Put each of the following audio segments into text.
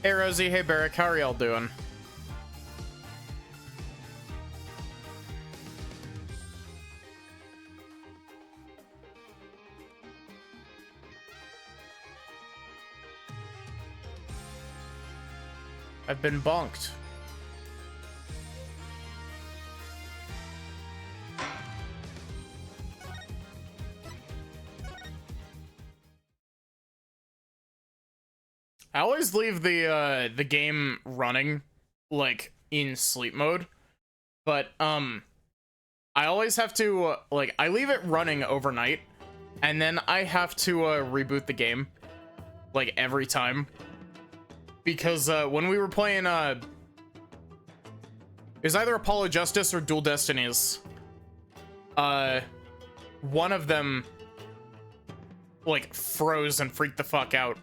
Hey Rosie, hey Barrick, how are y'all doing? I've been bonked. I always leave the game running like in sleep mode, but I always have to like I leave it running overnight and then I have to reboot the game like every time because when we were playing it was either Apollo Justice or Dual Destinies, one of them like froze and freaked the fuck out.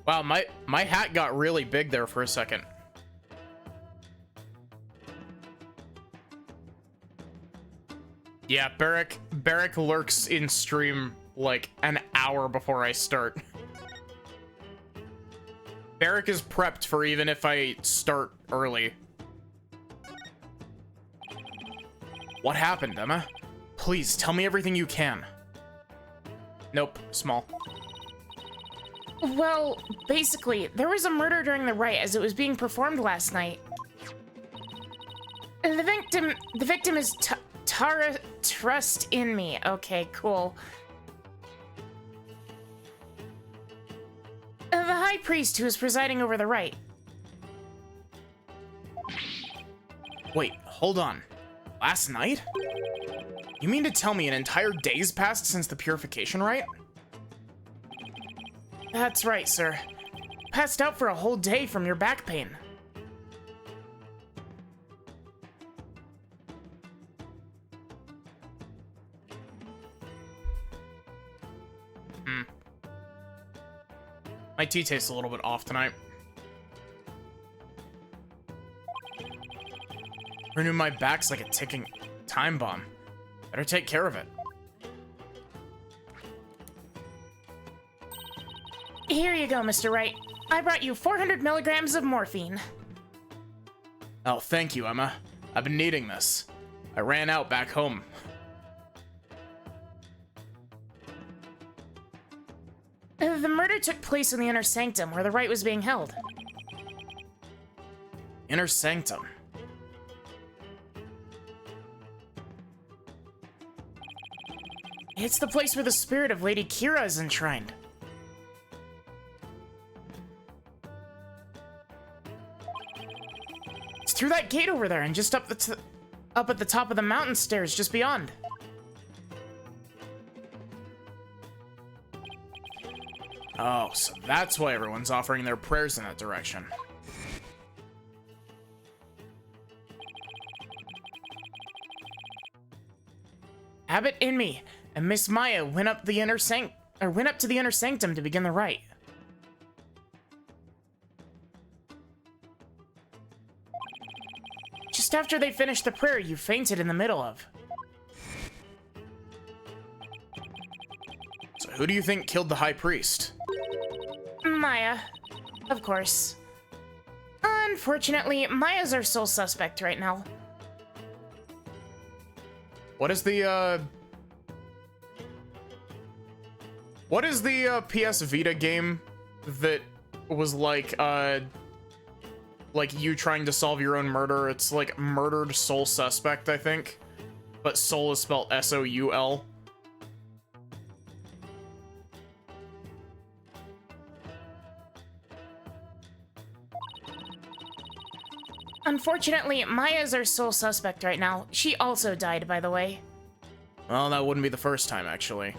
Wow, my hat got really big there for a second. Yeah, Barrick lurks in stream like an hour before I start. Barrick is prepped for even if I start early. What happened, Emma? Please, tell me everything you can. Nope, small. Well, basically, there was a murder during the rite as it was being performed last night. The victim is Tara Trust in Me. Okay, cool. The high priest who was presiding over the rite. Wait, hold on. Last night? You mean to tell me an entire day's passed since the purification rite? That's right, sir. Passed out for a whole day from your back pain. My tea tastes a little bit off tonight. Who knew my back's like a ticking time bomb? Better take care of it. Here you go, Mr. Wright. I brought you 400 milligrams of morphine. Oh, thank you, Emma. I've been needing this. I ran out back home. The murder took place in the inner sanctum where the rite was being held. Inner sanctum. It's the place where the spirit of Lady Kira is enshrined. It's through that gate over there and just up at the top of the mountain stairs just beyond. Oh, so that's why everyone's offering their prayers in that direction. Abbot Inmi and Miss Maya went up to the inner sanctum to begin the rite. Just after they finished the prayer you fainted in the middle of. So who do you think killed the high priest? Maya, of course. Unfortunately, Maya's our sole suspect right now. What is the PS Vita game that was like you trying to solve your own murder? It's like Murdered Soul Suspect, I think. But soul is spelled S-O-U-L. Unfortunately, Maya's our sole suspect right now. She also died, by the way. Well, that wouldn't be the first time, actually.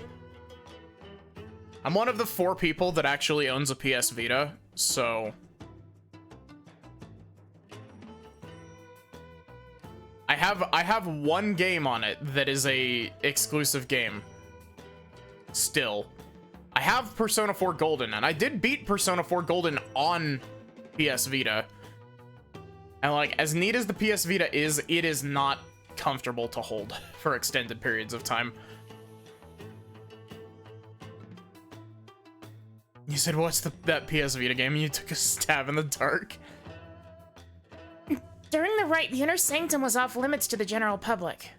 I'm one of the 4 people that actually owns a PS Vita, so... I have one game on it that is a exclusive game. Still. I have Persona 4 Golden, and I did beat Persona 4 Golden on PS Vita. And like, as neat as the PS Vita is, it is not comfortable to hold for extended periods of time. You said, what's that PS Vita game? And you took a stab in the dark. During the rite, the Inner Sanctum was off limits to the general public.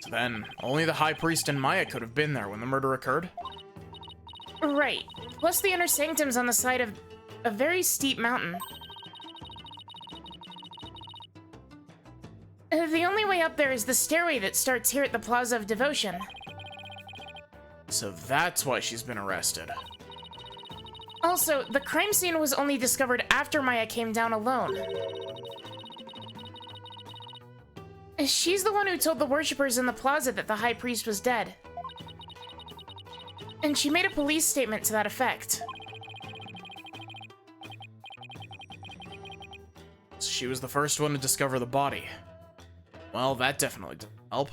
So then, only the High Priest and Maya could have been there when the murder occurred? Right. Plus, the Inner Sanctum's on the side of a very steep mountain. The only way up there is the stairway that starts here at the Plaza of Devotion. So that's why she's been arrested. Also, the crime scene was only discovered after Maya came down alone. She's the one who told the worshippers in the plaza that the High Priest was dead. And she made a police statement to that effect. She was the first one to discover the body. Well, that definitely didn't help.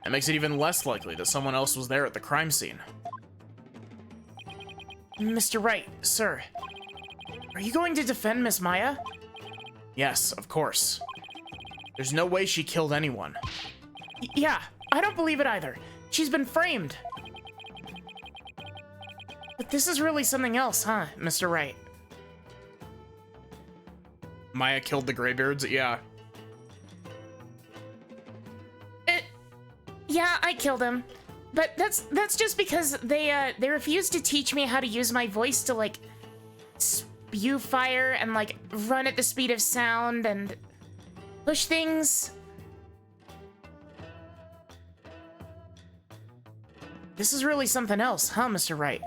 That makes it even less likely that someone else was there at the crime scene. Mr. Wright, sir, are you going to defend Miss Maya? Yes, of course. There's no way she killed anyone. Yeah, I don't believe it either. She's been framed. But this is really something else, huh, Mr. Wright? Maya killed the Greybeards? Yeah. Yeah, I killed him. But that's just because they refused to teach me how to use my voice to, like, spew fire and, like, run at the speed of sound and push things. This is really something else, huh, Mr. Wright?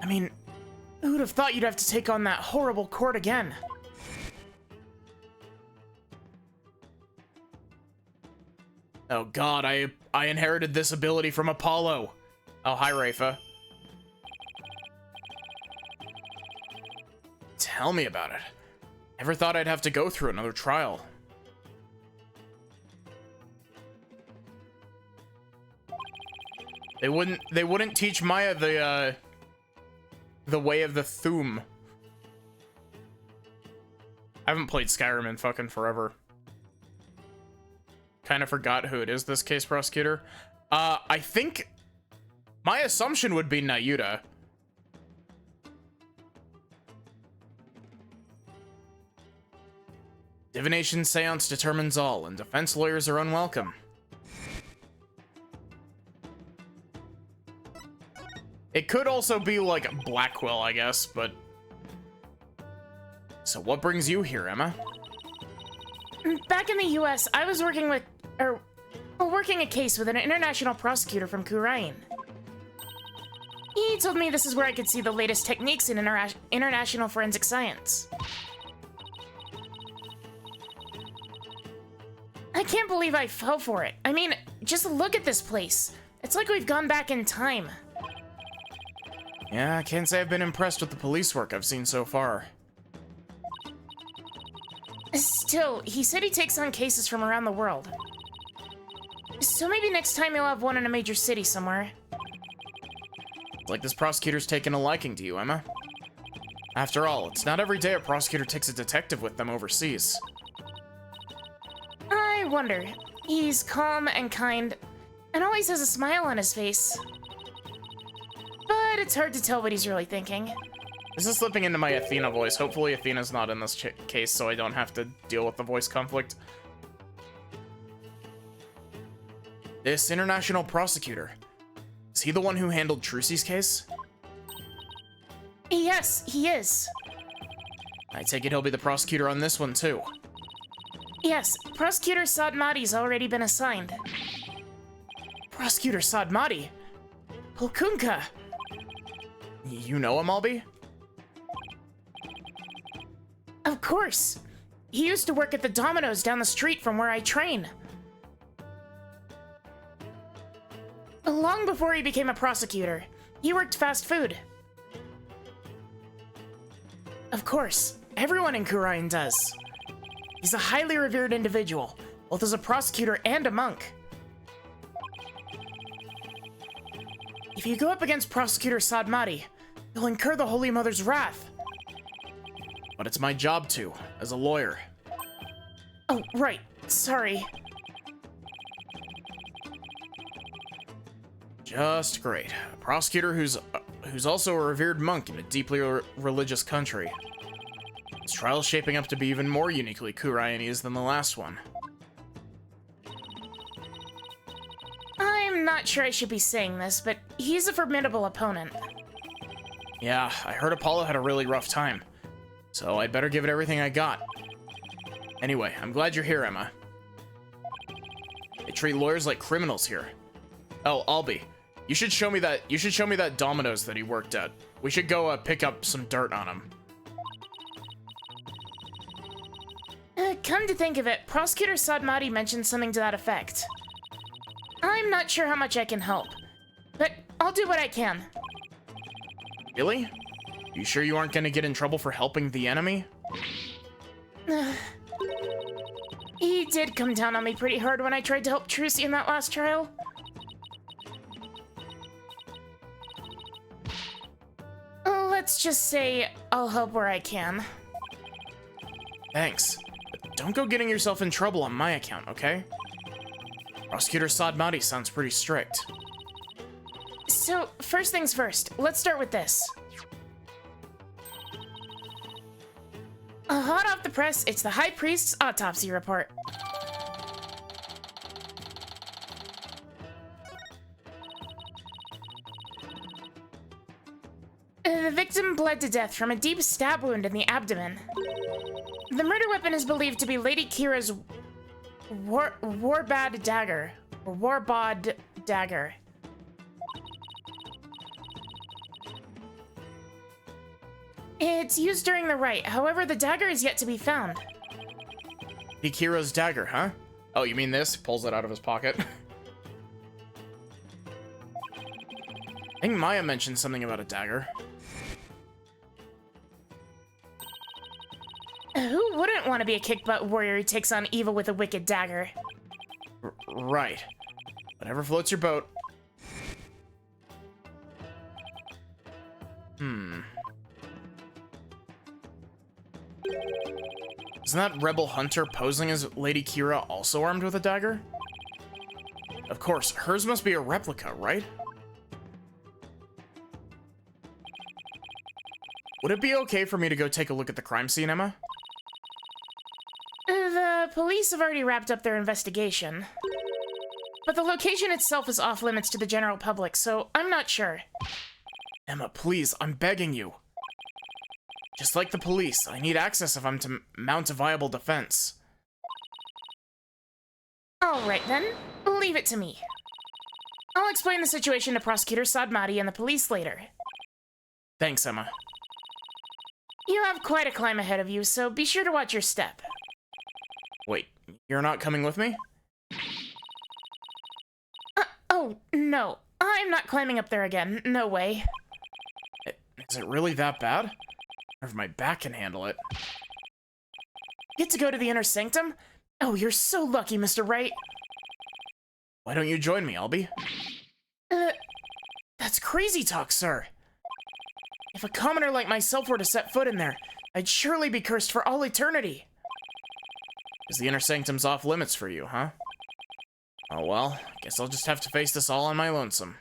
I mean, who would have thought you'd have to take on that horrible court again? Oh god, I inherited this ability from Apollo. Oh, hi, Rafa. Tell me about it. Never thought I'd have to go through another trial. They wouldn't teach Maya the way of the Thuum. I haven't played Skyrim in fucking forever. Kind of forgot who it is, this case prosecutor. I think my assumption would be Nayuta. Divination seance determines all, and defense lawyers are unwelcome. It could also be like Blackwell, I guess, but... So what brings you here, Emma? Back in the US, I was working a case with an international prosecutor from Khura'in. He told me this is where I could see the latest techniques in international forensic science. I can't believe I fell for it. I mean, just look at this place. It's like we've gone back in time. Yeah, I can't say I've been impressed with the police work I've seen so far. Still, he said he takes on cases from around the world. So maybe next time he'll have one in a major city somewhere. It's like this prosecutor's taken a liking to you, Emma. After all, it's not every day a prosecutor takes a detective with them overseas. I wonder. He's calm and kind, and always has a smile on his face. But it's hard to tell what he's really thinking. This is slipping into my Athena voice. Hopefully Athena's not in this case, so I don't have to deal with the voice conflict. This international prosecutor. Is he the one who handled Trucy's case? Yes, he is. I take it he'll be the prosecutor on this one, too. Yes, Prosecutor Sadmati's already been assigned. Prosecutor Sadmati? Pulkunka! You know him, Albie? Of course! He used to work at the Domino's down the street from where I train. Long before he became a prosecutor, he worked fast food. Of course, everyone in Khura'in does. He's a highly revered individual, both as a prosecutor and a monk. If you go up against Prosecutor Sadmati, you'll incur the Holy Mother's wrath. But it's my job to, as a lawyer. Oh, right. Sorry. Just great. A prosecutor who's also a revered monk in a deeply religious country. This trial's shaping up to be even more uniquely Kurayanese than the last one. I'm not sure I should be saying this, but he's a formidable opponent. Yeah, I heard Apollo had a really rough time, so I'd better give it everything I got. Anyway, I'm glad you're here, Emma. They treat lawyers like criminals here. Oh, Albie, you should show me that Domino's that he worked at. We should go pick up some dirt on him. Come to think of it, Prosecutor Sadmati mentioned something to that effect. I'm not sure how much I can help, but I'll do what I can. Really? You sure you aren't gonna get in trouble for helping the enemy? He did come down on me pretty hard when I tried to help Trucy in that last trial. Let's just say I'll help where I can. Thanks. But don't go getting yourself in trouble on my account, okay? Prosecutor Sadmati sounds pretty strict. So, first things first, let's start with this. Hot off the press, it's the High Priest's autopsy report. The victim bled to death from a deep stab wound in the abdomen. The murder weapon is believed to be Lady Kira's Warbad dagger, or Warbod dagger. It's used during the rite, however, the dagger is yet to be found. Hikira's dagger, huh? Oh, you mean this? Pulls it out of his pocket. I think Maya mentioned something about a dagger. Who wouldn't want to be a kick-butt warrior who takes on evil with a wicked dagger? Right. Whatever floats your boat. Isn't that Rebel Hunter posing as Lady Kira also armed with a dagger? Of course, hers must be a replica, right? Would it be okay for me to go take a look at the crime scene, Emma? The police have already wrapped up their investigation. But the location itself is off limits to the general public, so I'm not sure. Emma, please, I'm begging you. Just like the police, I need access if I'm to mount a viable defense. Alright then, leave it to me. I'll explain the situation to Prosecutor Sadmati and the police later. Thanks, Emma. You have quite a climb ahead of you, so be sure to watch your step. Wait, you're not coming with me? Oh, no. I'm not climbing up there again. No way. Is it really that bad? Or if my back can handle it. Get to go to the inner sanctum? Oh, you're so lucky, Mr. Wright. Why don't you join me, Albie? That's crazy talk, sir. If a commoner like myself were to set foot in there, I'd surely be cursed for all eternity. Is the inner sanctum's off limits for you, huh? Oh well, guess I'll just have to face this all on my lonesome.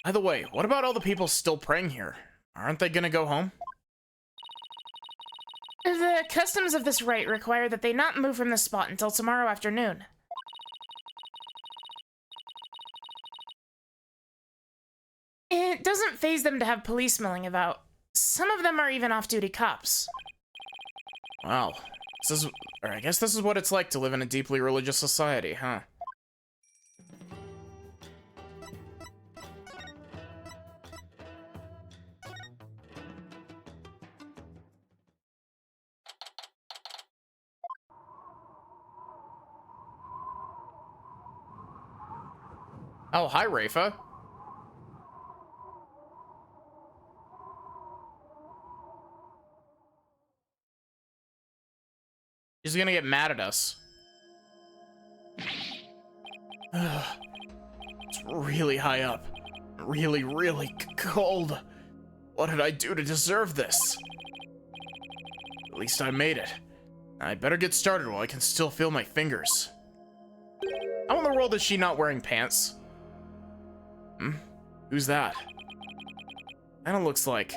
By the way, what about all the people still praying here? Aren't they gonna go home? The customs of this rite require that they not move from the spot until tomorrow afternoon. It doesn't faze them to have police milling about. Some of them are even off-duty cops. Wow. I guess this is what it's like to live in a deeply religious society, huh? Oh, hi, Rafa. She's gonna get mad at us. It's really high up. Really, really cold. What did I do to deserve this? At least I made it. I'd better get started while I can still feel my fingers. How in the world is she not wearing pants? Who's that? Kinda looks like...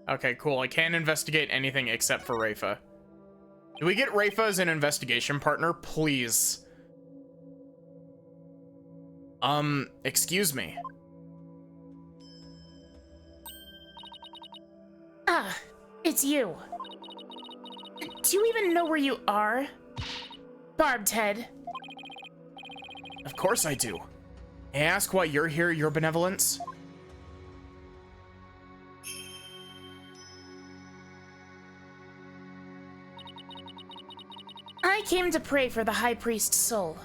Okay, cool. I can't investigate anything except for Rafa. Do we get Rafa as an investigation partner? Please. Excuse me. Ah, it's you. Do you even know where you are? Barbed Head. Of course I do. May I ask why you're here, Your Benevolence? I came to pray for the High Priest's soul.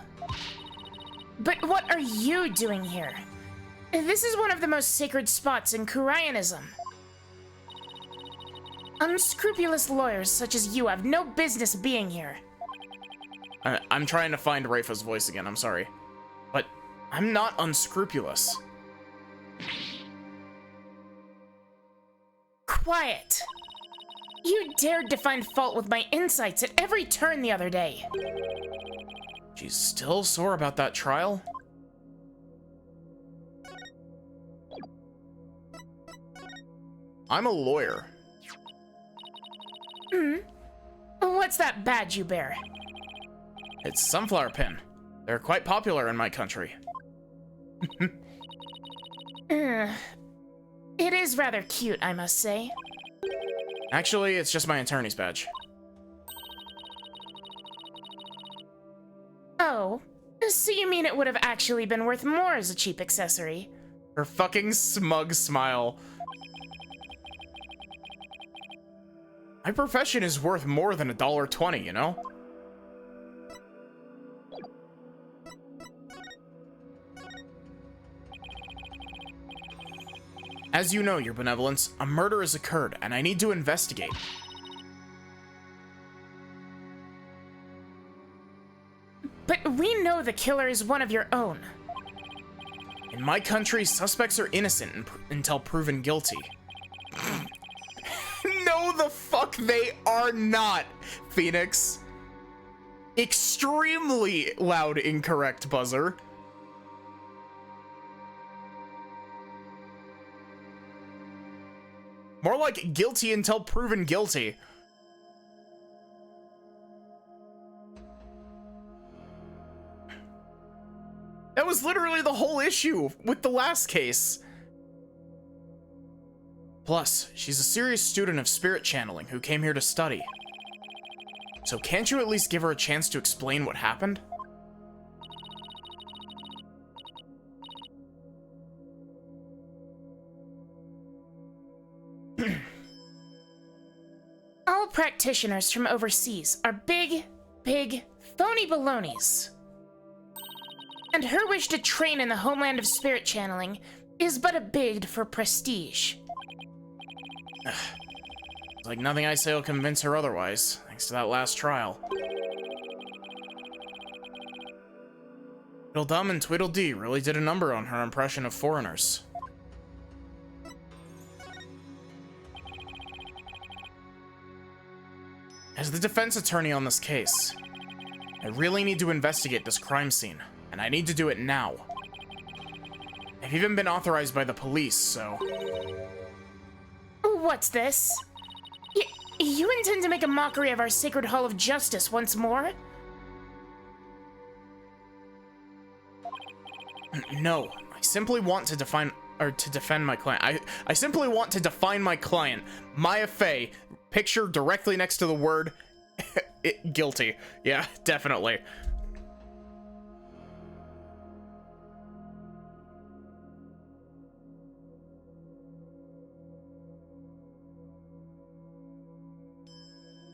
But what are you doing here? This is one of the most sacred spots in Kurayanism. Unscrupulous lawyers such as you have no business being here. I'm trying to find Rafa's voice again, I'm sorry. But I'm not unscrupulous. Quiet. You dared to find fault with my insights at every turn the other day. She's still sore about that trial? I'm a lawyer. What's that badge you bear? It's Sunflower Pin. They're quite popular in my country. It is rather cute, I must say. Actually, it's just my attorney's badge. Oh, so you mean it would have actually been worth more as a cheap accessory? Her fucking smug smile. My profession is worth more than $1.20, you know? As you know, Your Benevolence, a murder has occurred, and I need to investigate. But we know the killer is one of your own. In my country, suspects are innocent until proven guilty. No, the fuck they are not, Phoenix. Extremely loud, incorrect buzzer. More like guilty until proven guilty. That was literally the whole issue with the last case. Plus, she's a serious student of spirit channeling who came here to study. So can't you at least give her a chance to explain what happened? All practitioners from overseas are big, phony balonies. And her wish to train in the homeland of spirit channeling is but a bid for prestige. It's like nothing I say will convince her otherwise, thanks to that last trial. Tweedledum and Tweedledee really did a number on her impression of foreigners. As the defense attorney on this case, I really need to investigate this crime scene, and I need to do it now. I've even been authorized by the police, so... What's this? You intend to make a mockery of our Sacred Hall of Justice once more? No, I simply want to defend my client. I simply want to define my client, Maya Fey, picture directly next to the word guilty. Yeah, definitely.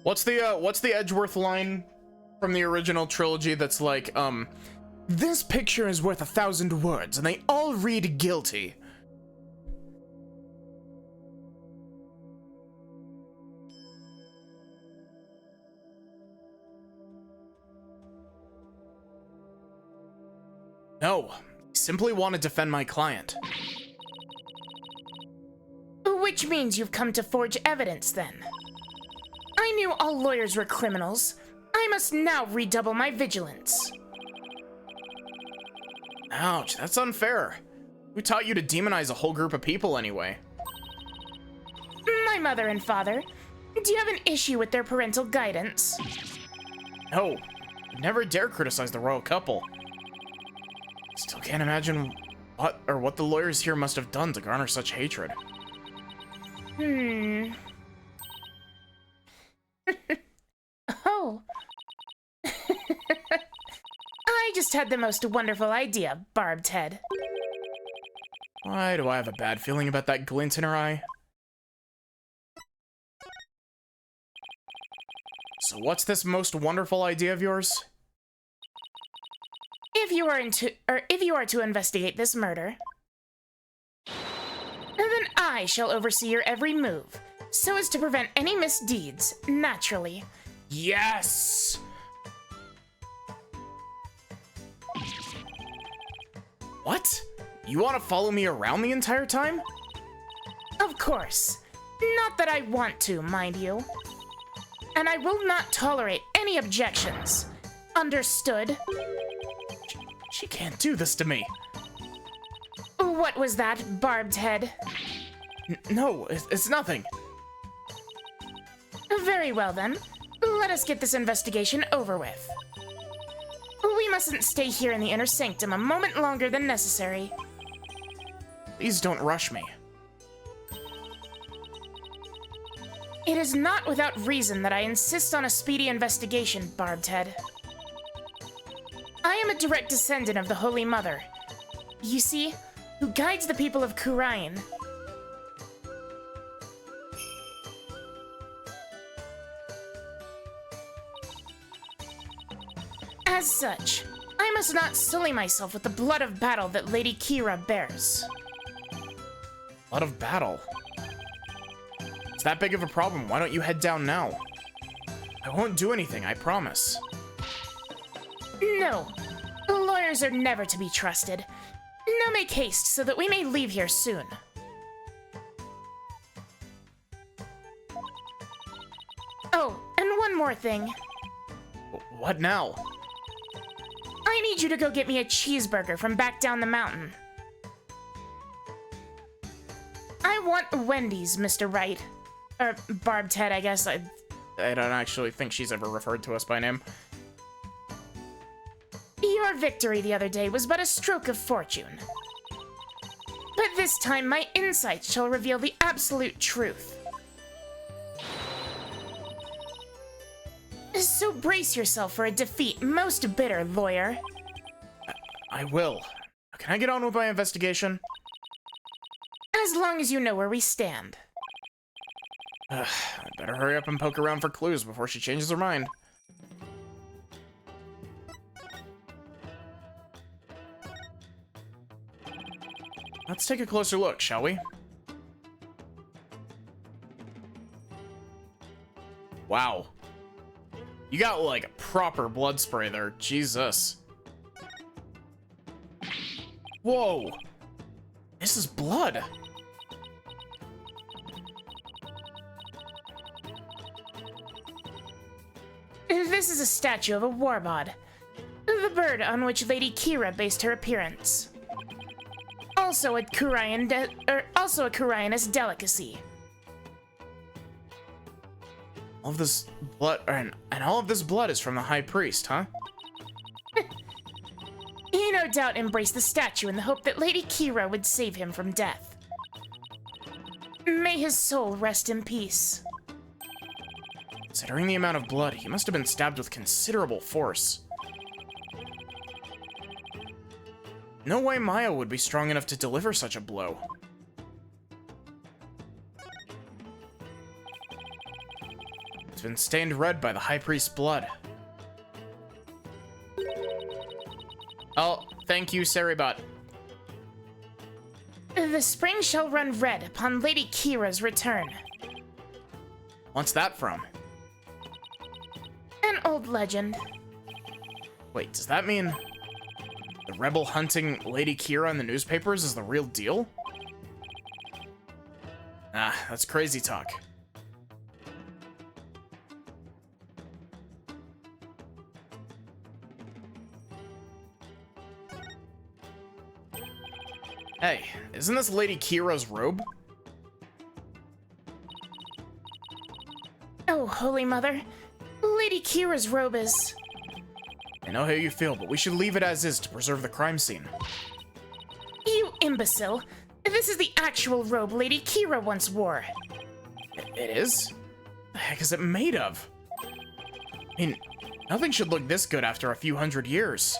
What's the Edgeworth line from the original trilogy that's like, this picture is worth 1,000 words, and they all read guilty. No, I simply want to defend my client. Which means you've come to forge evidence, then. I knew all lawyers were criminals. I must now redouble my vigilance. Ouch, that's unfair. Who taught you to demonize a whole group of people anyway? My mother and father. Do you have an issue with their parental guidance? No, I'd never dare criticize the royal couple. Still can't imagine what the lawyers here must have done to garner such hatred. Oh. I just had the most wonderful idea, Barbed Head. Why do I have a bad feeling about that glint in her eye? So what's this most wonderful idea of yours? If you are to investigate this murder, then I shall oversee your every move, so as to prevent any misdeeds, naturally. Yes! What? You want to follow me around the entire time? Of course. Not that I want to, mind you. And I will not tolerate any objections. Understood? She can't do this to me. What was that, Barbed Head? No, it's nothing. Very well then. Let us get this investigation over with. We mustn't stay here in the inner sanctum a moment longer than necessary. Please don't rush me. It is not without reason that I insist on a speedy investigation, Barbed Head. I am a direct descendant of the Holy Mother, you see, who guides the people of Khura'in. As such, I must not sully myself with the blood of battle that Lady Kira bears. Blood of battle? It's that big of a problem. Why don't you head down now? I won't do anything, I promise. No. Lawyers are never to be trusted. Now make haste so that we may leave here soon. Oh, and one more thing. What now? I need you to go get me a cheeseburger from back down the mountain. I want Wendy's, Mr. Wright. Or Barbed Head, I guess. I don't actually think she's ever referred to us by name. Your victory the other day was but a stroke of fortune. But this time my insights shall reveal the absolute truth. So brace yourself for a defeat most bitter, lawyer. I will. Can I get on with my investigation? As long as you know where we stand. I better hurry up and poke around for clues before she changes her mind. Let's take a closer look, shall we? Wow. You got, like, a proper blood spray there. Jesus. Whoa. This is blood. This is a statue of a warbod. The bird on which Lady Kira based her appearance. Also a Khura'inist delicacy. All of this blood, and all of this blood is from the High Priest, huh? He no doubt embraced the statue in the hope that Lady Kira would save him from death. May his soul rest in peace. Considering the amount of blood, he must have been stabbed with considerable force. No way Maya would be strong enough to deliver such a blow. It's been stained red by the High Priest's blood. Oh, thank you, Seribot. The spring shall run red upon Lady Kira's return. What's that from? An old legend. Wait, does that mean... The rebel hunting Lady Kira in the newspapers is the real deal? Ah, that's crazy talk. Hey, isn't this Lady Kira's robe? Oh, Holy Mother. Lady Kira's robe is... I know how you feel, but we should leave it as is to preserve the crime scene. You imbecile. This is the actual robe Lady Kira once wore. It is? The heck is it made of? I mean, nothing should look this good after a few hundred years.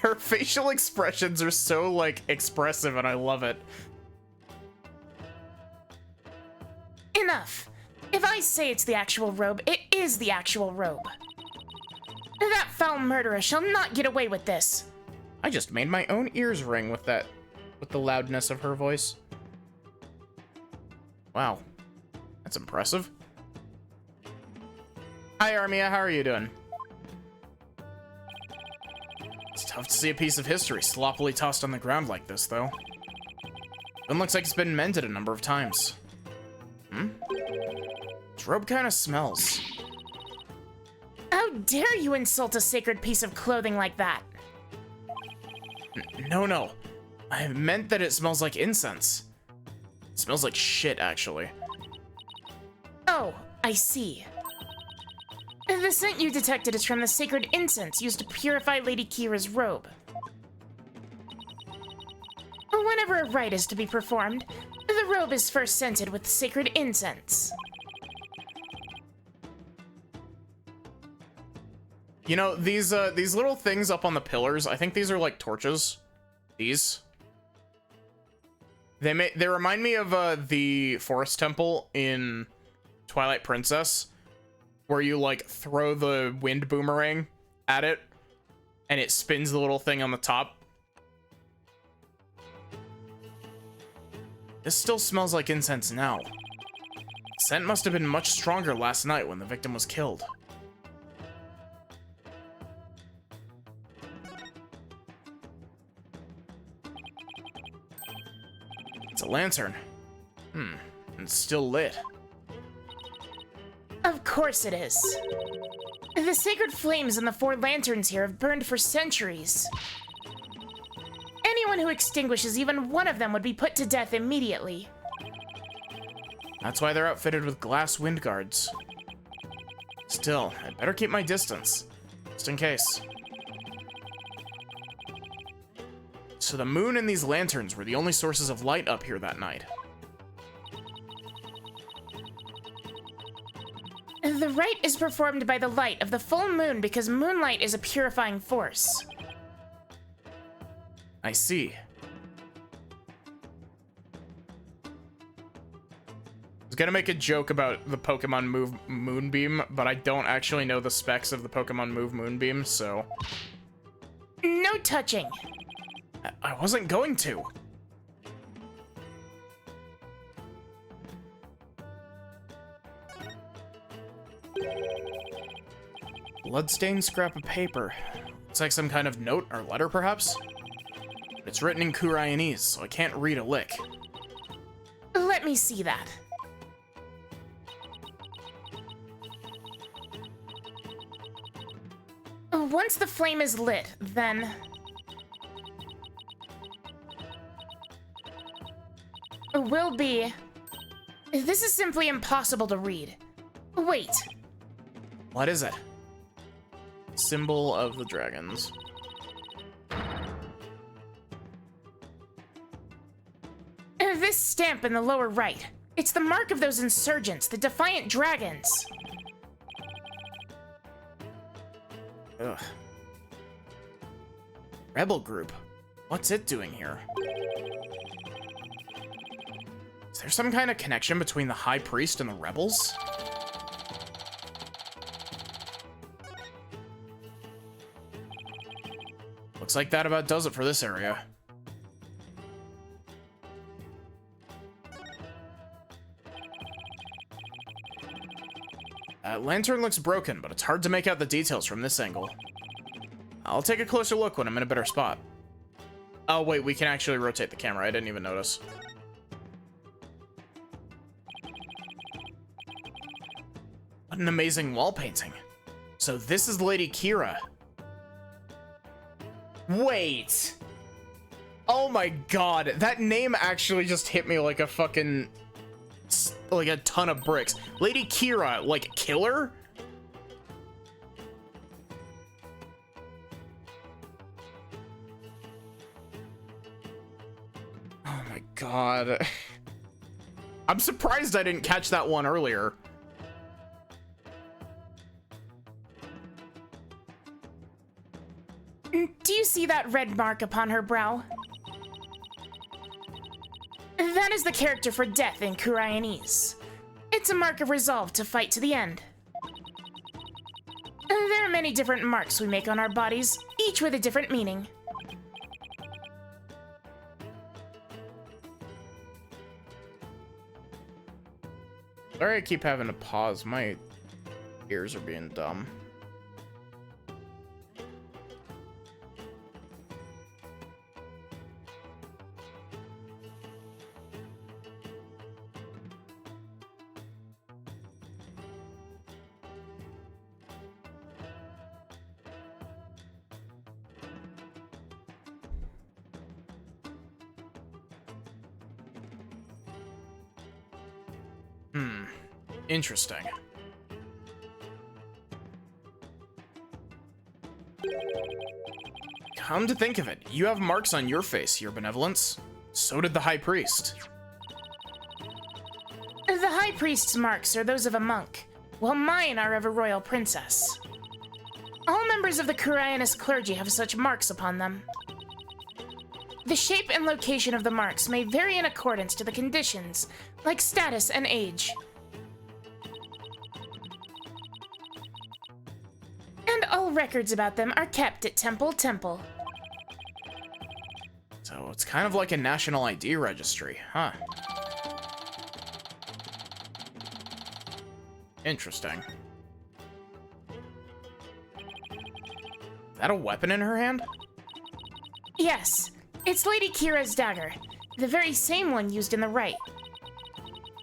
Her facial expressions are so, like, expressive, and I love it. Enough. If I say it's the actual robe, it is the actual robe. That foul murderer shall not get away with this. I just made my own ears ring with that, with the loudness of her voice. Wow. That's impressive. Hi, Armia, how are you doing? It's tough to see a piece of history sloppily tossed on the ground like this, though. It looks like it's been mended a number of times. This robe kind of smells. How dare you insult a sacred piece of clothing like that? No. I meant that it smells like incense. It smells like shit, actually. Oh, I see. The scent you detected is from the sacred incense used to purify Lady Kira's robe. Whenever a rite is to be performed, the robe is first scented with sacred incense. You know, these little things up on the pillars, I think these are like torches. These. They remind me of the forest temple in Twilight Princess, where you like throw the wind boomerang at it and it spins the little thing on the top. This still smells like incense now. The scent must have been much stronger last night when the victim was killed. It's a lantern. And it's still lit. Of course it is. The sacred flames in the 4 lanterns here have burned for centuries. Anyone who extinguishes even one of them would be put to death immediately. That's why they're outfitted with glass wind guards. Still, I'd better keep my distance, just in case. So the moon and these lanterns were the only sources of light up here that night. The rite is performed by the light of the full moon because moonlight is a purifying force. I see. I was gonna make a joke about the Pokemon Move Moonbeam, but I don't actually know the specs of the Pokemon Move Moonbeam, so... No touching. I wasn't going to. Bloodstained scrap of paper. Looks like some kind of note or letter, perhaps? It's written in Kuraianese, so I can't read a lick. Let me see that. Once the flame is lit, then... will be... This is simply impossible to read. Wait. What is it? Symbol of the dragons. This stamp in the lower right. It's the mark of those insurgents, the Defiant Dragons. Ugh. Rebel group. What's it doing here? Is there some kind of connection between the High Priest and the rebels? Looks like that about does it for this area. That lantern looks broken, but it's hard to make out the details from this angle. I'll take a closer look when I'm in a better spot. Oh, wait, we can actually rotate the camera. I didn't even notice. What an amazing wall painting. So this is Lady Kira. Wait. Oh my god. That name actually just hit me like a fucking... like a ton of bricks. Lady Kira, like killer? Oh my god. I'm surprised I didn't catch that one earlier. Do you see that red mark upon her brow? That is the character for death in Kuraianese. It's a mark of resolve to fight to the end. There are many different marks we make on our bodies, each with a different meaning. Sorry I keep having to pause. My ears are being dumb. Interesting. Come to think of it, you have marks on your face, Your Benevolence. So did the High Priest. The High Priest's marks are those of a monk, while mine are of a royal princess. All members of the Kuraianist clergy have such marks upon them. The shape and location of the marks may vary in accordance to the conditions, like status and age. And all records about them are kept at Temple Temple. So it's kind of like a national ID registry, huh? Interesting. Is that a weapon in her hand? Yes, it's Lady Kira's dagger, the very same one used in the rite.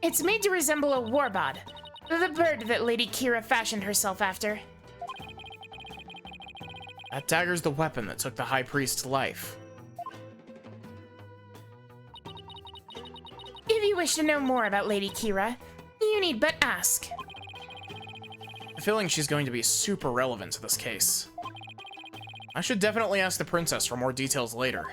It's made to resemble a warbod, the bird that Lady Kira fashioned herself after. That dagger's the weapon that took the High Priest's life. If you wish to know more about Lady Kira, you need but ask. I have a feeling she's going to be super relevant to this case. I should definitely ask the princess for more details later.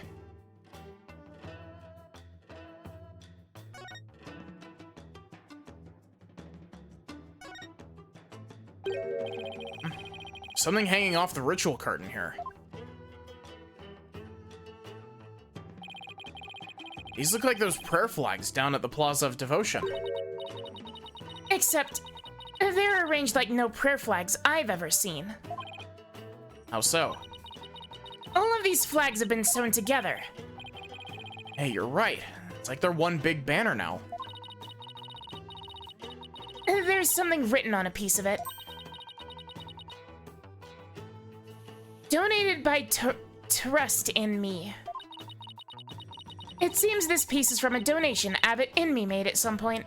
Something hanging off the ritual curtain here. These look like those prayer flags down at the Plaza of Devotion. Except, they're arranged like no prayer flags I've ever seen. How so? All of these flags have been sewn together. Hey, you're right. It's like they're one big banner now. There's something written on a piece of it. Donated by Trust in Me. It seems this piece is from a donation Abbot Inmi made at some point.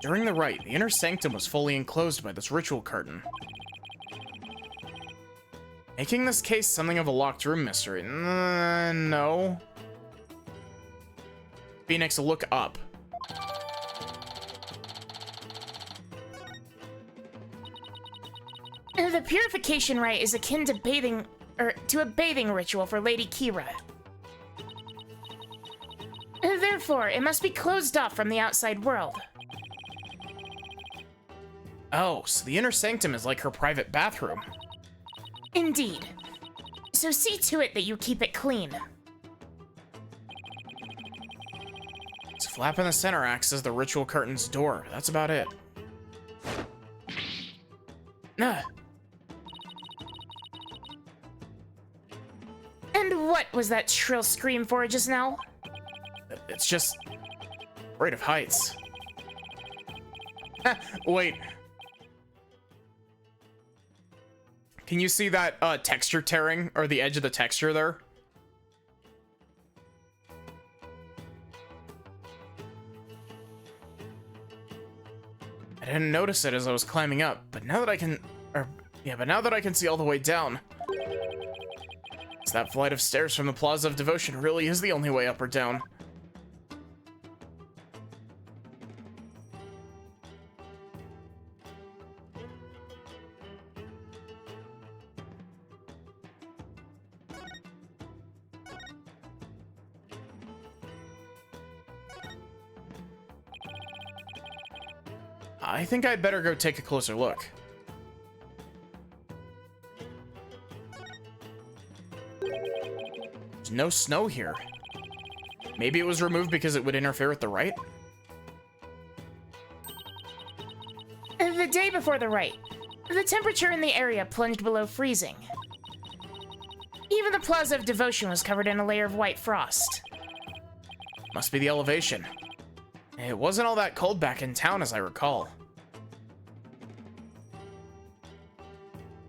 During the rite, the inner sanctum was fully enclosed by this ritual curtain, making this case something of a locked room mystery. No. Phoenix, look up. The purification rite is akin to a bathing ritual for Lady Kira. Therefore, it must be closed off from the outside world. Oh, so the inner sanctum is like her private bathroom. Indeed. So see to it that you keep it clean. This flap in the center acts as the ritual curtain's door. That's about it. What was that shrill scream for just now? It's just afraid of heights. Wait. Can you see that texture tearing, or the edge of the texture there? I didn't notice it as I was climbing up, but now that I can, but now that I can see all the way down, so that flight of stairs from the Plaza of Devotion really is the only way up or down. I think I'd better go take a closer look. There's no snow here. Maybe it was removed because it would interfere with the rite? The day before the rite, the temperature in the area plunged below freezing. Even the Plaza of Devotion was covered in a layer of white frost. Must be the elevation. It wasn't all that cold back in town, as I recall.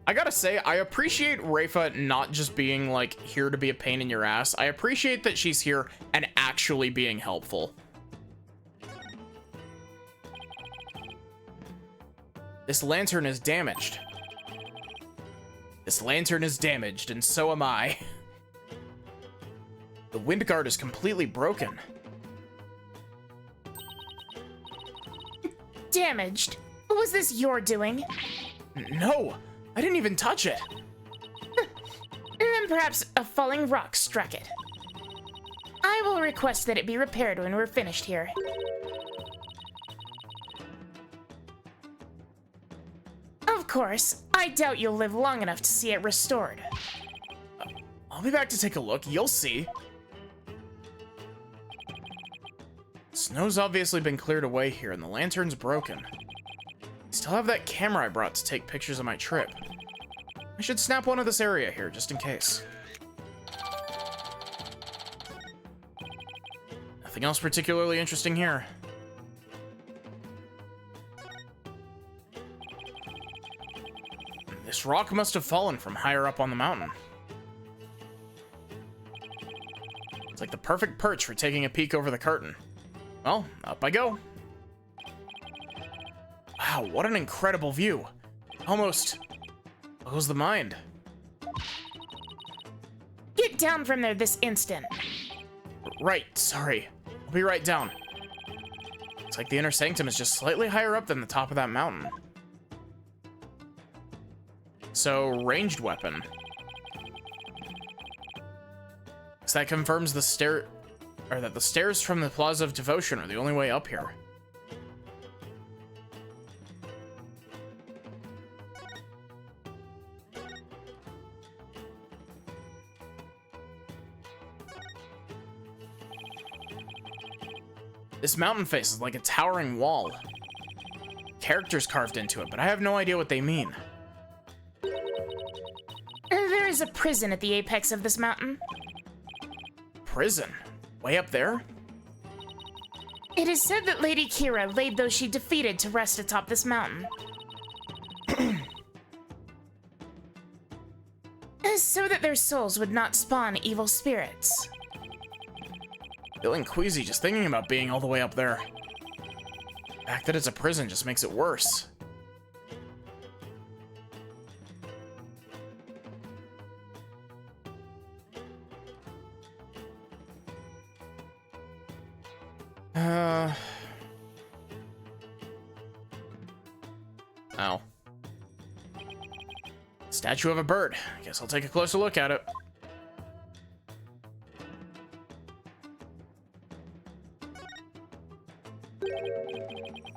I gotta say, I appreciate Rafa not just being, like, here to be a pain in your ass. I appreciate that she's here and actually being helpful. This lantern is damaged. This lantern is damaged, and so am I. The wind guard is completely broken. Damaged? Was this your doing? No, I didn't even touch it. Then perhaps a falling rock struck it. I will request that it be repaired when we're finished here. Of course, I doubt you'll live long enough to see it restored. I'll be back to take a look, you'll see. Snow's obviously been cleared away here, and the lantern's broken. I still have that camera I brought to take pictures of my trip. I should snap one of this area here, just in case. Nothing else particularly interesting here. This rock must have fallen from higher up on the mountain. It's like the perfect perch for taking a peek over the curtain. Well, up I go. Wow, what an incredible view. Almost blows the mind. Get down from there this instant. Right, sorry. I'll be right down. Looks like the inner sanctum is just slightly higher up than the top of that mountain. So, ranged weapon. So that confirms the that the stairs from the Plaza of Devotion are the only way up here. This mountain face is like a towering wall. Characters carved into it, but I have no idea what they mean. There is a prison at the apex of this mountain. Prison? Way up there? It is said that Lady Kira laid those she defeated to rest atop this mountain. So that their souls would not spawn evil spirits. Feeling queasy just thinking about being all the way up there. The fact that it's a prison just makes it worse. Oh. Statue of a bird. Guess I'll take a closer look at it.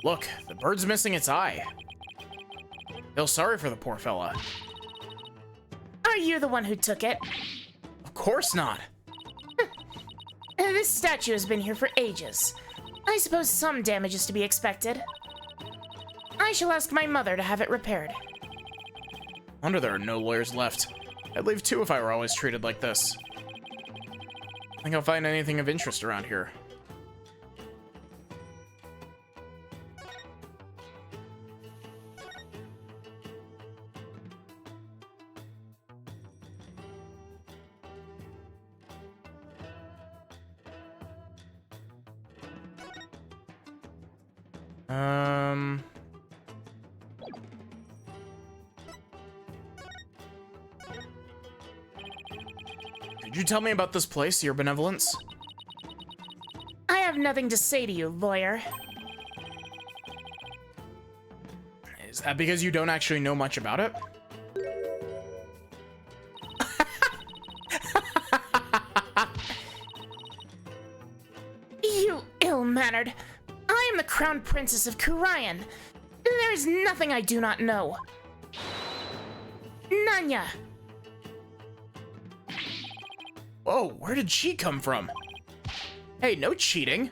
Look, the bird's missing its eye. Feel sorry for the poor fella. Are you the one who took it? Of course not. This statue has been here for ages. I suppose some damage is to be expected. I shall ask my mother to have it repaired. Wonder there are no lawyers left. I'd leave too if I were always treated like this. I think I'll find anything of interest around here. Could you tell me about this place, Your Benevolence? I have nothing to say to you, lawyer. Is that because you don't actually know much about it? You ill-mannered. I am the Crown Princess of Kurayan. There is nothing I do not know. Nanya! Whoa, where did she come from? Hey, no cheating.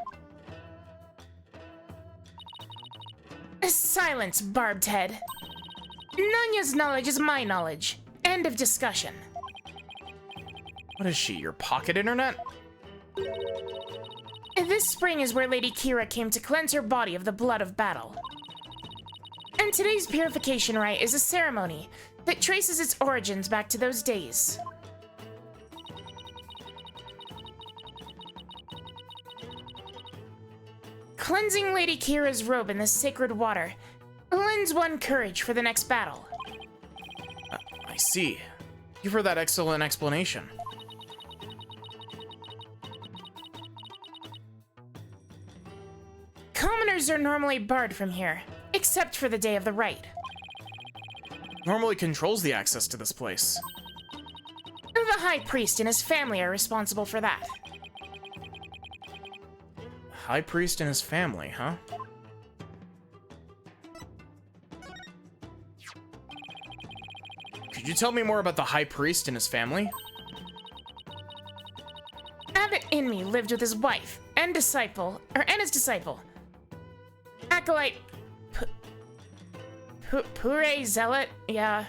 Silence, barbed head. Nanya's knowledge is my knowledge. End of discussion. What is she, your pocket internet? This spring is where Lady Kira came to cleanse her body of the blood of battle. And today's purification rite is a ceremony that traces its origins back to those days. Cleansing Lady Kira's robe in this sacred water lends one courage for the next battle. I see. Thank you for that excellent explanation. Commoners are normally barred from here, except for the day of the rite. Normally controls the access to this place. The High Priest and his family are responsible for that. High Priest and his family, huh? Could you tell me more about the High Priest and his family? Abbot Inmi lived with his wife and his disciple, Acolyte Pure Zealot? Yeah.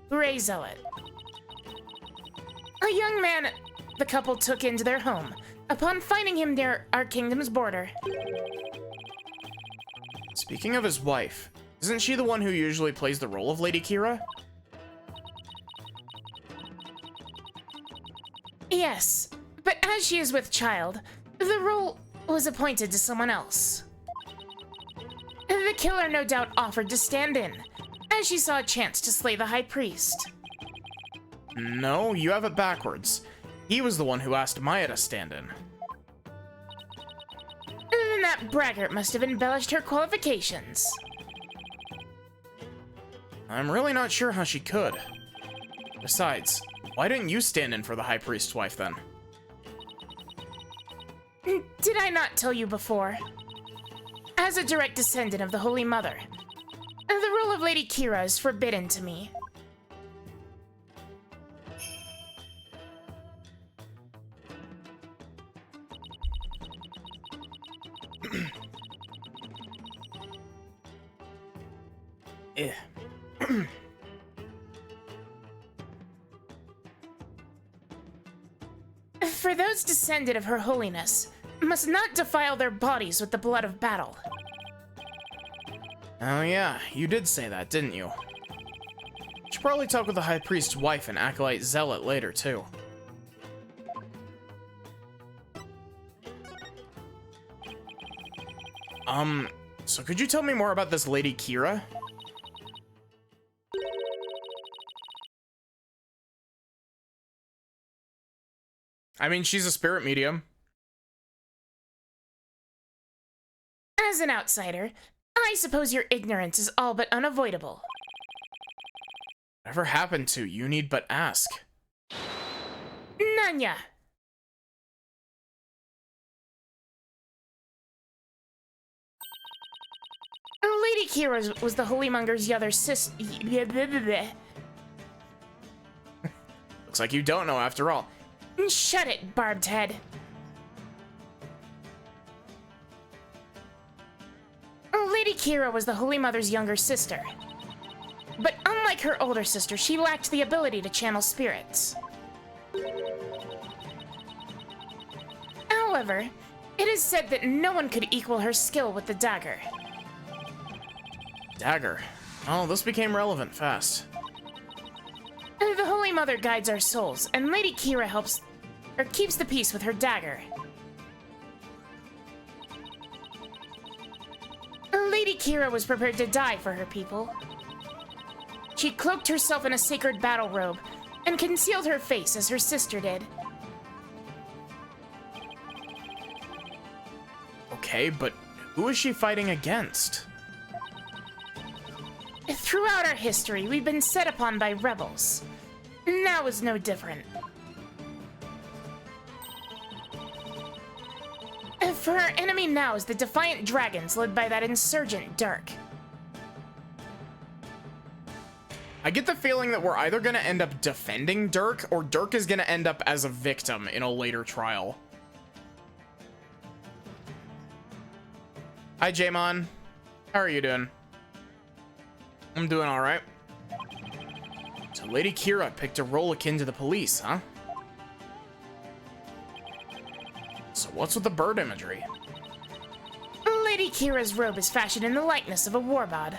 Pure Zealot. A young man the couple took into their home upon finding him near our kingdom's border. Speaking of his wife, isn't she the one who usually plays the role of Lady Kira? Yes, but as she is with child, the role was appointed to someone else. The killer no doubt offered to stand in, as she saw a chance to slay the High Priest. No, you have it backwards. He was the one who asked Maya to stand in. Then that braggart must have embellished her qualifications. I'm really not sure how she could. Besides, why didn't you stand in for the High Priest's wife then? Did I not tell you before? As a direct descendant of the Holy Mother, the role of Lady Kira is forbidden to me. Eh. For those descended of Her Holiness, must not defile their bodies with the blood of battle. Oh yeah, you did say that, didn't you? Should probably talk with the High Priest's wife and Acolyte Zealot later, too. So could you tell me more about this Lady Kira? I mean, she's a spirit medium. As an outsider, I suppose your ignorance is all but unavoidable. Whatever happened to You Need But Ask? Nanya! Lady Kira was the Holy Monger's other sister. Looks like you don't know after all. Shut it, barbed head. Lady Kira was the Holy Mother's younger sister. But unlike her older sister, she lacked the ability to channel spirits. However, it is said that no one could equal her skill with the dagger. Dagger. Oh, this became relevant fast. The Holy Mother guides our souls, and Lady Kira keeps the peace with her dagger. Lady Kira was prepared to die for her people. She cloaked herself in a sacred battle robe and concealed her face as her sister did. Okay, but who is she fighting against? Throughout our history, we've been set upon by rebels. Now is no different. For our enemy now is the Defiant Dragons led by that insurgent Dirk. I get the feeling that we're either gonna end up defending Dirk, or Dirk is gonna end up as a victim in a later trial. Hi, Jaemon. How are you doing? I'm doing alright. So Lady Kira picked a role akin to the police, huh? So what's with the bird imagery? Lady Kira's robe is fashioned in the likeness of a warbod.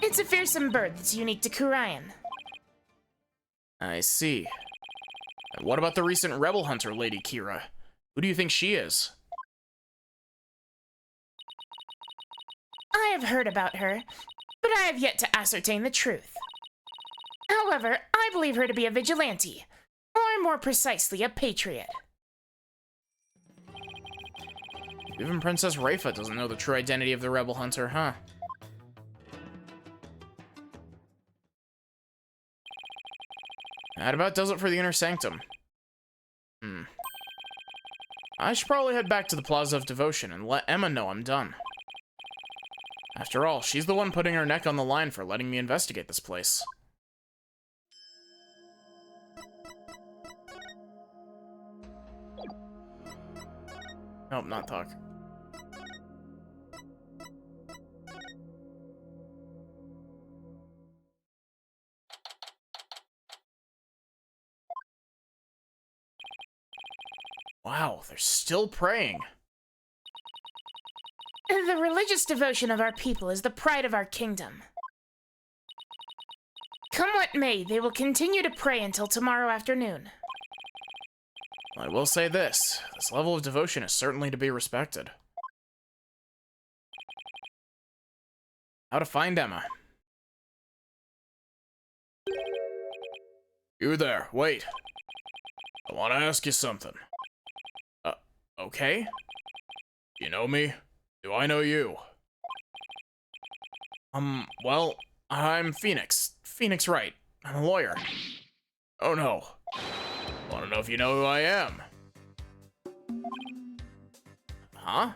It's a fearsome bird that's unique to Khura'in. I see. And what about the recent rebel hunter, Lady Kira? Who do you think she is? I have heard about her, but I have yet to ascertain the truth. However, I believe her to be a vigilante, or more precisely, a patriot. Even Princess Raifa doesn't know the true identity of the rebel hunter, huh? That about does it for the Inner Sanctum. I should probably head back to the Plaza of Devotion and let Emma know I'm done. After all, she's the one putting her neck on the line for letting me investigate this place. Nope, not talk. Wow, they're still praying. The religious devotion of our people is the pride of our kingdom. Come what may, they will continue to pray until tomorrow afternoon. I will say this level of devotion is certainly to be respected. How to find Emma. You there, wait. I want to ask you something. Okay? You know me? Do I know you? Well, I'm Phoenix. Phoenix Wright. I'm a lawyer. Oh no. Want to know if you know who I am? Huh?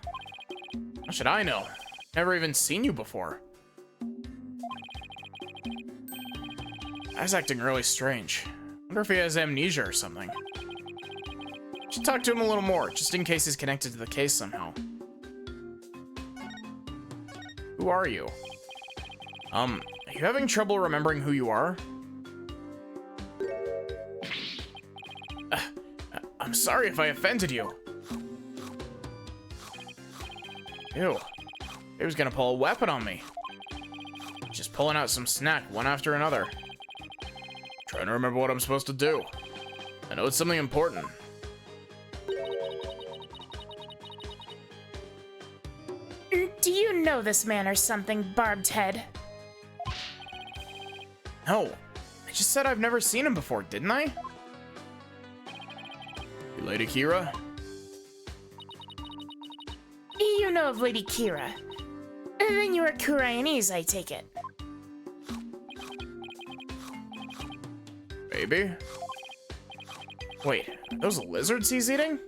How should I know? Never even seen you before. That's acting really strange. Wonder if he has amnesia or something. Should talk to him a little more, just in case he's connected to the case somehow. Who are you? Are you having trouble remembering who you are? I'm sorry if I offended you. Ew. He was gonna pull a weapon on me. Just pulling out some snack one after another. Trying to remember what I'm supposed to do. I know it's something important. Do you know this man or something, Barbed Head? No. I just said I've never seen him before, didn't I? You Lady Kira? You know of Lady Kira. Then you are Khura'inese, I take it. Maybe? Wait, are those lizards he's eating?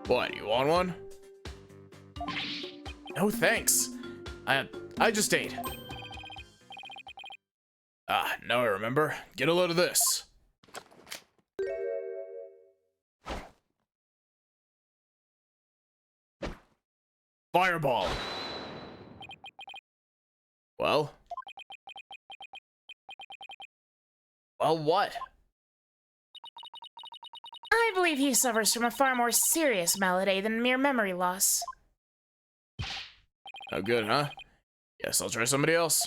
What, you want one? No thanks. I just ate. Ah, now I remember. Get a load of this. Fireball. Well? Well, what? I believe he suffers from a far more serious malady than mere memory loss. Oh, good, huh? Guess I'll try somebody else.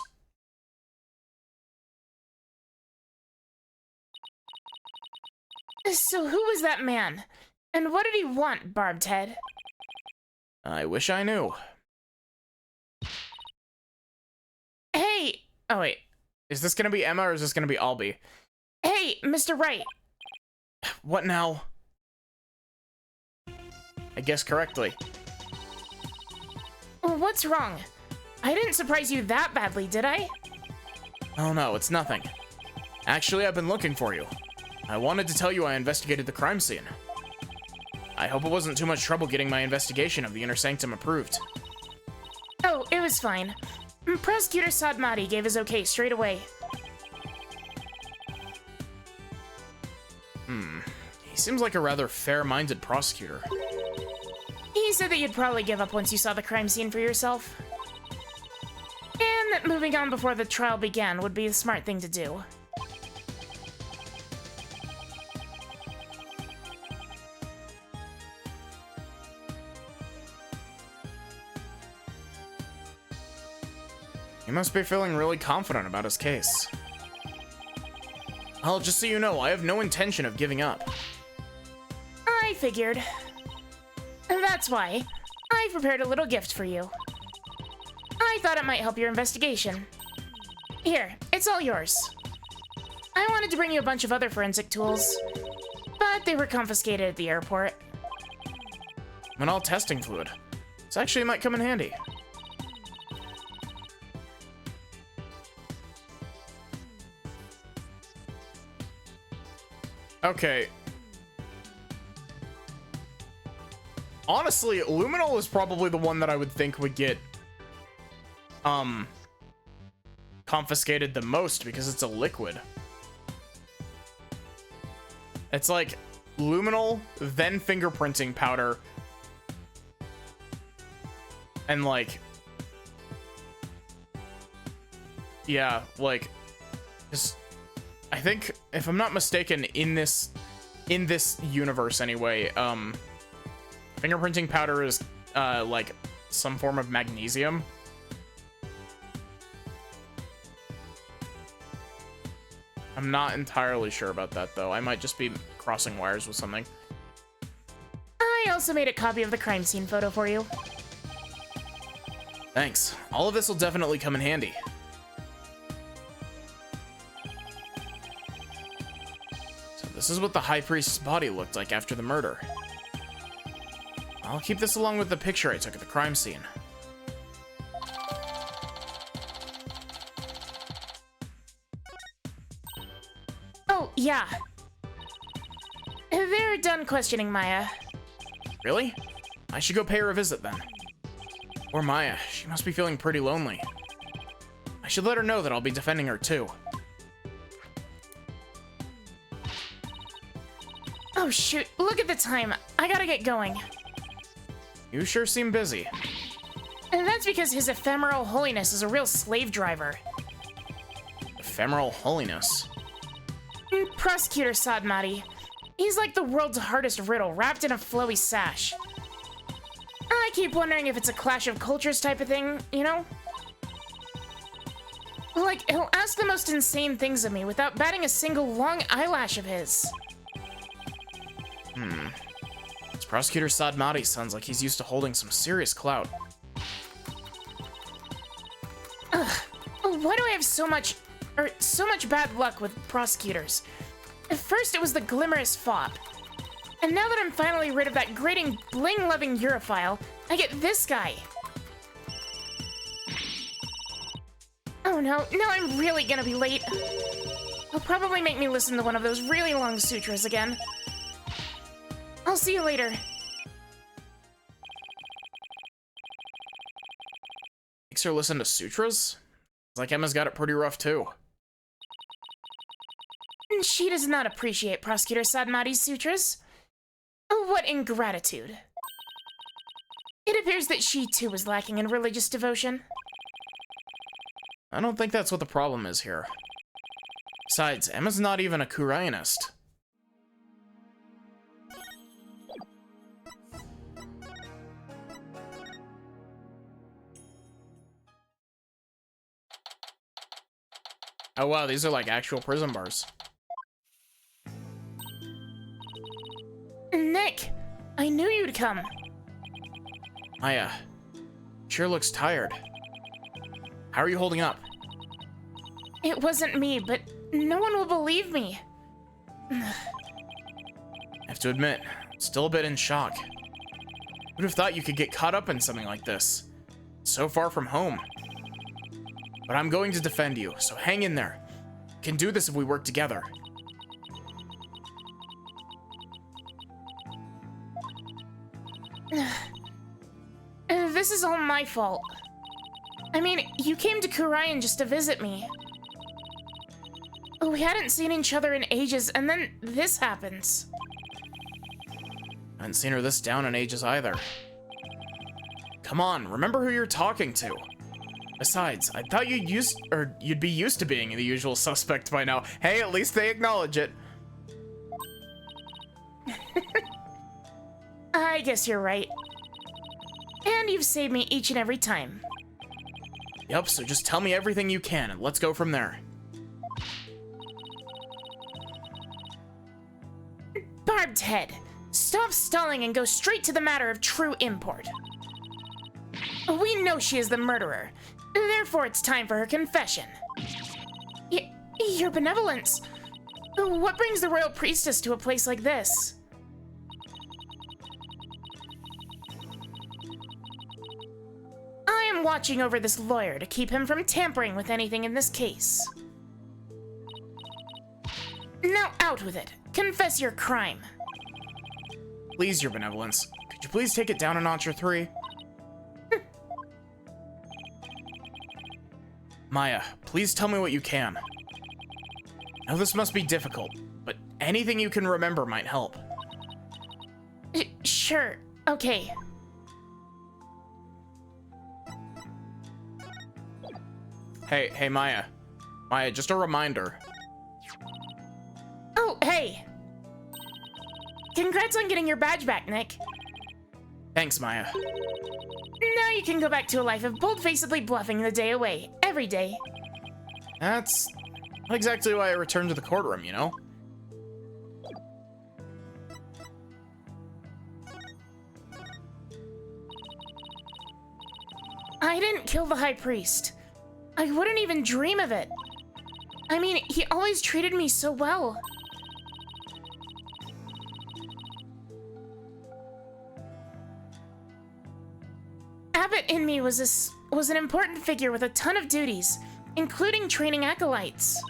So who was that man? And what did he want, Barbed Head? I wish I knew. Hey! Oh, wait. Is this gonna be Emma or is this gonna be Albie? Hey, Mr. Wright! What now? I guessed correctly. What's wrong? I didn't surprise you that badly, did I? Oh no, it's nothing. Actually, I've been looking for you. I wanted to tell you I investigated the crime scene. I hope it wasn't too much trouble getting my investigation of the Inner Sanctum approved. Oh, it was fine. Prosecutor Sadmati gave his okay straight away. He seems like a rather fair-minded prosecutor. He said that you'd probably give up once you saw the crime scene for yourself. And that moving on before the trial began would be the smart thing to do. He must be feeling really confident about his case. Well, just so you know, I have no intention of giving up. I figured. That's why I prepared a little gift for you. I thought it might help your investigation. Here, it's all yours. I wanted to bring you a bunch of other forensic tools, but they were confiscated at the airport. Manal testing fluid. This actually might come in handy. Okay. Honestly, Luminol is probably the one that I would think would get confiscated the most because it's a liquid. It's like Luminol, then fingerprinting powder, and like, yeah, like, just, I think, if I'm not mistaken, in this universe anyway, fingerprinting powder is like some form of magnesium. I'm not entirely sure about that though. I might just be crossing wires with something. I also made a copy of the crime scene photo for you. Thanks. All of this will definitely come in handy. So this is what the High Priest's body looked like after the murder. I'll keep this along with the picture I took at the crime scene. Oh, yeah. They're done questioning Maya. Really? I should go pay her a visit then. Or Maya. She must be feeling pretty lonely. I should let her know that I'll be defending her too. Oh shoot, look at the time. I gotta get going. You sure seem busy. And that's because His Ephemeral Holiness is a real slave driver. Ephemeral Holiness. Prosecutor Sadmati. He's like the world's hardest riddle, wrapped in a flowy sash. I keep wondering if it's a clash of cultures type of thing, you know? Like, he'll ask the most insane things of me without batting a single long eyelash of his. This Prosecutor Sadmati sounds like he's used to holding some serious clout. Why do I have so much bad luck with prosecutors? At first it was the glimmerous fop. And now that I'm finally rid of that grating, bling-loving Europhile, I get this guy. Oh no, now I'm really gonna be late. He'll probably make me listen to one of those really long sutras again. I'll see you later. Makes her listen to sutras? It's like Emma's got it pretty rough too. She does not appreciate Prosecutor Sadmati's sutras. Oh, what ingratitude. It appears that she too is lacking in religious devotion. I don't think that's what the problem is here. Besides, Emma's not even a Kurayanist. Oh wow, these are like actual prison bars. Nick, I knew you'd come. Maya, sure looks tired. How are you holding up? It wasn't me, but no one will believe me. I have to admit, I'm still a bit in shock. Who'd have thought you could get caught up in something like this? So far from home. But I'm going to defend you, so hang in there. We can do this if we work together. This is all my fault. I mean, you came to Kurayan just to visit me. We hadn't seen each other in ages, and then this happens. I haven't seen her this down in ages either. Come on, remember who you're talking to. Besides, I thought you'd be used to being the usual suspect by now. Hey, at least they acknowledge it. I guess you're right. And you've saved me each and every time. Yep, so just tell me everything you can and let's go from there. Barbed Head, stop stalling and go straight to the matter of true import. We know she is the murderer, therefore it's time for her confession. Your benevolence. What brings the royal priestess to a place like this? I am watching over this lawyer to keep him from tampering with anything in this case. Now out with it. Confess your crime. Please, your benevolence. Could you please take it down a notch or three? Maya, please tell me what you can. I know this must be difficult, but anything you can remember might help. Sure, okay. Hey, Maya. Maya, just a reminder. Oh, hey! Congrats on getting your badge back, Nick. Thanks, Maya. Now you can go back to a life of bold-facedly bluffing the day away, every day. That's not exactly why I returned to the courtroom, you know? I didn't kill the High Priest. I wouldn't even dream of it. I mean, he always treated me so well. Abbott in me was an important figure with a ton of duties, including training acolytes.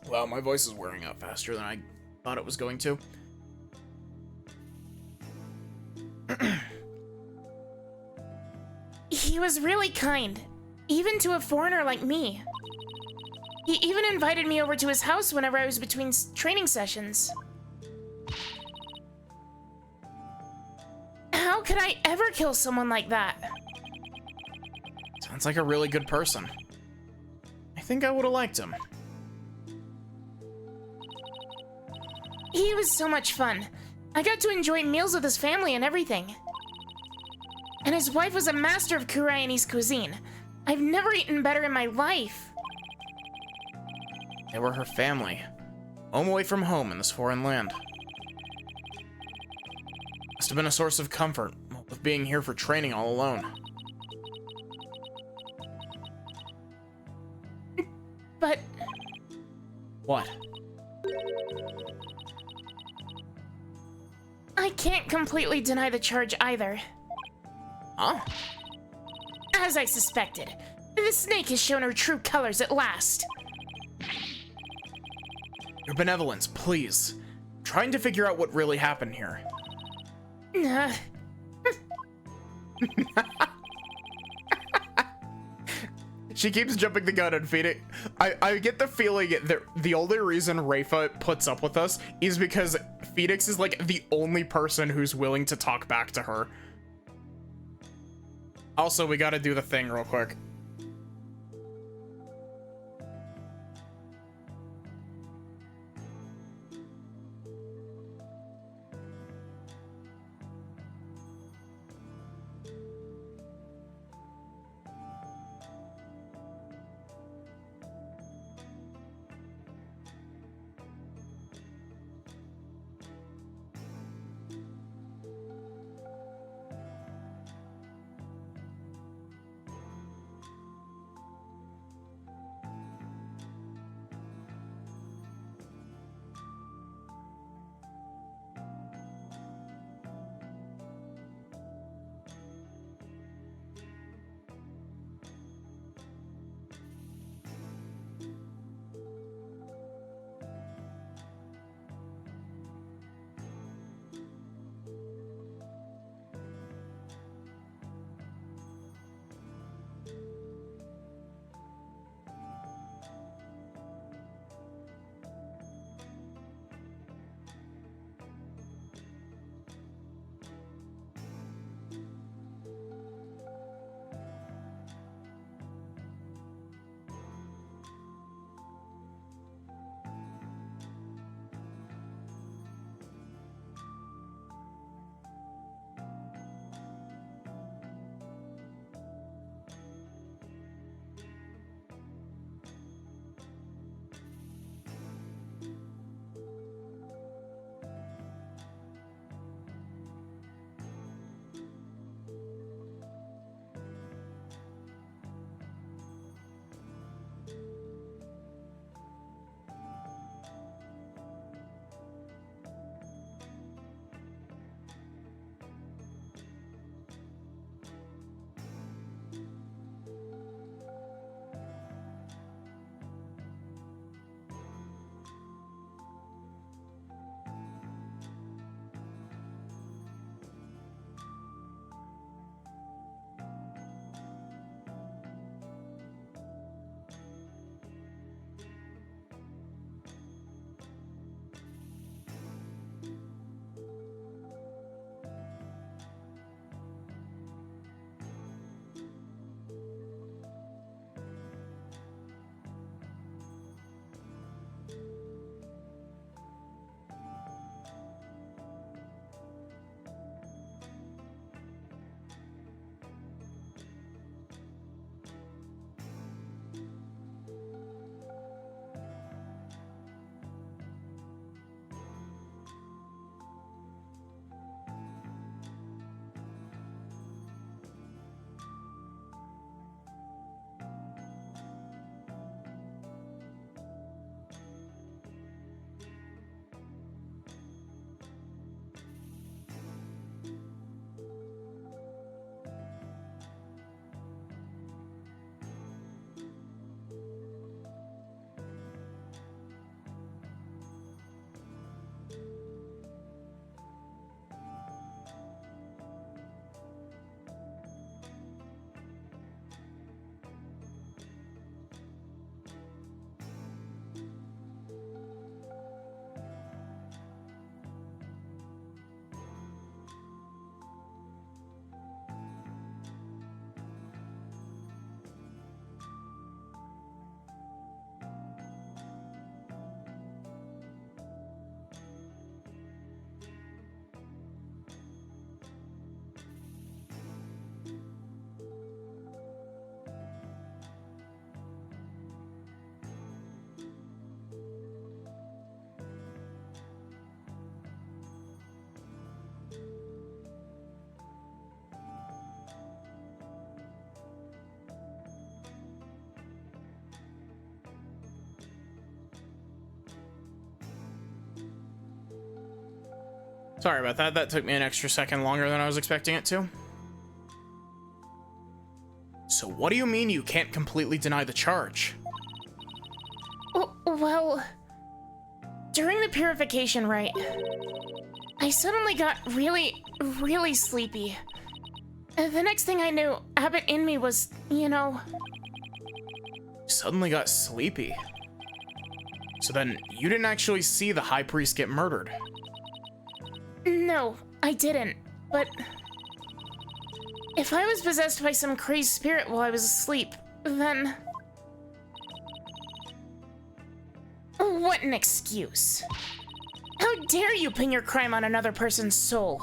Wow, my voice is wearing out faster than I thought it was going to. He was really kind, even to a foreigner like me. He even invited me over to his house whenever I was between training sessions. How could I ever kill someone like that? Sounds like a really good person. I think I would have liked him. He was so much fun. I got to enjoy meals with his family and everything. And his wife was a master of Kurayanese cuisine. I've never eaten better in my life. They were her family. Home away from home in this foreign land. Must have been a source of comfort, with being here for training all alone. But... What? I can't completely deny the charge either. Huh? As I suspected, the snake has shown her true colors at last. Your benevolence, please. I'm trying to figure out what really happened here. She keeps jumping the gun and feeding. I get the feeling that the only reason Rafa puts up with us is because Phoenix is like the only person who's willing to talk back to her. Also, we gotta do the thing real quick. Sorry about that. That took me an extra second longer than I was expecting it to. So what do you mean you can't completely deny the charge? Well, during the purification rite, I suddenly got really, really sleepy. The next thing I knew, Abbott in me was, you know... Suddenly got sleepy. So then, you didn't actually see the High Priest get murdered? No, I didn't, but... if I was possessed by some crazed spirit while I was asleep, then... what an excuse. How dare you pin your crime on another person's soul?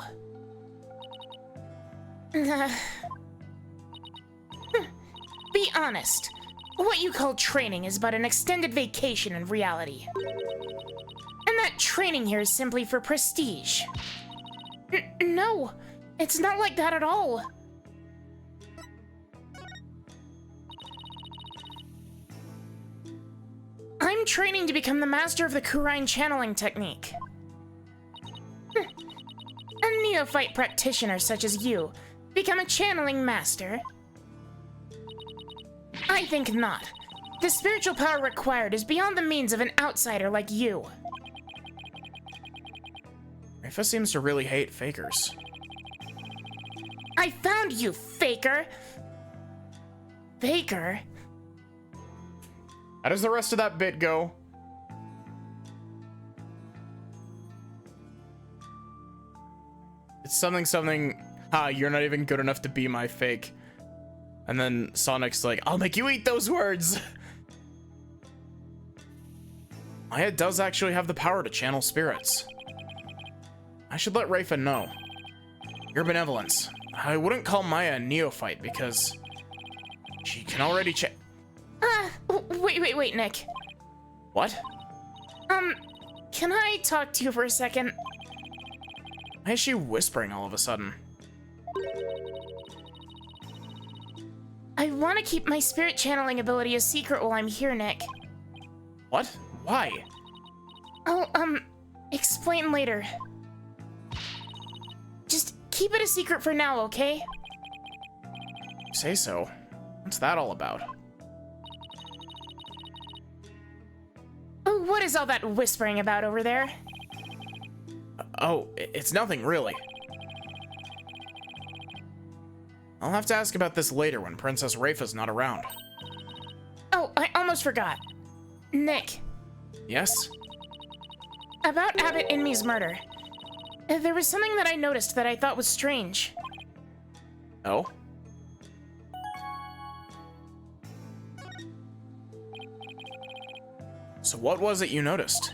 Be honest. What you call training is but an extended vacation in reality. And that training here is simply for prestige. No, it's not like that at all. I'm training to become the master of the Kurain channeling technique. A neophyte practitioner such as you become a channeling master? I think not. The spiritual power required is beyond the means of an outsider like you. Rayfa seems to really hate fakers. I found you, faker! Faker? How does the rest of that bit go? It's something, you're not even good enough to be my fake. And then Sonic's like, I'll make you eat those words! Maya does actually have the power to channel spirits. I should let Rayfa know. Your benevolence. I wouldn't call Maya a neophyte because she can already Wait, Nick. What? Can I talk to you for a second? Why is she whispering all of a sudden? I want to keep my spirit channeling ability a secret while I'm here, Nick. What? Why? I'll, explain later. Just keep it a secret for now, okay? Say so. What's that all about? Oh, what is all that whispering about over there? Oh, it's nothing really. I'll have to ask about this later when Princess Rayfa's not around. Oh, I almost forgot. Nick. Yes? About Abbott Inme's murder. There was something that I noticed that I thought was strange. Oh? So what was it you noticed?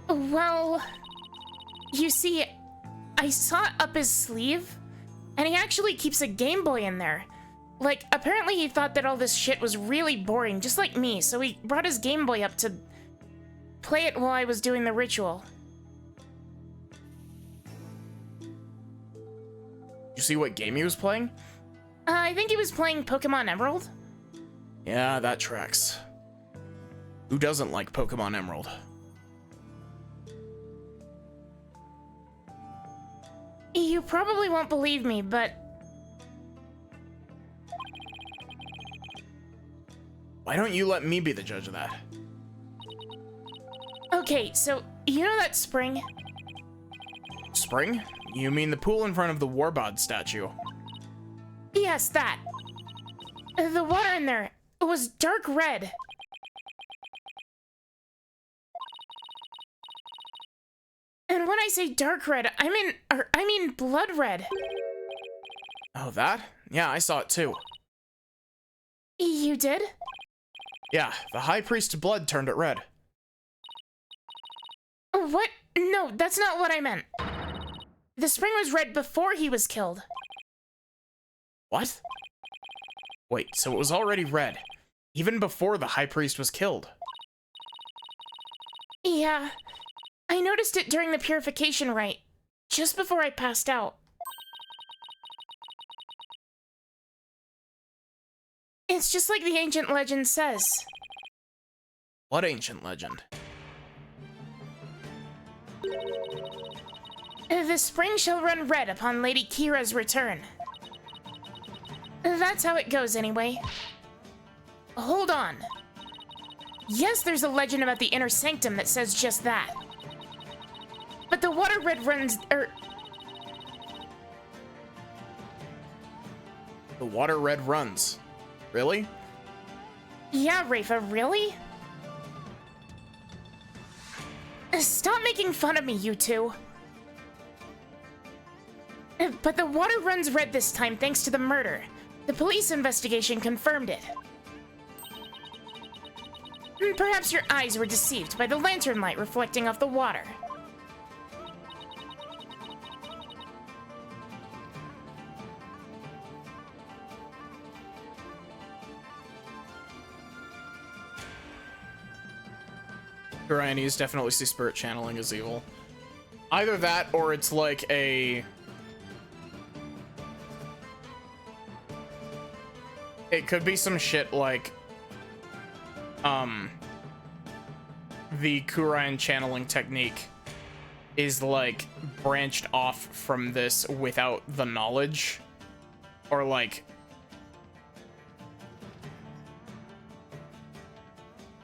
Well, you see, I saw it up his sleeve, and he actually keeps a Game Boy in there. Like, apparently he thought that all this shit was really boring, just like me, so he brought his Game Boy up to play it while I was doing the ritual. You see what game he was playing? I think he was playing Pokemon Emerald. Yeah, that tracks. Who doesn't like Pokemon Emerald? You probably won't believe me, but... Why don't you let me be the judge of that? Okay, so, you know that spring? Spring? You mean the pool in front of the Warbod statue? Yes, that. The water in there was dark red. And when I say dark red, I mean blood red. Oh, that? Yeah, I saw it too. You did? Yeah, the High Priest's blood turned it red. What? No, that's not what I meant. The spring was red before he was killed. What? Wait, so it was already red, even before the High Priest was killed? Yeah, I noticed it during the purification rite, just before I passed out. It's just like the ancient legend says. What ancient legend? The spring shall run red upon Lady Kira's return. That's how it goes anyway. Hold on. Yes, there's a legend about the inner sanctum that says just that. But the water red runs, The water red runs. Really? Yeah, Rafa, really? Stop making fun of me, you two. But the water runs red this time thanks to the murder. The police investigation confirmed it. Perhaps your eyes were deceived by the lantern light reflecting off the water. Kurainis definitely see spirit channeling as evil. Either that, or it's like a... It could be some shit like... The Kurain channeling technique is like branched off from this without the knowledge. Or like...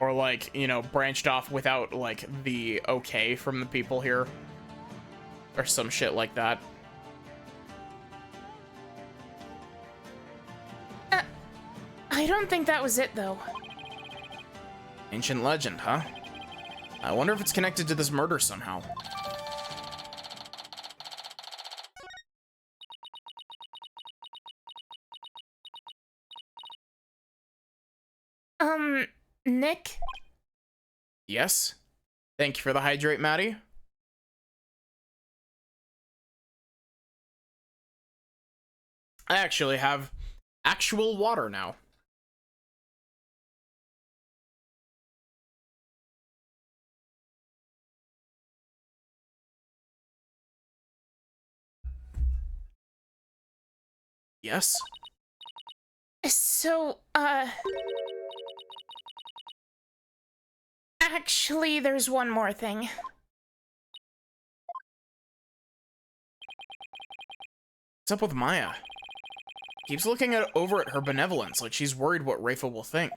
Or like, you know, branched off without like the okay from the people here. Or some shit like that. I don't think that was it, though. Ancient legend, huh? I wonder if it's connected to this murder somehow. Nick? Yes? Thank you for the hydrate, Maddie. I actually have actual water now. Yes? So, actually, there's one more thing. What's up with Maya? Keeps looking over at her benevolence, like she's worried what Rafa will think.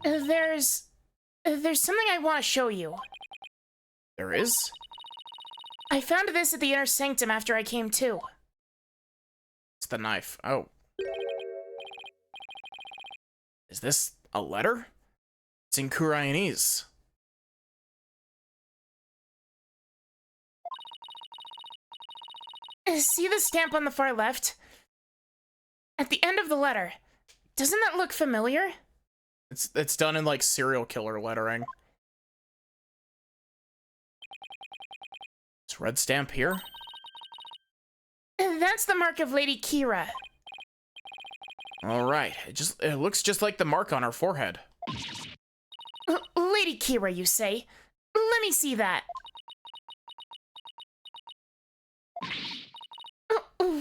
There's something I want to show you. There is? I found this at the inner sanctum after I came to. It's the knife. Oh. Is this a letter? It's in Kurainese. See the stamp on the far left? At the end of the letter. Doesn't that look familiar? It's done in like serial killer lettering. This red stamp here? That's the mark of Lady Kira. All right. It looks just like the mark on her forehead. Lady Kira, you say? Let me see that.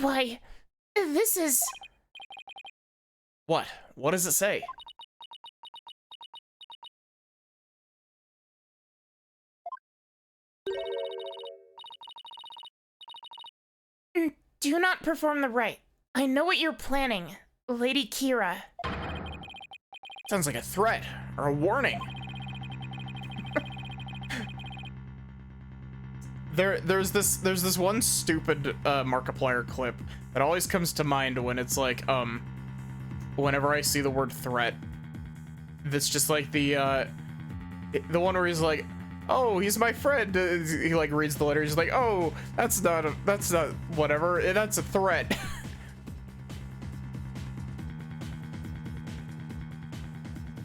Why, this is... What? What does it say? Do not perform the rite. I know what you're planning, Lady Kira. Sounds like a threat or a warning. There's this one stupid Markiplier clip that always comes to mind when it's like whenever I see the word threat. That's just like the one where he's like, oh, he's my friend. He like reads the letter. He's like, oh, that's not whatever. That's a threat.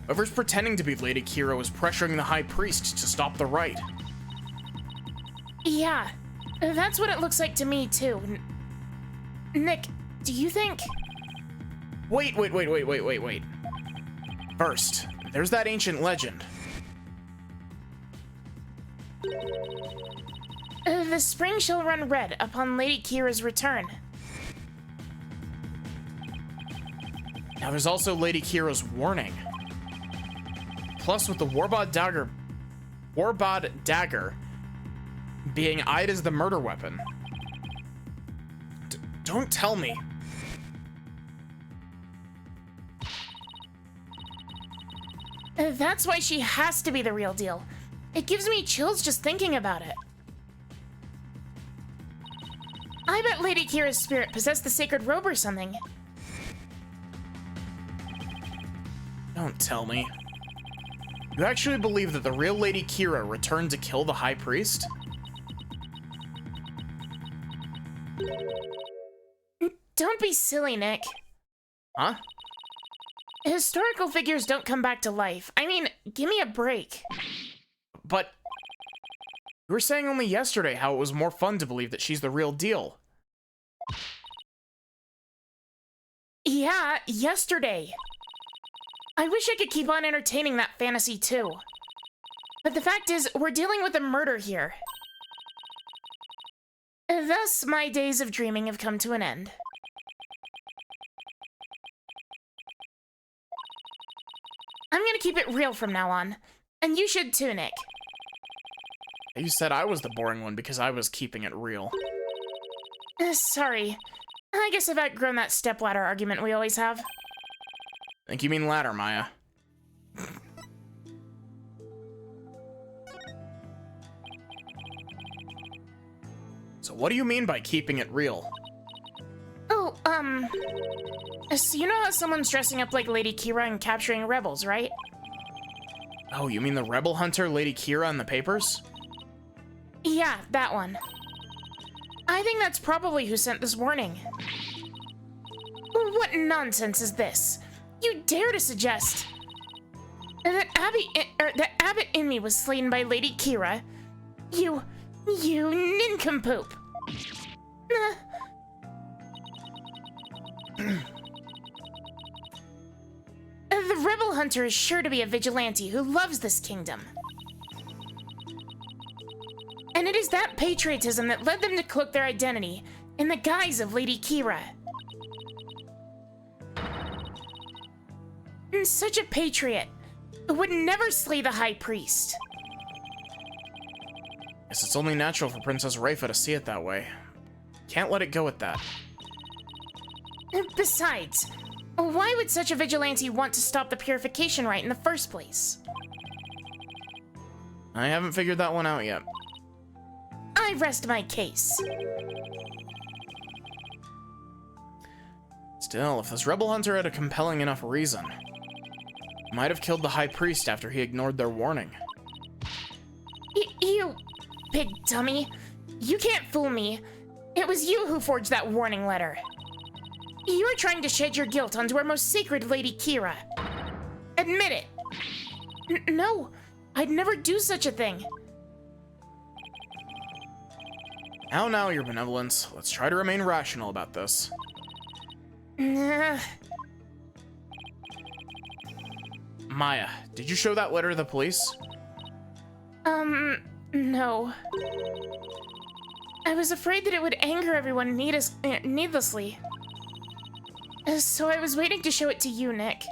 Whoever's pretending to be Lady Kira was pressuring the High Priest to stop the rite. Yeah, that's what it looks like to me too. Nick, do you think... Wait. First, there's that ancient legend. The spring shall run red upon Lady Kira's return. Now there's also Lady Kira's warning. Plus with the Warbot dagger Warbod dagger being eyed as the murder weapon. Don't tell me. That's why she has to be the real deal. It gives me chills just thinking about it. I bet Lady Kira's spirit possessed the sacred robe or something. Don't tell me. You actually believe that the real Lady Kira returned to kill the High Priest? Don't be silly, Nick. Huh? Historical figures don't come back to life. I mean, give me a break. But you were saying only yesterday how it was more fun to believe that she's the real deal. Yeah, yesterday. I wish I could keep on entertaining that fantasy too. But the fact is, we're dealing with a murder here. Thus, my days of dreaming have come to an end. I'm gonna keep it real from now on. And you should too, Nick. You said I was the boring one because I was keeping it real. Sorry. I guess I've outgrown that stepladder argument we always have. Think you mean ladder, Maya. So what do you mean by keeping it real? Oh, so you know how someone's dressing up like Lady Kira and capturing rebels, right? Oh, you mean the rebel hunter Lady Kira in the papers? Yeah, that one. I think that's probably who sent this warning. What nonsense is this? You dare to suggest that Abbot Inmee was slain by Lady Kira? You nincompoop. The rebel hunter is sure to be a vigilante who loves this kingdom. And it is that patriotism that led them to cloak their identity in the guise of Lady Kira. And such a patriot would never slay the High Priest. Guess it's only natural for Princess Raifa to see it that way. Can't let it go at that. Besides, why would such a vigilante want to stop the purification rite in the first place? I haven't figured that one out yet. I rest my case. Still, if this rebel hunter had a compelling enough reason, he might have killed the High Priest after he ignored their warning. You big dummy. You can't fool me. It was you who forged that warning letter. You were trying to shed your guilt onto our most sacred Lady Kira. Admit it. No, I'd never do such a thing. Now, your benevolence. Let's try to remain rational about this. Maya, did you show that letter to the police? No. I was afraid that it would anger everyone needlessly. So I was waiting to show it to you, Nick.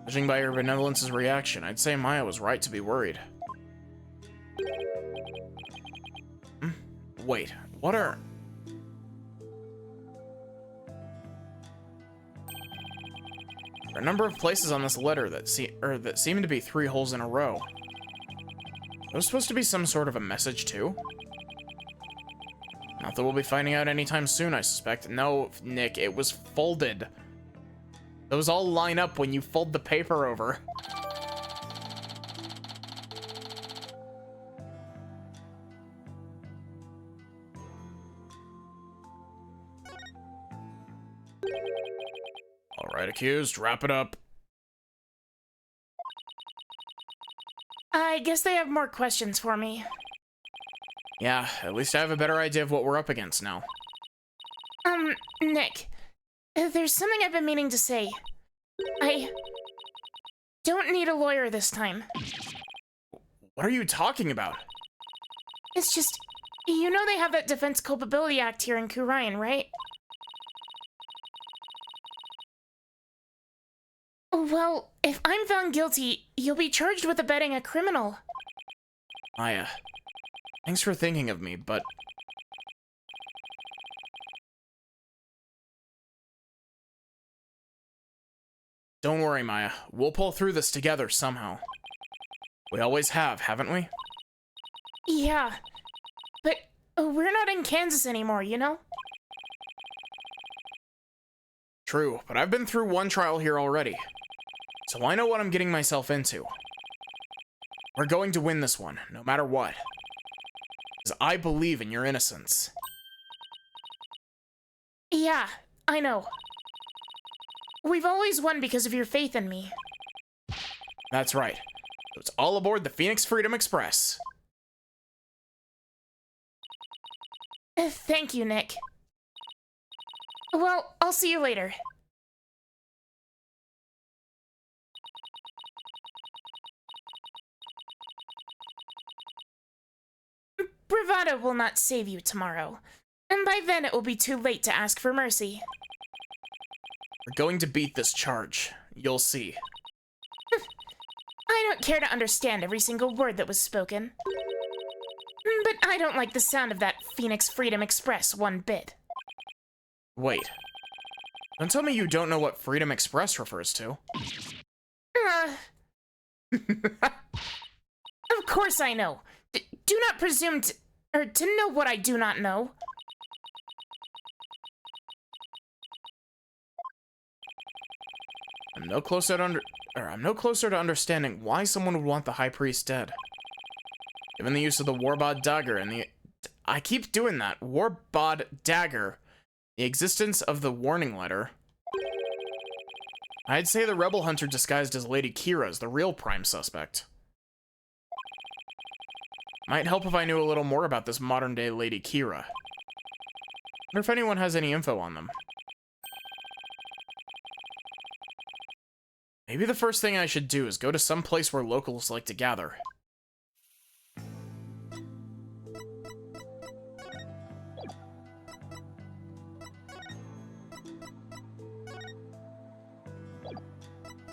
Judging by your benevolence's reaction, I'd say Maya was right to be worried. Wait, what are... There are a number of places on this letter that seem to be 3 holes in a row. Are those supposed to be some sort of a message too? Not that we'll be finding out anytime soon, I suspect. No, Nick, it was folded. Those all line up when you fold the paper over. Alright, accused, wrap it up. I guess they have more questions for me. Yeah, at least I have a better idea of what we're up against now. Nick, there's something I've been meaning to say. I don't need a lawyer this time. What are you talking about? It's just, you know they have that Defense Culpability Act here in Khura'in, right? Well, if I'm found guilty, you'll be charged with abetting a criminal. Maya, thanks for thinking of me, but... Don't worry, Maya. We'll pull through this together somehow. We always have, haven't we? Yeah, but we're not in Kansas anymore, you know? True, but I've been through one trial here already. So I know what I'm getting myself into. We're going to win this one, no matter what. Because I believe in your innocence. Yeah, I know. We've always won because of your faith in me. That's right. So it's all aboard the Phoenix Freedom Express. Thank you, Nick. Well, I'll see you later. Bravado will not save you tomorrow, and by then it will be too late to ask for mercy. We're going to beat this charge. You'll see. I don't care to understand every single word that was spoken. But I don't like the sound of that Phoenix Freedom Express one bit. Wait. Don't tell me you don't know what Freedom Express refers to. Of course I know. Do not presume to know what I do not know. I'm no closer to understanding why someone would want the High Priest dead. Given the use of the Warbod Dagger and the... I keep doing that. Warbod Dagger. The existence of the warning letter. I'd say the Rebel Hunter disguised as Lady Kira is the real prime suspect. Might help if I knew a little more about this modern-day Lady Kira. Wonder if anyone has any info on them. Maybe the first thing I should do is go to some place where locals like to gather.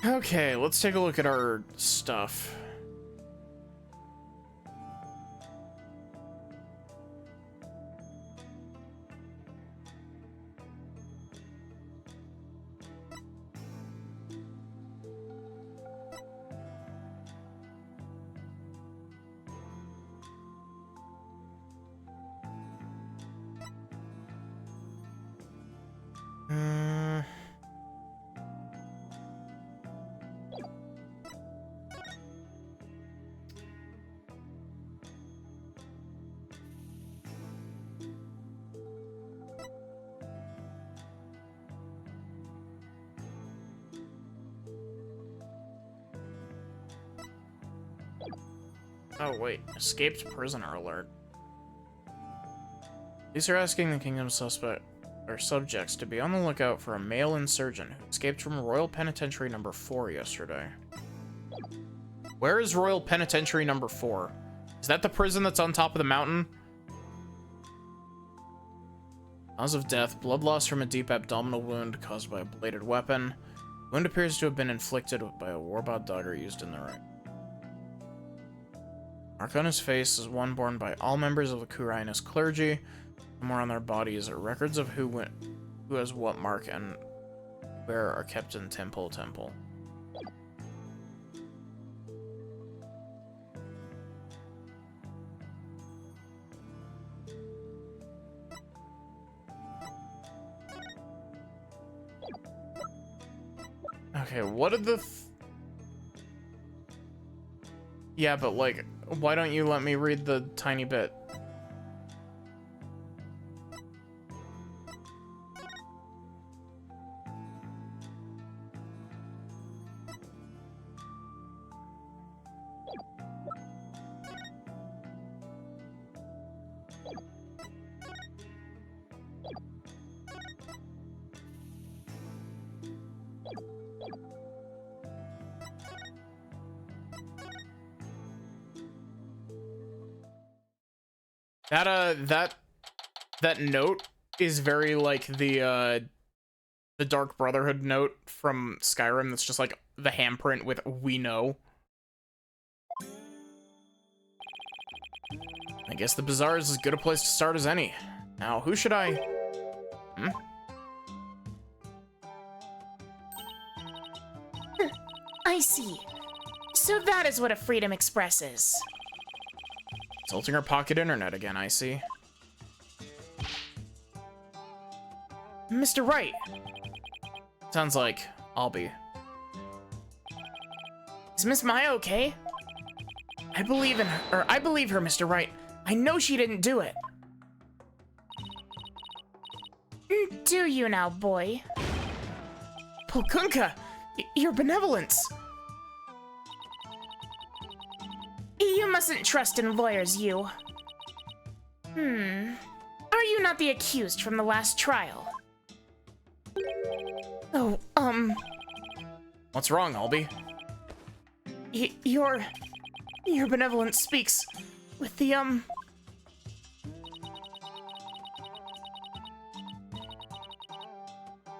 Okay, let's take a look at our stuff. Oh wait, escaped prisoner alert. These are asking the kingdom's subjects to be on the lookout for a male insurgent who escaped from Royal Penitentiary number 4 yesterday. Where is Royal Penitentiary number 4? Is that the prison that's on top of the mountain? Cause of death, blood loss from a deep abdominal wound caused by a bladed weapon. Wound appears to have been inflicted by a Warbod Dagger used in the right. Mark on his face is one borne by all members of the Kurainus clergy. Somewhere on their bodies are records of who has what mark and where are kept in temple. Okay, what did the... Yeah, but like, why don't you let me read the tiny bit? That note is very like the Dark Brotherhood note from Skyrim that's just like the handprint with "we know." guess the bazaar is as good a place to start as any. Now, who should I... I see. So that is what a Freedom Express is. Tilting our pocket internet again, I see. Mr. Wright. Sounds like I'll be. Is Miss Maya okay? I believe her, Mr. Wright. I know she didn't do it. Do you now, boy? Pokunka! Your benevolence! You mustn't trust in lawyers, you. Are you not the accused from the last trial? Oh, What's wrong, Albie? Your benevolence speaks with the,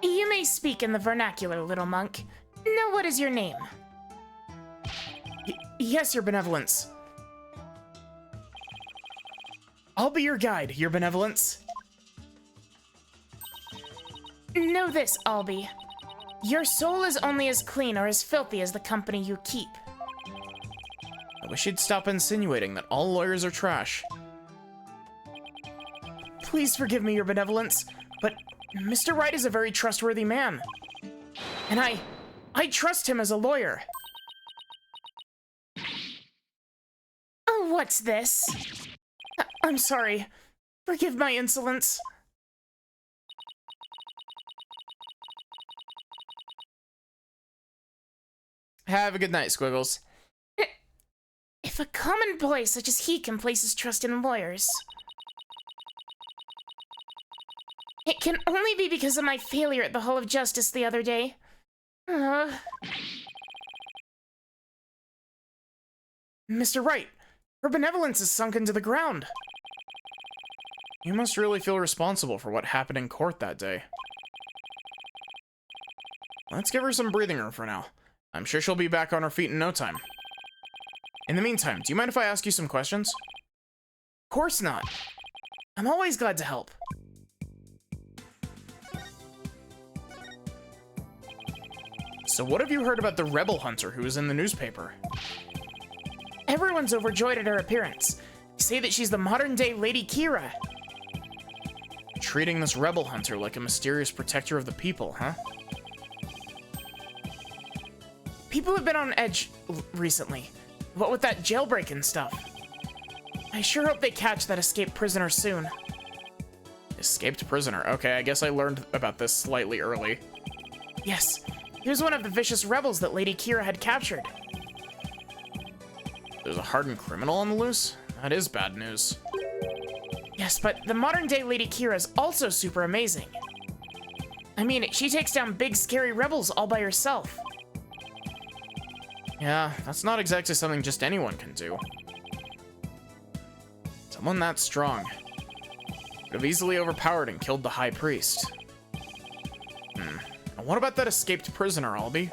You may speak in the vernacular, little monk. Now, what is your name? Yes, your benevolence. I'll be your guide, your benevolence. Know this, Albie. Your soul is only as clean or as filthy as the company you keep. I wish you'd stop insinuating that all lawyers are trash. Please forgive me, your benevolence, but Mr. Wright is a very trustworthy man. And I trust him as a lawyer. Oh, what's this? I'm sorry. Forgive my insolence. Have a good night, Squiggles. If a common boy such as he can place his trust in lawyers, it can only be because of my failure at the Hall of Justice the other day. Mr. Wright, her benevolence is sunk into the ground. You must really feel responsible for what happened in court that day. Let's give her some breathing room for now. I'm sure she'll be back on her feet in no time. In the meantime, do you mind if I ask you some questions? Of course not. I'm always glad to help. So what have you heard about the rebel hunter who was in the newspaper? Everyone's overjoyed at her appearance. They say that she's the modern-day Lady Kira. Treating this rebel hunter like a mysterious protector of the people, huh? People have been on edge recently. What with that jailbreak and stuff. I sure hope they catch that escaped prisoner soon. Escaped prisoner. Okay, I guess I learned about this slightly early. Yes, he was one of the vicious rebels that Lady Kira had captured. There's a hardened criminal on the loose? That is bad news. Yes, but the modern-day Lady Kira is also super amazing. I mean, she takes down big, scary rebels all by herself. Yeah, that's not exactly something just anyone can do. Someone that strong would have easily overpowered and killed the High Priest. And what about that escaped prisoner, Albie?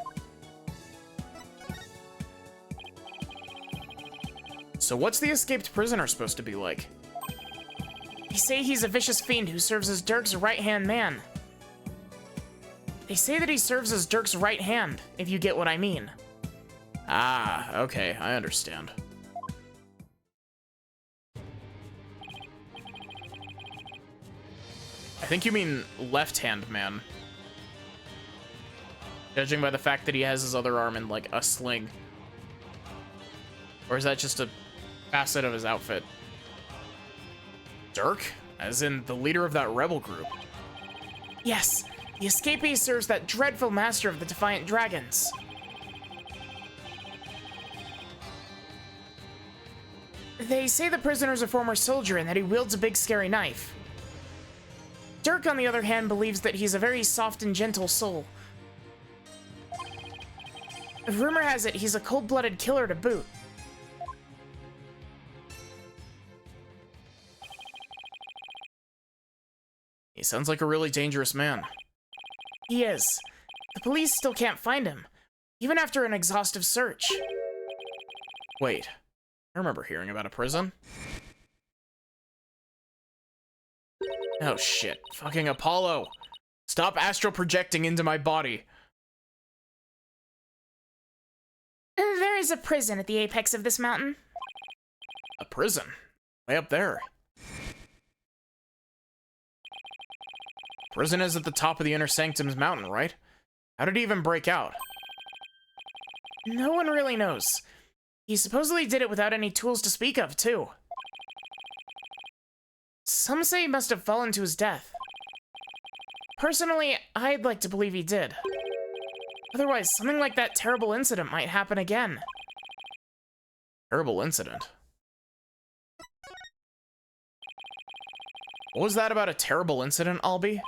So what's the escaped prisoner supposed to be like? They say he's a vicious fiend who serves as Dirk's right-hand man. They say that he serves as Dirk's right hand, if you get what I mean. Ah, okay, I understand. I think you mean left-hand man. Judging by the fact that he has his other arm in, like, a sling. Or is that just a facet of his outfit? Dirk? As in the leader of that rebel group? Yes, the escapee serves that dreadful master of the Defiant Dragons. They say the prisoner's a former soldier and that he wields a big scary knife. Dirk, on the other hand, believes that he's a very soft and gentle soul. Rumor has it he's a cold-blooded killer to boot. He sounds like a really dangerous man. He is. The police still can't find him, even after an exhaustive search. Wait, I remember hearing about a prison. Oh shit. Fucking Apollo. Stop astral projecting into my body. There is a prison at the apex of this mountain. A prison? Way up there. Prison is at the top of the Inner Sanctum's mountain, right? How did he even break out? No one really knows. He supposedly did it without any tools to speak of, too. Some say he must have fallen to his death. Personally, I'd like to believe he did. Otherwise, something like that terrible incident might happen again. Terrible incident? What was that about a terrible incident, Albie?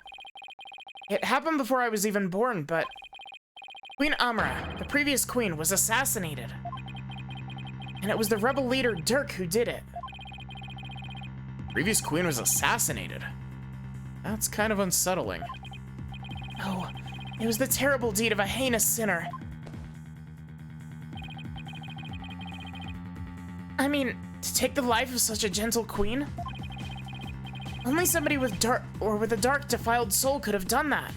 It happened before I was even born, but Queen Amra, the previous queen, was assassinated. And it was the rebel leader Dirk who did it. Previous queen was assassinated. That's kind of unsettling. Oh, it was the terrible deed of a heinous sinner. I mean, to take the life of such a gentle queen? Only somebody with a dark, defiled soul could have done that.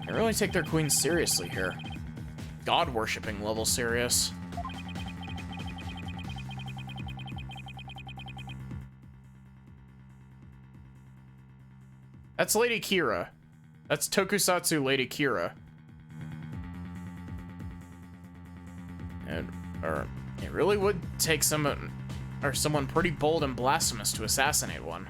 They really take their queen seriously here. God-worshipping level serious. That's Lady Kira. That's Tokusatsu Lady Kira. And, it really would take someone pretty bold and blasphemous to assassinate one.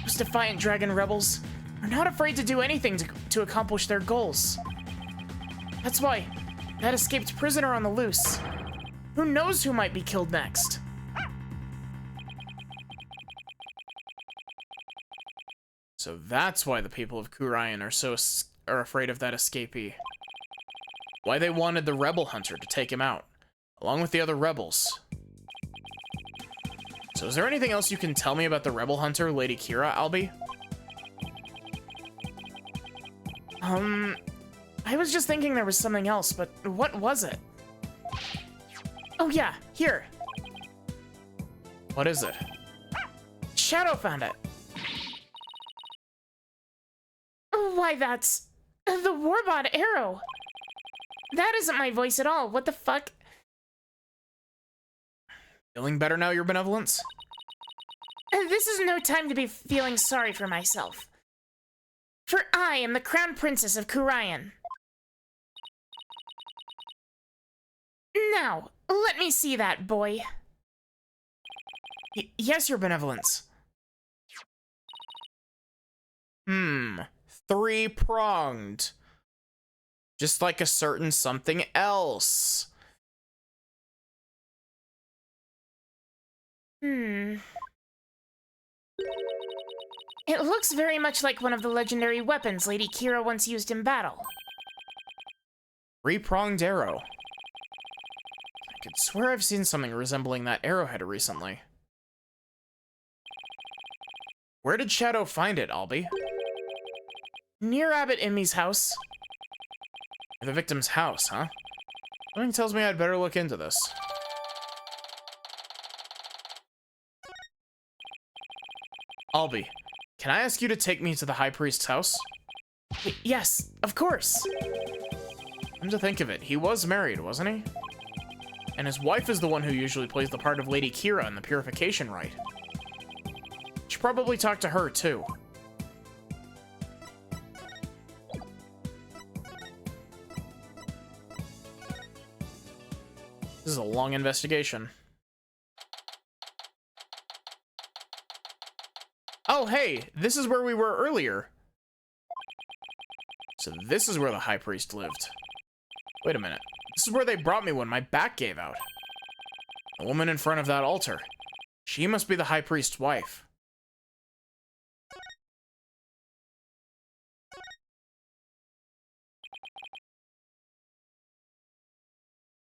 Those defiant dragon rebels are not afraid to do anything to accomplish their goals. That's why that escaped prisoner on the loose. Who knows who might be killed next? So that's why the people of Khura'in are afraid of that escapee. Why they wanted the rebel hunter to take him out, along with the other rebels. So is there anything else you can tell me about the rebel hunter, Lady Kira, Albie? I was just thinking there was something else, but what was it? Oh yeah, here. What is it? Shadow found it. Why, that's the Warbot arrow. That isn't my voice at all. What the fuck? Feeling better now, Your Benevolence? This is no time to be feeling sorry for myself. For I am the Crown Princess of Khura'in. Now, let me see that, boy. Yes, Your Benevolence. Three-pronged. Just like a certain something else. It looks very much like one of the legendary weapons Lady Kira once used in battle. Three-pronged arrow. I could swear I've seen something resembling that arrowhead recently. Where did Shadow find it, Albie? Near Abbot Inmi's house. The victim's house, huh? Something tells me I'd better look into this. Albie, can I ask you to take me to the High Priest's house? Yes, of course. Come to think of it, he was married, wasn't he? And his wife is the one who usually plays the part of Lady Kira in the Purification Rite. Should probably talk to her, too. This is a long investigation. Oh, hey, this is where we were earlier. So this is where the High Priest lived. Wait a minute. This is where they brought me when my back gave out. The woman in front of that altar. She must be the High Priest's wife.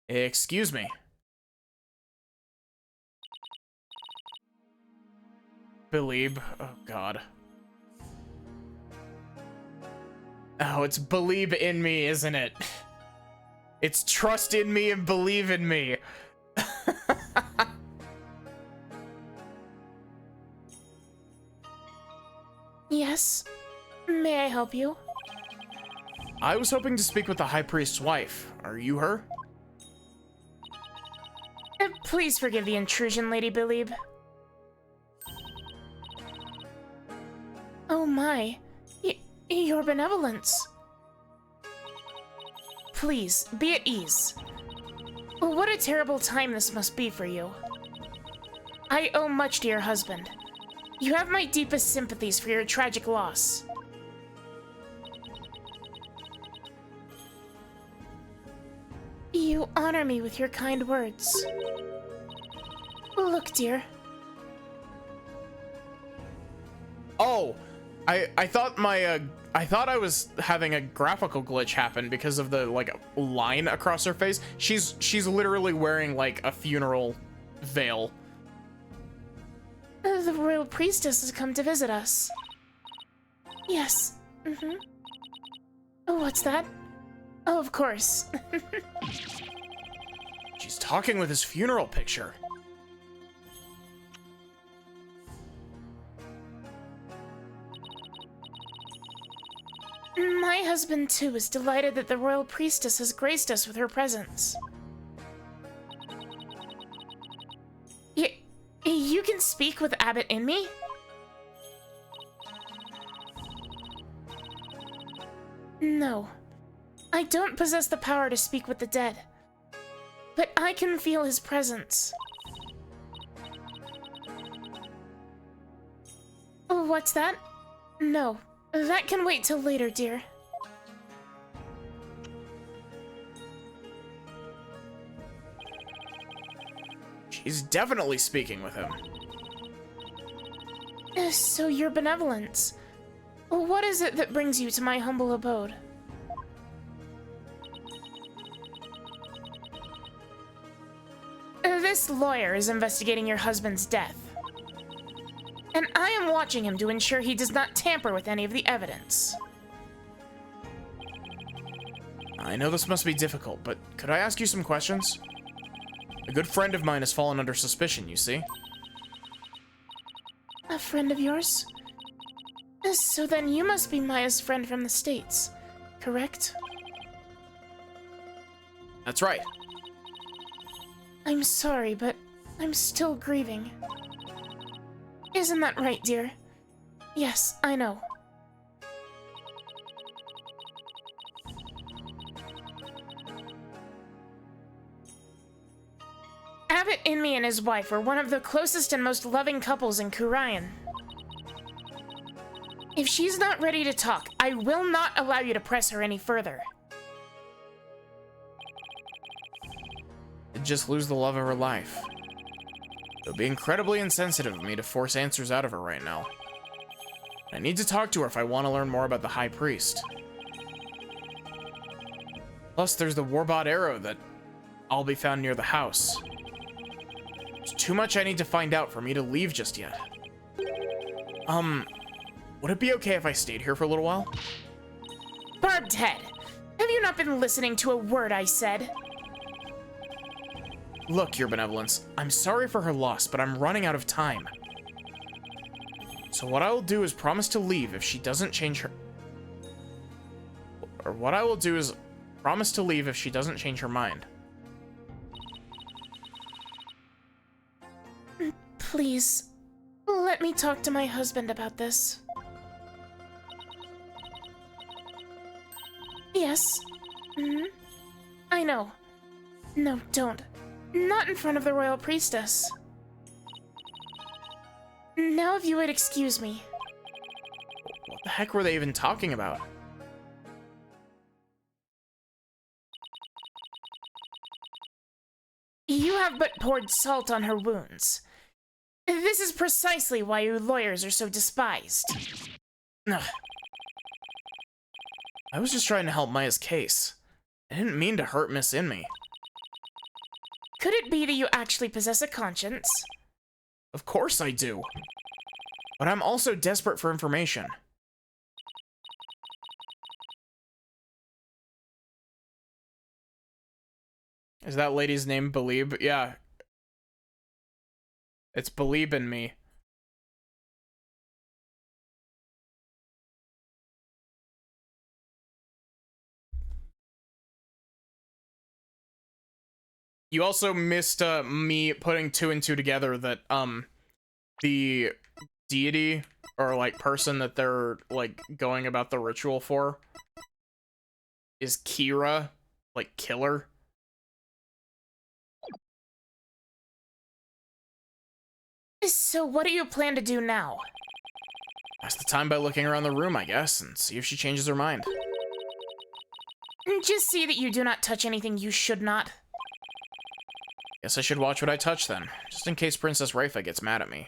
Excuse me. Believe. Oh, God. Oh, it's believe in me, isn't it? It's trust in me and believe in me. Yes? May I help you? I was hoping to speak with the High Priest's wife. Are you her? Please forgive the intrusion, Lady Belieb. Oh my. Your benevolence. Please, be at ease. What a terrible time this must be for you. I owe much to your husband. You have my deepest sympathies for your tragic loss. You honor me with your kind words. Look, dear. Oh, I thought I thought I was having a graphical glitch happen because of the like line across her face. She's literally wearing like a funeral veil. The royal priestess has come to visit us. Yes. Oh, what's that? Oh, of course. She's talking with his funeral picture. My husband, too, is delighted that the royal priestess has graced us with her presence. You can speak with Abbot Inmee? No. I don't possess the power to speak with the dead. But I can feel his presence. What's that? No. That can wait till later, dear. She's definitely speaking with him. So your benevolence. What is it that brings you to my humble abode? This lawyer is investigating your husband's death. And I am watching him to ensure he does not tamper with any of the evidence. I know this must be difficult, but could I ask you some questions? A good friend of mine has fallen under suspicion, you see? A friend of yours? So then you must be Maya's friend from the States, correct? That's right. I'm sorry, but I'm still grieving. Isn't that right, dear? Yes, I know. Abbot Inmee and his wife were one of the closest and most loving couples in Khura'in. If she's not ready to talk, I will not allow you to press her any further. I'd just lose the love of her life. It would be incredibly insensitive of me to force answers out of her right now. I need to talk to her if I want to learn more about the High Priest. Plus, there's the Warbot arrow that I'll be found near the house. There's too much I need to find out for me to leave just yet. Would it be okay if I stayed here for a little while? Barbed head! Have you not been listening to a word I said? Look, Your Benevolence, I'm sorry for her loss, but I'm running out of time. So what I will do is promise to leave if she doesn't change her... Or what I will do is promise to leave if she doesn't change her mind. Please, let me talk to my husband about this. Yes. I know. No, don't. Not in front of the royal priestess. Now if you would excuse me. What the heck were they even talking about? You have but poured salt on her wounds. This is precisely why you lawyers are so despised. Ugh. I was just trying to help Maya's case. I didn't mean to hurt Miss Inmee. Could it be that you actually possess a conscience? Of course I do. But I'm also desperate for information. Is that lady's name Belieb? Yeah. It's Belieb in me. You also missed me putting 2 and 2 together that the deity or like person that they're like going about the ritual for is Kira, like killer. So what do you plan to do now? Pass the time by looking around the room, I guess, and see if she changes her mind. Just see that you do not touch anything you should not. Guess I should watch what I touch then, just in case Princess Raifa gets mad at me.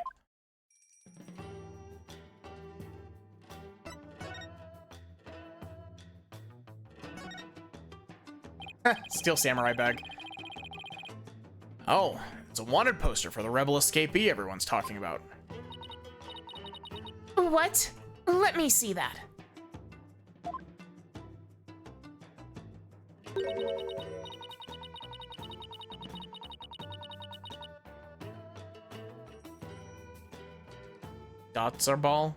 Steel samurai bag. Oh, it's a wanted poster for the rebel escapee everyone's talking about. What? Let me see that. Dots are ball.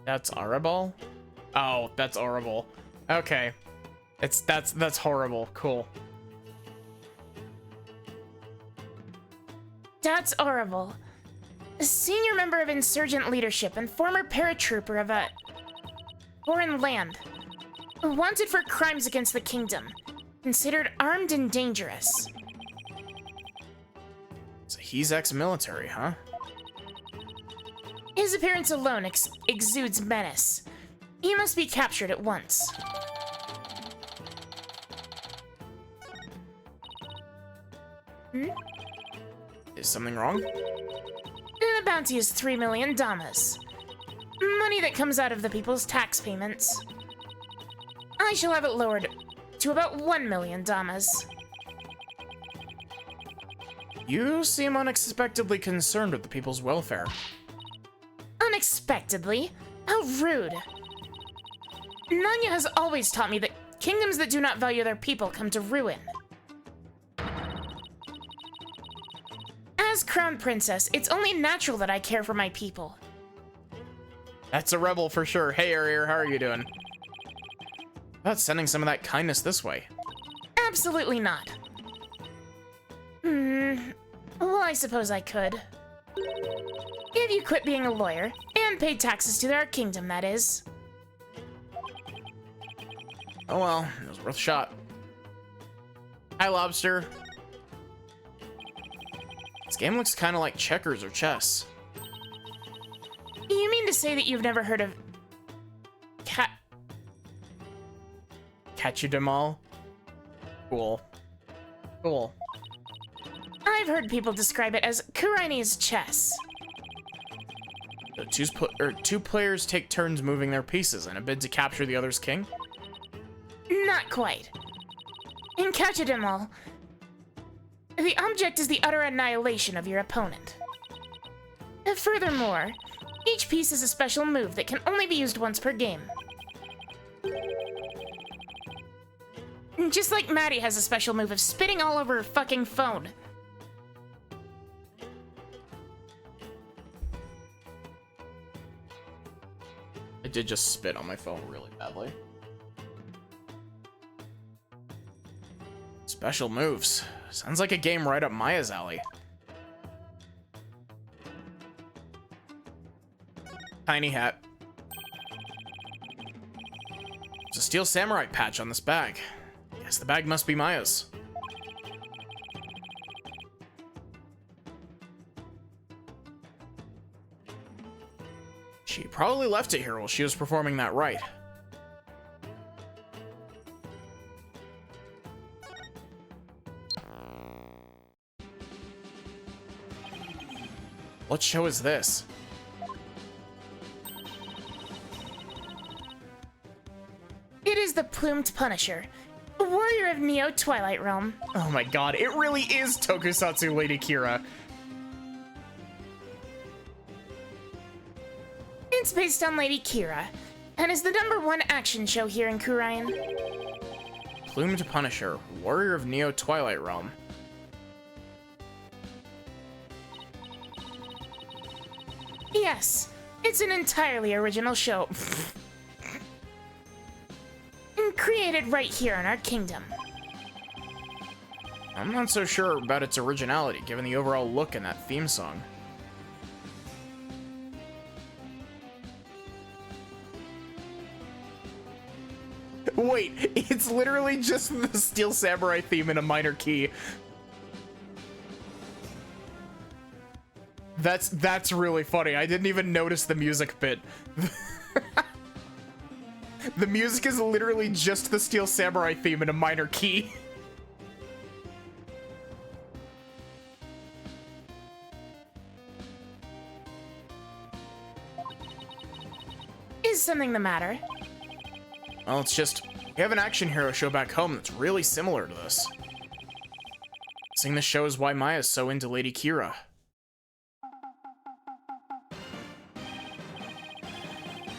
That's Arabal? Oh, that's horrible. Okay. That's horrible. Cool. That's horrible. A senior member of insurgent leadership and former paratrooper of a foreign land. Wanted for crimes against the kingdom. Considered armed and dangerous. So he's ex-military, huh? His appearance alone exudes menace. He must be captured at once. Is something wrong? The bounty is 3 million damas. Money that comes out of the people's tax payments. I shall have it lowered to about 1 million damas. You seem unexpectedly concerned with the people's welfare. Unexpectedly? How rude. Nanya has always taught me that kingdoms that do not value their people come to ruin. As crown princess, it's only natural that I care for my people. That's a rebel for sure. Hey, Arier, how are you doing? How about sending some of that kindness this way? Absolutely not. Well, I suppose I could. If you quit being a lawyer, and paid taxes to our kingdom, that is. Oh well, it was worth a shot. Hi, Lobster. This game looks kind of like checkers or chess. You mean to say that you've never heard of... Catch-you-dem-all? Cool. Cool. I've heard people describe it as Kuraini's chess. So two players take turns moving their pieces in a bid to capture the other's king? Not quite. In Catch-a-dem-all, the object is the utter annihilation of your opponent. Furthermore, each piece is a special move that can only be used once per game. Just like Maddie has a special move of spitting all over her fucking phone. I did just spit on my phone really badly. Special moves. Sounds like a game right up Maya's alley. Tiny hat. There's a steel samurai patch on this bag. Guess the bag must be Maya's. She probably left it here while she was performing that rite. What show is this? It is the Plumed Punisher, a warrior of Neo Twilight Realm. Oh my god, it really is Tokusatsu Lady Kira. It's based on Lady Kira, and is the #1 action show here in Khura'in. Plumed Punisher, warrior of Neo Twilight Realm. Yes, it's an entirely original show. Created right here in our kingdom. I'm not so sure about its originality, given the overall look in that theme song. Wait, it's literally just the Steel Samurai theme in a minor key. That's really funny. I didn't even notice the music bit. The music is literally just the Steel Samurai theme in a minor key. Is something the matter? Well, it's just, we have an action hero show back home that's really similar to this. Seeing this show is why Maya's so into Lady Kira.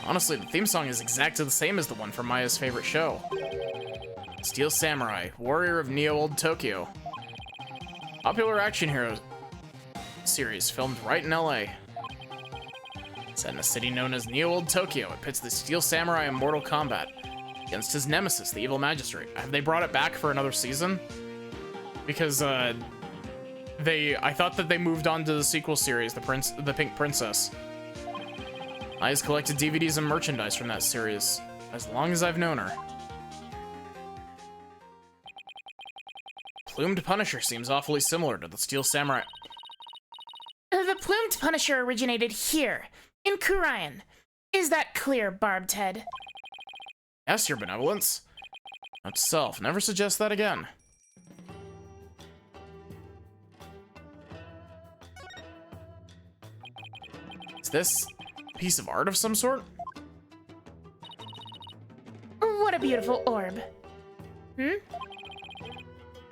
Honestly, the theme song is exactly the same as the one from Maya's favorite show. Steel Samurai, Warrior of Neo Old Tokyo. Popular action hero series filmed right in LA. Set in a city known as Neo Old Tokyo, it pits the Steel Samurai in Mortal Kombat against his nemesis, the Evil Magistrate. Have they brought it back for another season? Because, I thought that they moved on to the sequel series, the Pink Princess. Maya's collected DVDs and merchandise from that series as long as I've known her. Plumed Punisher seems awfully similar to the Steel Samurai. The Plumed Punisher originated here, in Kurayan. Is that clear, Barbed Head? Yes, your benevolence. Note to self, never suggest that again. Is this a piece of art of some sort? What a beautiful orb.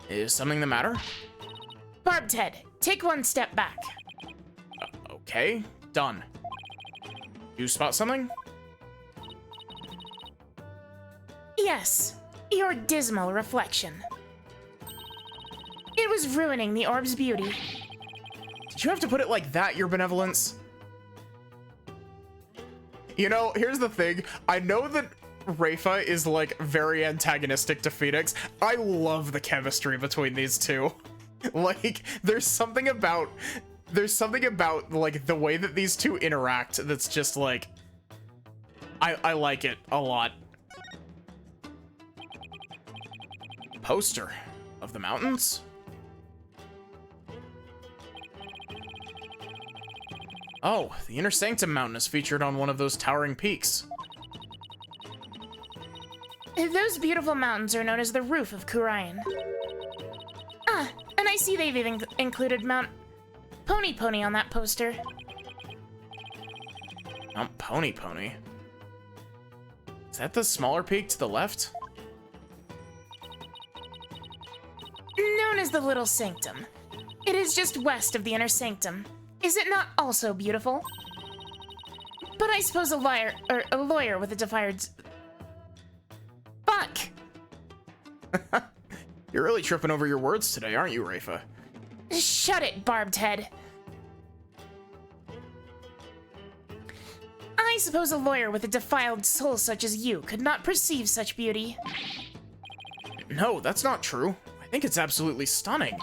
Is something the matter? Barbed Head, take one step back. Okay, done. You spot something? Yes, your dismal reflection. It was ruining the orb's beauty. Did you have to put it like that, your benevolence? You know, here's the thing. I know that Rafa is, like, very antagonistic to Phoenix. I love the chemistry between these two. Like, there's something about, like, the way that these two interact that's just, like, I like it a lot. Poster of the mountains? Oh, the Inner Sanctum Mountain is featured on one of those towering peaks. Those beautiful mountains are known as the roof of Kurayan. Ah, and I see they've even included Mount Pony Pony on that poster. Mount Pony Pony? Is that the smaller peak to the left? Known as the Little Sanctum. It is just west of the Inner Sanctum. Is it not also beautiful? But I suppose a lawyer with a defied... Fuck! You're really tripping over your words today, aren't you, Rafa? Shut it, Barbed Head. I suppose a lawyer with a defiled soul such as you could not perceive such beauty. No, that's not true. I think it's absolutely stunning.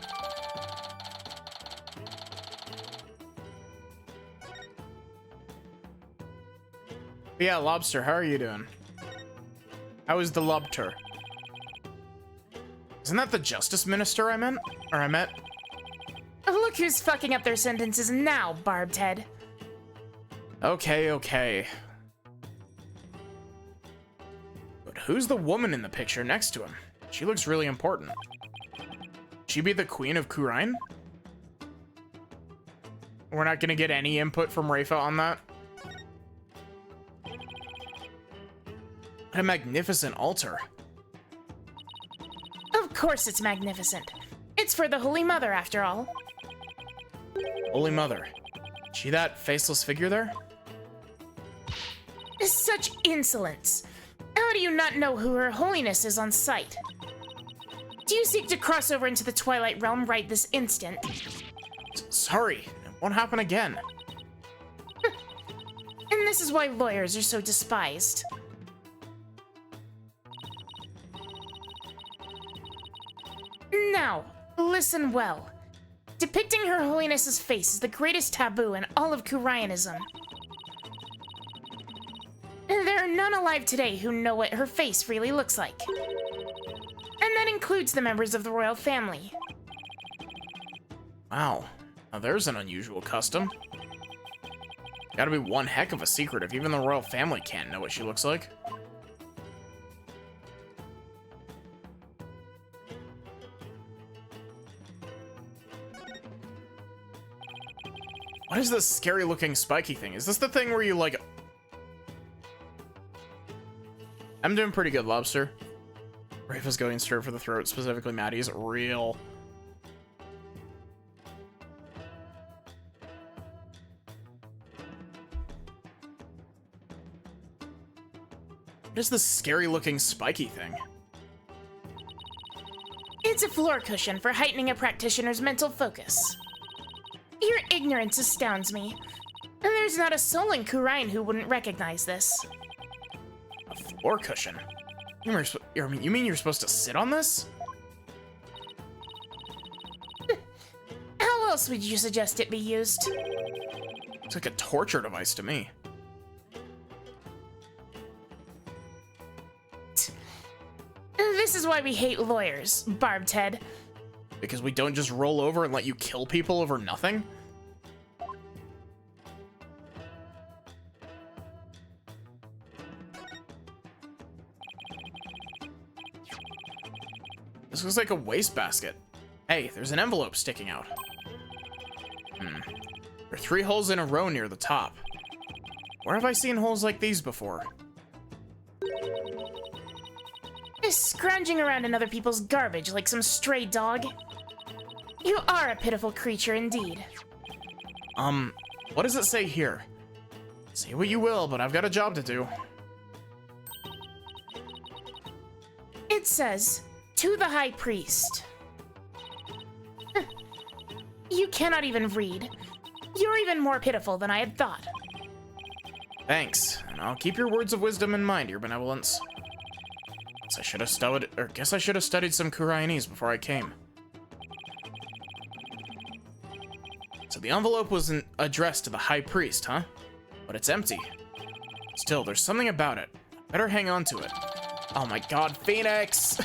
Yeah, Lobster, how are you doing? How is the lobster? Isn't that the Justice Minister I meant? Or I met? Look who's fucking up their sentences now, Barbed Head. Okay, okay. But who's the woman in the picture next to him? She looks really important. She be the Queen of Kurain? We're not gonna get any input from Rafa on that? What a magnificent altar. Of course it's magnificent. It's for the Holy Mother, after all. Holy Mother. See that faceless figure there? Such insolence. How do you not know who Her Holiness is on sight? Do you seek to cross over into the Twilight Realm right this instant? Sorry, it won't happen again. And this is why lawyers are so despised. Now, listen well. Depicting Her Holiness's face is the greatest taboo in all of Kurayanism. There are none alive today who know what her face really looks like. And that includes the members of the royal family. Wow, now there's an unusual custom. Gotta be one heck of a secret if even the royal family can't know what she looks like. What is this scary looking spiky thing? Is this the thing where you like... I'm doing pretty good, Lobster. Rafe is going straight for the throat, specifically Maddie's. Real. What is this scary looking spiky thing? It's a floor cushion for heightening a practitioner's mental focus. Your ignorance astounds me. There's not a soul in Kurain who wouldn't recognize this. A floor cushion? You mean you're supposed to sit on this? How else would you suggest it be used? It's like a torture device to me. This is why we hate lawyers, Barbed Head. Because we don't just roll over and let you kill people over nothing? This looks like a wastebasket. Hey, there's an envelope sticking out. There are 3 holes in a row near the top. Where have I seen holes like these before? Scrounging around in other people's garbage like some stray dog. You are a pitiful creature indeed. What does it say here? Say what you will, but I've got a job to do. It says, to the High Priest. You cannot even read. You're even more pitiful than I had thought. Thanks, and I'll keep your words of wisdom in mind, Your Benevolence. Guess I should have studied some Kurayanese before I came. So the envelope was addressed to the High Priest, huh? But it's empty. Still, there's something about it. Better hang on to it. Oh my god, Phoenix!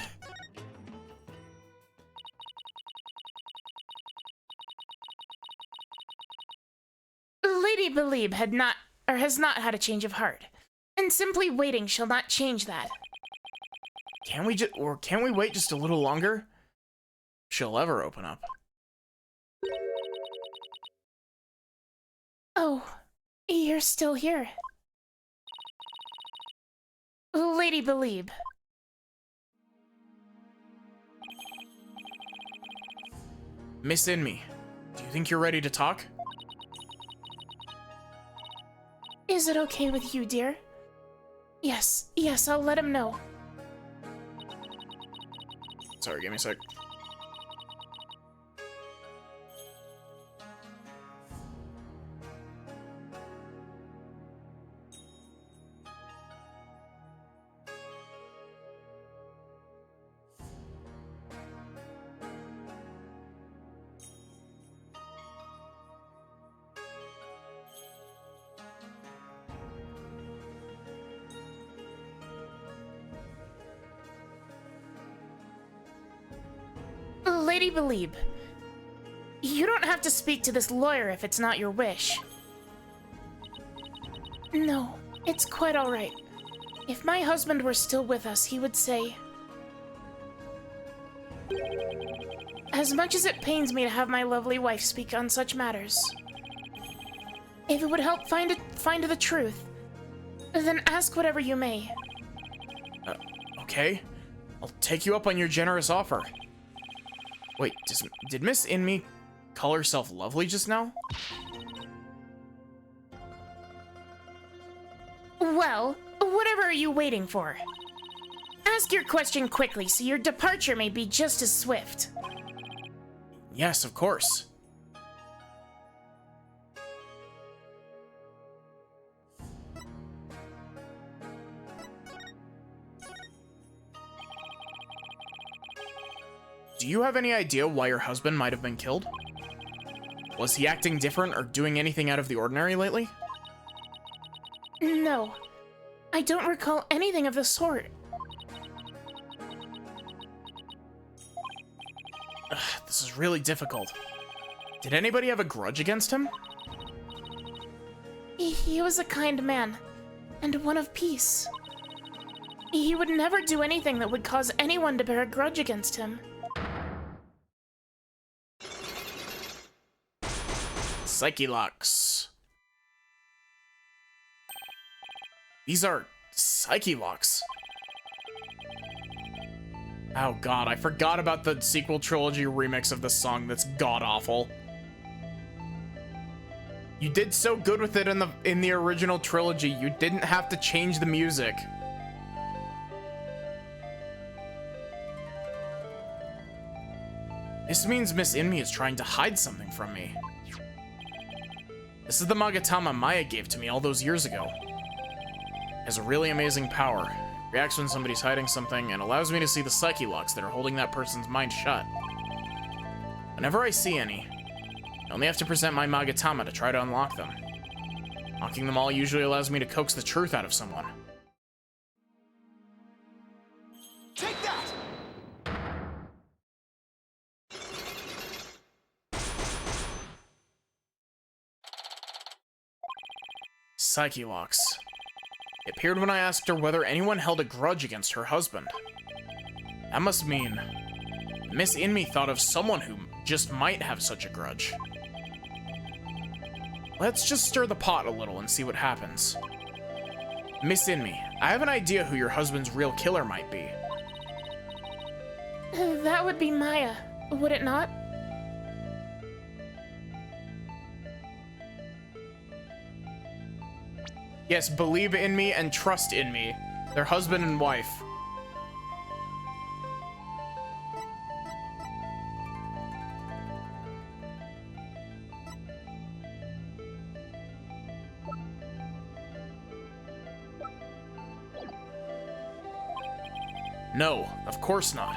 Lady Belieb has not had a change of heart, and simply waiting shall not change that. Can we wait just a little longer? She'll ever open up. Oh, you're still here. Lady Belieb. Miss Inmi, do you think you're ready to talk? Is it okay with you, dear? Yes, I'll let him know. Sorry, give me a sec. Lady Belieb, you don't have to speak to this lawyer if it's not your wish. No, it's quite all right. If my husband were still with us, he would say, as much as it pains me to have my lovely wife speak on such matters, if it would help find the truth, then ask whatever you may. Okay. I'll take you up on your generous offer. Wait, did Miss Inmi call herself lovely just now? Well, whatever are you waiting for? Ask your question quickly so your departure may be just as swift. Yes, of course. Do you have any idea why your husband might have been killed? Was he acting different or doing anything out of the ordinary lately? No, I don't recall anything of the sort. This is really difficult. Did anybody have a grudge against him? He was a kind man, and one of peace. He would never do anything that would cause anyone to bear a grudge against him. Psyche locks. These are Psyche locks. Oh god, I forgot about the sequel trilogy remix of the song that's god-awful. You did so good with it in the original trilogy, you didn't have to change the music. This means Miss Inmi is trying to hide something from me. This is the Magatama Maya gave to me all those years ago. It has a really amazing power. It reacts when somebody's hiding something and allows me to see the psyche locks that are holding that person's mind shut. Whenever I see any, I only have to present my Magatama to try to unlock them. Unlocking them all usually allows me to coax the truth out of someone. Take that! Psyche locks. It appeared when I asked her whether anyone held a grudge against her husband. That must mean Miss Inmi thought of someone who just might have such a grudge. Let's just stir the pot a little and see what happens. Miss Inmi, I have an idea who your husband's real killer might be. That would be Maya, would it not? Yes, believe in me and trust in me. They're husband and wife. No, of course not.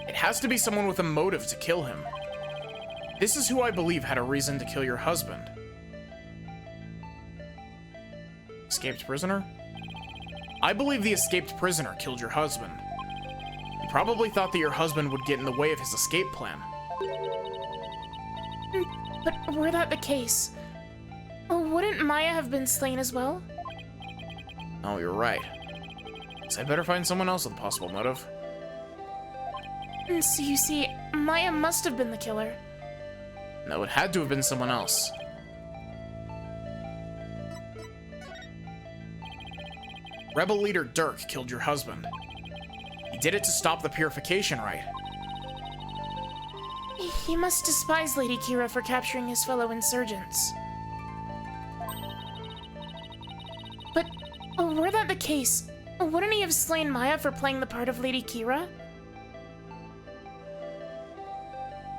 It has to be someone with a motive to kill him. This is who I believe had a reason to kill your husband. Escaped prisoner? I believe the escaped prisoner killed your husband. He probably thought that your husband would get in the way of his escape plan. But were that the case, wouldn't Maya have been slain as well? Oh, you're right. So I better find someone else with a possible motive. So you see, Maya must have been the killer. No, it had to have been someone else. Rebel leader Dirk killed your husband. He did it to stop the purification rite. He must despise Lady Kira for capturing his fellow insurgents. But were that the case, wouldn't he have slain Maya for playing the part of Lady Kira?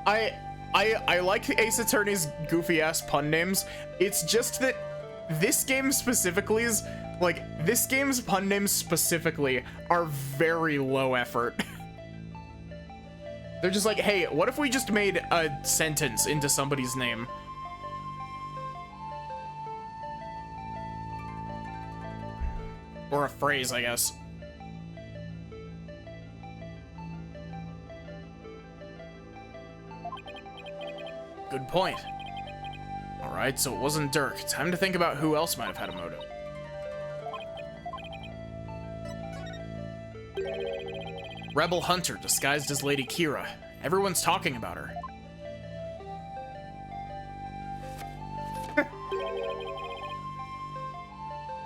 I like Ace Attorney's goofy-ass pun names. It's just that this game specifically is, like, this game's pun names specifically are very low effort. They're just like, hey, what if we just made a sentence into somebody's name? Or a phrase, I guess. Good point. Alright, so it wasn't Dirk. Time to think about who else might have had a motive. Rebel Hunter disguised as Lady Kira. Everyone's talking about her.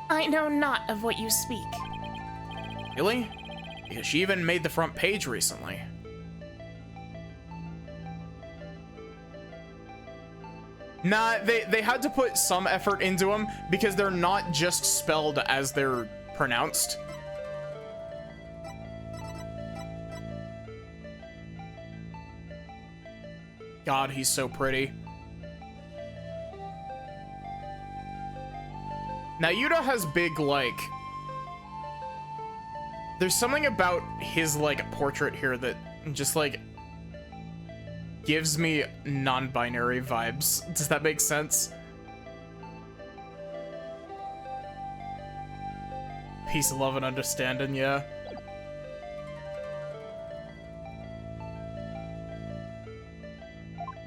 I know not of what you speak. Really? Because she even made the front page recently. Nah, they had to put some effort into them because they're not just spelled as they're pronounced. God, he's so pretty. Now, Yuta has big, like... There's something about his, like, portrait here that just, like... gives me non-binary vibes. Does that make sense? Peace, love, and understanding, yeah.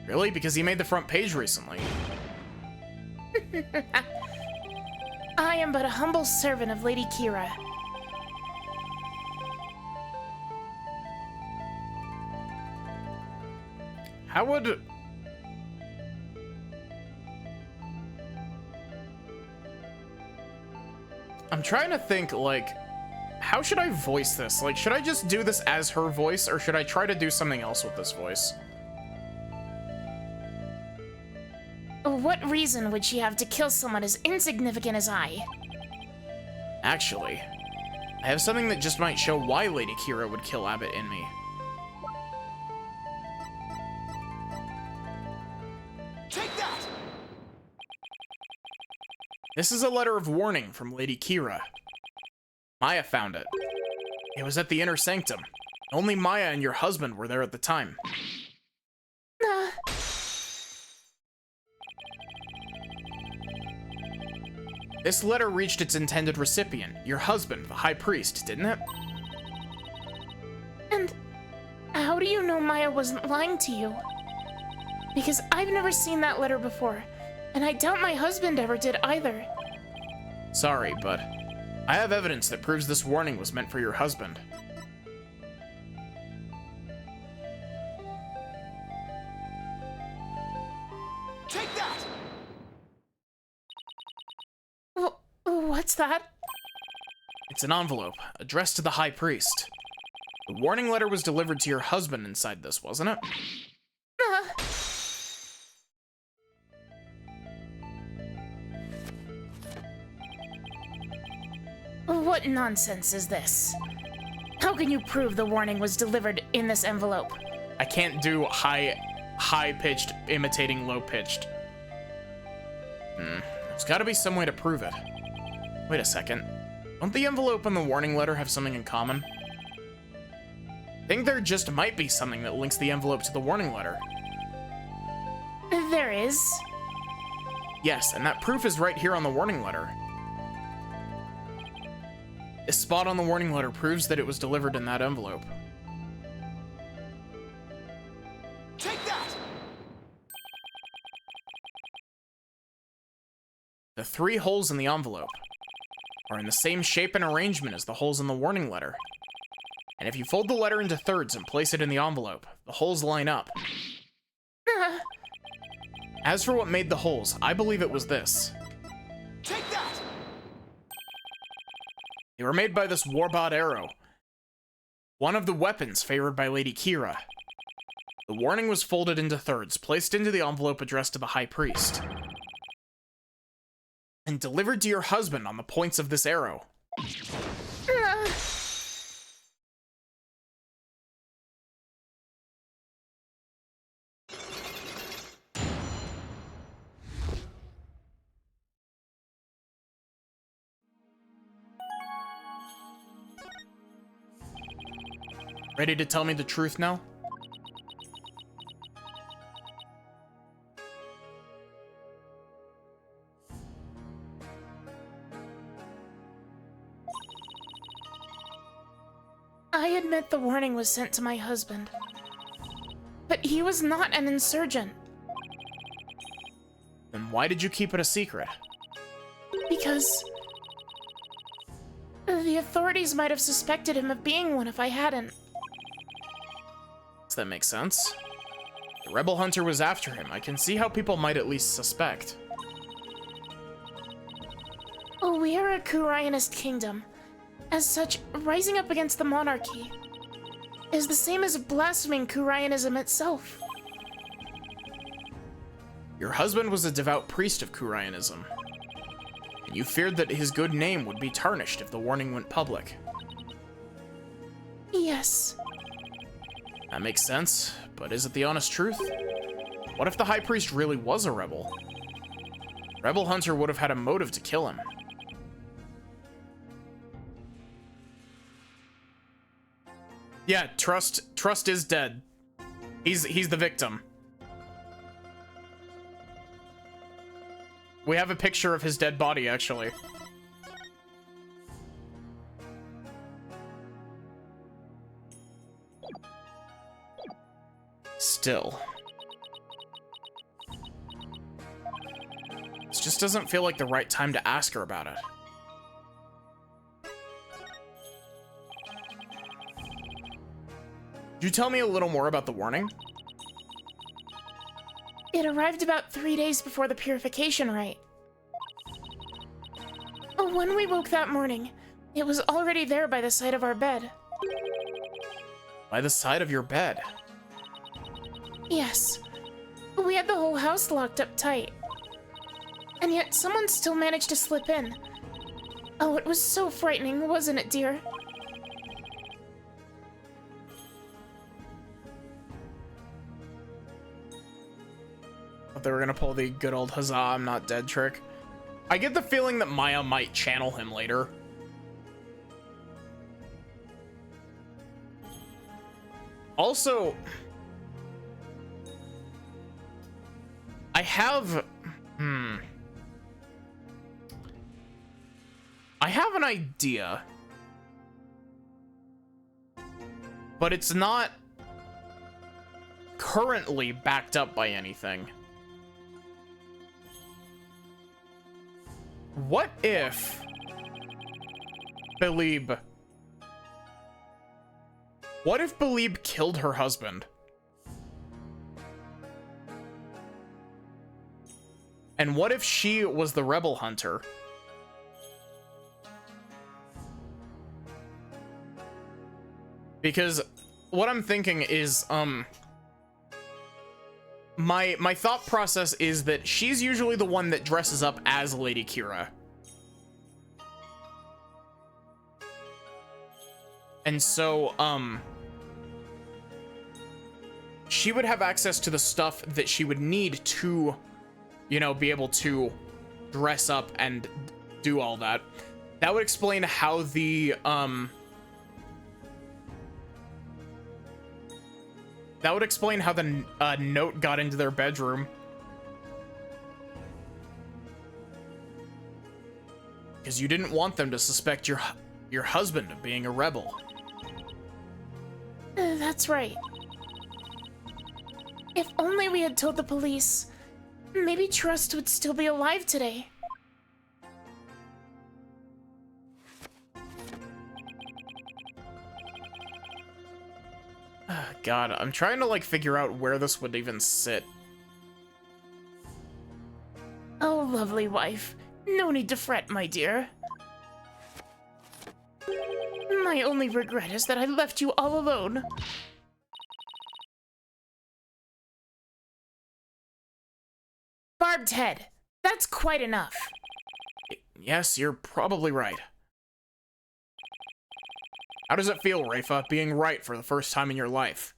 Really? Because he made the front page recently. I am but a humble servant of Lady Kira. How would... I'm trying to think, like, how should I voice this? Like, should I just do this as her voice, or should I try to do something else with this voice? What reason would she have to kill someone as insignificant as I? Actually, I have something that just might show why Lady Kira would kill Abbott in me. Take that! This is a letter of warning from Lady Kira. Maya found it. It was at the Inner Sanctum. Only Maya and your husband were there at the time. This letter reached its intended recipient, your husband, the High Priest, didn't it? And how do you know Maya wasn't lying to you? Because I've never seen that letter before, and I doubt my husband ever did either. Sorry, but I have evidence that proves this warning was meant for your husband. Take that! What's that? It's an envelope, addressed to the High Priest. The warning letter was delivered to your husband inside this, wasn't it? What nonsense is this? How can you prove the warning was delivered in this envelope? I can't do high-pitched imitating low-pitched. There's gotta be some way to prove it. Wait a second. Don't the envelope and the warning letter have something in common? I think there just might be something that links the envelope to the warning letter. There is. Yes, and that proof is right here on the warning letter. This spot on the warning letter proves that it was delivered in that envelope. Take that! The 3 holes in the envelope are in the same shape and arrangement as the holes in the warning letter. And if you fold the letter into thirds and place it in the envelope, the holes line up. As for what made the holes, I believe it was this. Take that! They were made by this Warbot arrow, one of the weapons favored by Lady Kira. The warning was folded into thirds, placed into the envelope addressed to the High Priest, and delivered to your husband on the points of this arrow. Ready to tell me the truth now? I admit the warning was sent to my husband. But he was not an insurgent. Then why did you keep it a secret? Because the authorities might have suspected him of being one if I hadn't. Does that make sense? The rebel hunter was after him. I can see how people might at least suspect. We are a Kurionist kingdom. As such, rising up against the monarchy is the same as blaspheming Kurionism itself. Your husband was a devout priest of Kurionism, and you feared that his good name would be tarnished if the warning went public. Yes. That makes sense, but is it the honest truth? What if the High Priest really was a rebel? Rebel Hunter would have had a motive to kill him. Yeah, Trust is dead. He's the victim. We have a picture of his dead body, actually. Still. This just doesn't feel like the right time to ask her about it. Could you tell me a little more about the warning? It arrived about 3 days before the purification rite. When we woke that morning, it was already there by the side of our bed. By the side of your bed? Yes. We had the whole house locked up tight. And yet someone still managed to slip in. Oh, it was so frightening, wasn't it, dear? They were gonna pull the good old huzzah, I'm not dead trick. I get the feeling that Maya might channel him later. Also, I have an idea, but it's not currently backed up by anything. What if Belieb killed her husband? And what if she was the rebel hunter? Because what I'm thinking is, my thought process is that she's usually the one that dresses up as Lady Kira. And so, she would have access to the stuff that she would need to, you know, be able to dress up and do all that. That would explain how the, note got into their bedroom. Because you didn't want them to suspect your husband of being a rebel. That's right. If only we had told the police, maybe Trust would still be alive today. God, I'm trying to, like, figure out where this would even sit. Oh, lovely wife. No need to fret, my dear. My only regret is that I left you all alone. Barbed head. That's quite enough. Yes, you're probably right. How does it feel, Rafa, being right for the first time in your life?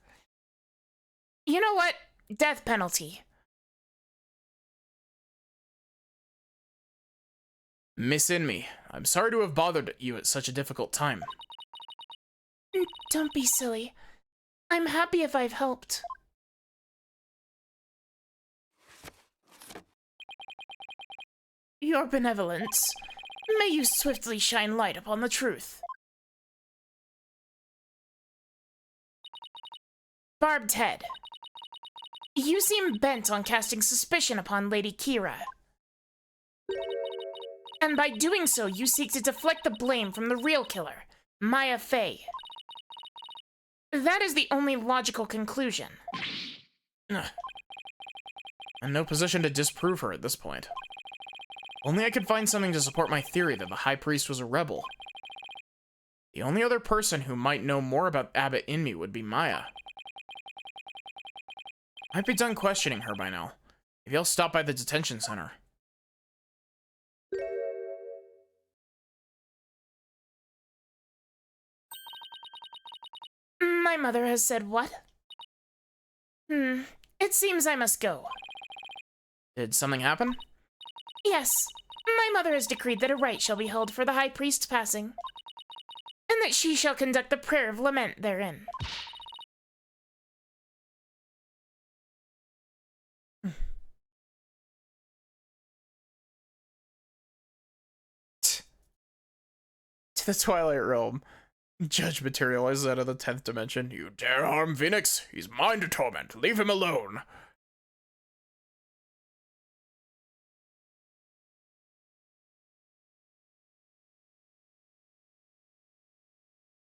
You know what? Death penalty. Miss Inmi, I'm sorry to have bothered you at such a difficult time. Don't be silly. I'm happy if I've helped. Your benevolence. May you swiftly shine light upon the truth. Barbed head. You seem bent on casting suspicion upon Lady Kira. And by doing so, you seek to deflect the blame from the real killer, Maya Fey. That is the only logical conclusion. I'm in no position to disprove her at this point. Only I could find something to support my theory that the High Priest was a rebel. The only other person who might know more about Abbot Inmi would be Maya. Might be done questioning her by now. Maybe I'll stop by the detention center. My mother has said what? It seems I must go. Did something happen? Yes, my mother has decreed that a rite shall be held for the High Priest's passing, and that she shall conduct the prayer of lament therein. the Twilight Realm. Judge materializes out of the 10th dimension. You dare harm Phoenix? He's mine to torment. Leave him alone.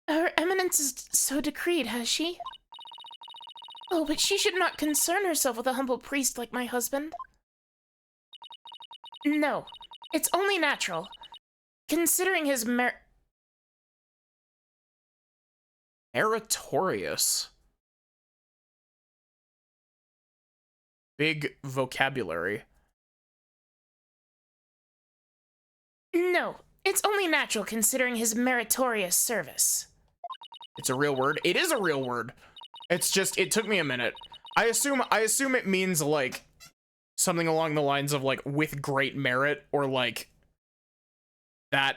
Her Eminence is so decreed, has she? Oh, but she should not concern herself with a humble priest like my husband. No, it's only natural. Considering his Meritorious. Big vocabulary. No, it's only natural considering his meritorious service. It's a real word. It is a real word. It's just, it took me a minute. I assume it means like something along the lines of like with great merit or like that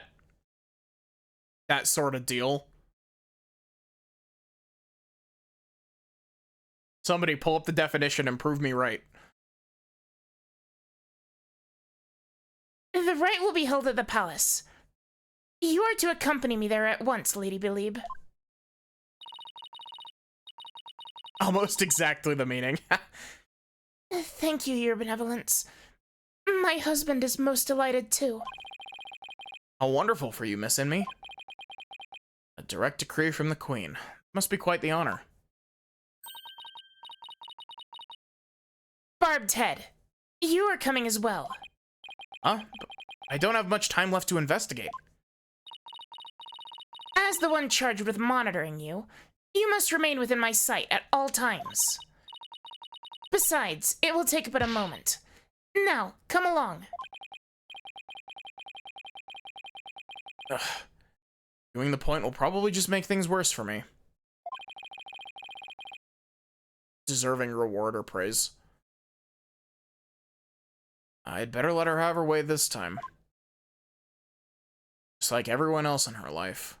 sort of deal. Somebody pull up the definition and prove me right. The rite will be held at the palace. You are to accompany me there at once, Lady Belieb. Almost exactly the meaning. Thank you, Your Benevolence. My husband is most delighted too. How wonderful for you, Miss Inmee. A direct decree from the Queen. Must be quite the honor. Barbed Head, you are coming as well. Huh? I don't have much time left to investigate. As the one charged with monitoring you, you must remain within my sight at all times. Besides, it will take but a moment. Now, come along. Ugh. Doing the point will probably just make things worse for me. Deserving reward or praise. I'd better let her have her way this time. Just like everyone else in her life.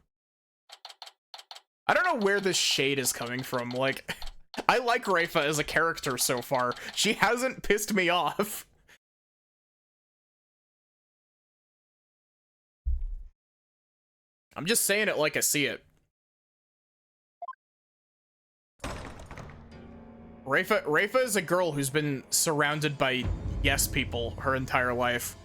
I don't know where this shade is coming from. Like, I like Rayfa as a character so far. She hasn't pissed me off. I'm just saying it like I see it. Rayfa is a girl who's been surrounded by yes people her entire life.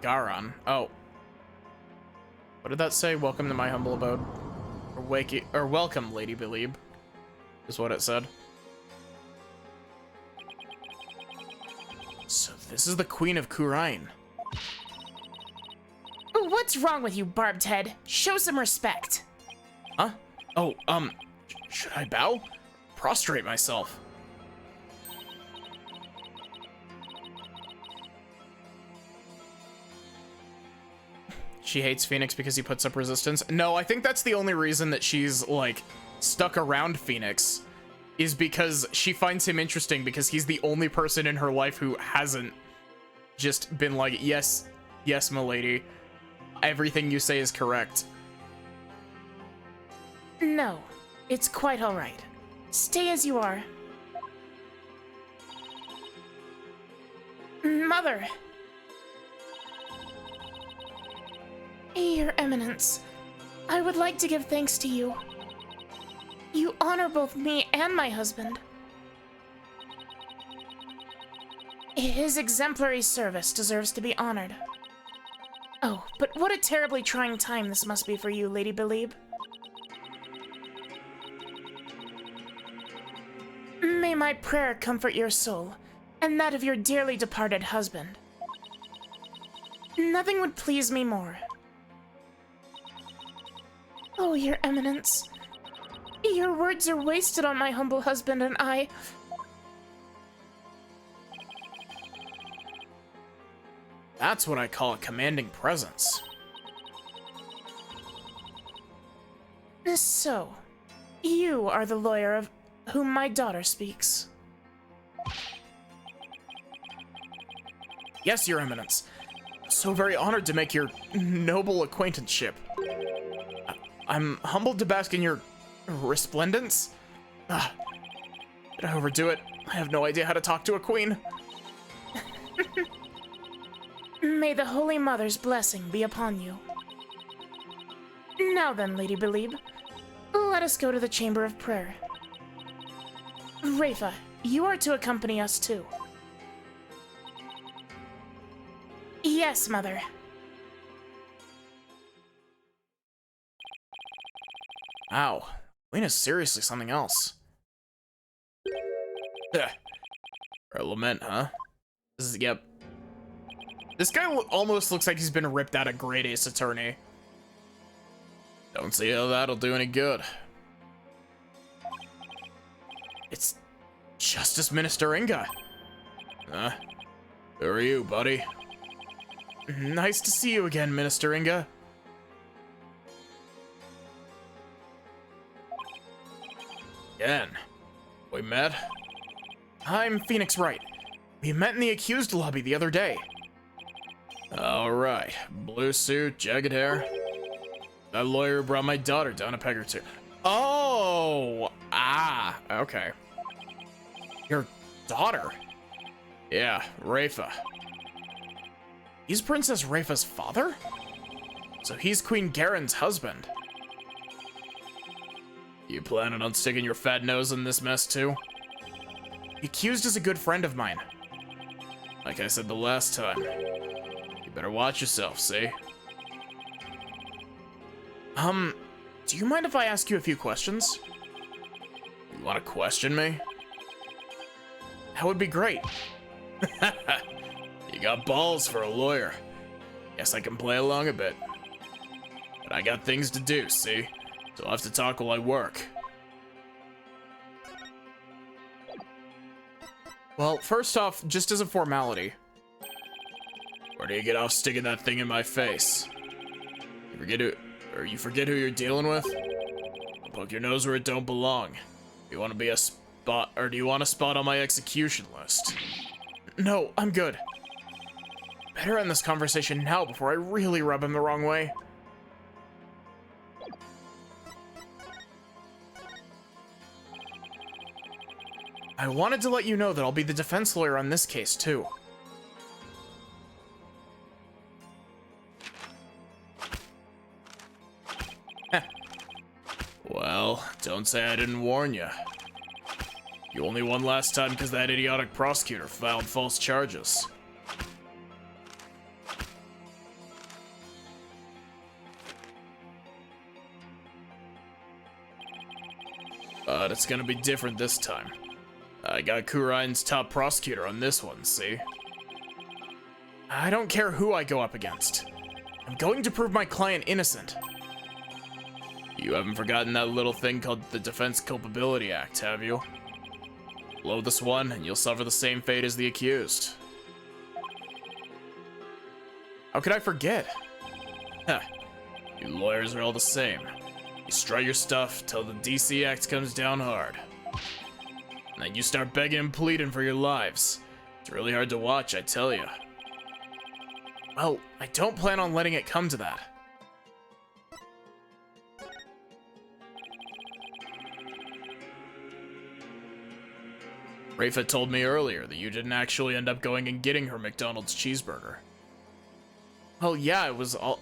Garon. Oh. What did that say? Welcome to my humble abode. Or welcome, Lady Belieb. Is what it said. So this is the Queen of Khura'in. What's wrong with you, Barbed Head? Show some respect. Huh? Oh, should I bow? Prostrate myself. She hates Phoenix because he puts up resistance. No, I think that's the only reason that she's, like, stuck around Phoenix. Is because she finds him interesting because he's the only person in her life who hasn't just been like, yes, yes, milady. Everything you say is correct. No, it's quite all right. Stay as you are. Mother. Your Eminence, I would like to give thanks to you. You honor both me and my husband. His exemplary service deserves to be honored. Oh, but what a terribly trying time this must be for you, Lady Belieb. May my prayer comfort your soul, and that of your dearly departed husband. Nothing would please me more. Oh, Your Eminence. Your words are wasted on my humble husband and I. That's what I call a commanding presence. So, you are the lawyer of whom my daughter speaks. Yes, Your Eminence. So very honored to make your noble acquaintanceship. I'm humbled to bask in your resplendence. Did I overdo it? I have no idea how to talk to a queen. May the Holy Mother's blessing be upon you. Now then, Lady Belieb, let us go to the Chamber of Prayer. Rafa, you are to accompany us too. Yes, Mother. Wow, Lena's seriously something else. Or lament, huh? Yep. This guy almost looks like he's been ripped out of Great Ace Attorney. Don't see how that'll do any good. It's Justice Minister Inga. Huh? Who are you, buddy? Nice to see you again, Minister Inga. Again. We met? I'm Phoenix Wright. We met in the accused lobby the other day. Alright. Blue suit, jagged hair. That lawyer brought my daughter down a peg or two. Oh! Ah, okay. Your daughter? Yeah, Rafa. He's Princess Rafa's father? So he's Queen Garen's husband. You planning on sticking your fat nose in this mess too? The accused is a good friend of mine. Like I said the last time. You better watch yourself, see? Do you mind if I ask you a few questions? You want to question me? That would be great. You got balls for a lawyer. Guess I can play along a bit. But I got things to do, see? So I'll have to talk while I work. Well, first off, just as a formality. Where do you get off sticking that thing in my face? You forget who you're dealing with? I'll poke your nose where it don't belong. Do you want to be a spot, or do you want a spot on my execution list? No, I'm good. Better end this conversation now before I really rub him the wrong way. I wanted to let you know that I'll be the defense lawyer on this case, too. Well, don't say I didn't warn you. You only won last time because that idiotic prosecutor filed false charges. But it's gonna be different this time. I got Kurain's top prosecutor on this one, see? I don't care who I go up against. I'm going to prove my client innocent. You haven't forgotten that little thing called the Defense Culpability Act, have you? Blow this one, and you'll suffer the same fate as the accused. How could I forget? Huh. You lawyers are all the same. You strut your stuff till the DC Act comes down hard. And then you start begging and pleading for your lives. It's really hard to watch, I tell you. Well, I don't plan on letting it come to that. Rafa told me earlier that you didn't actually end up going and getting her McDonald's cheeseburger. Well, yeah,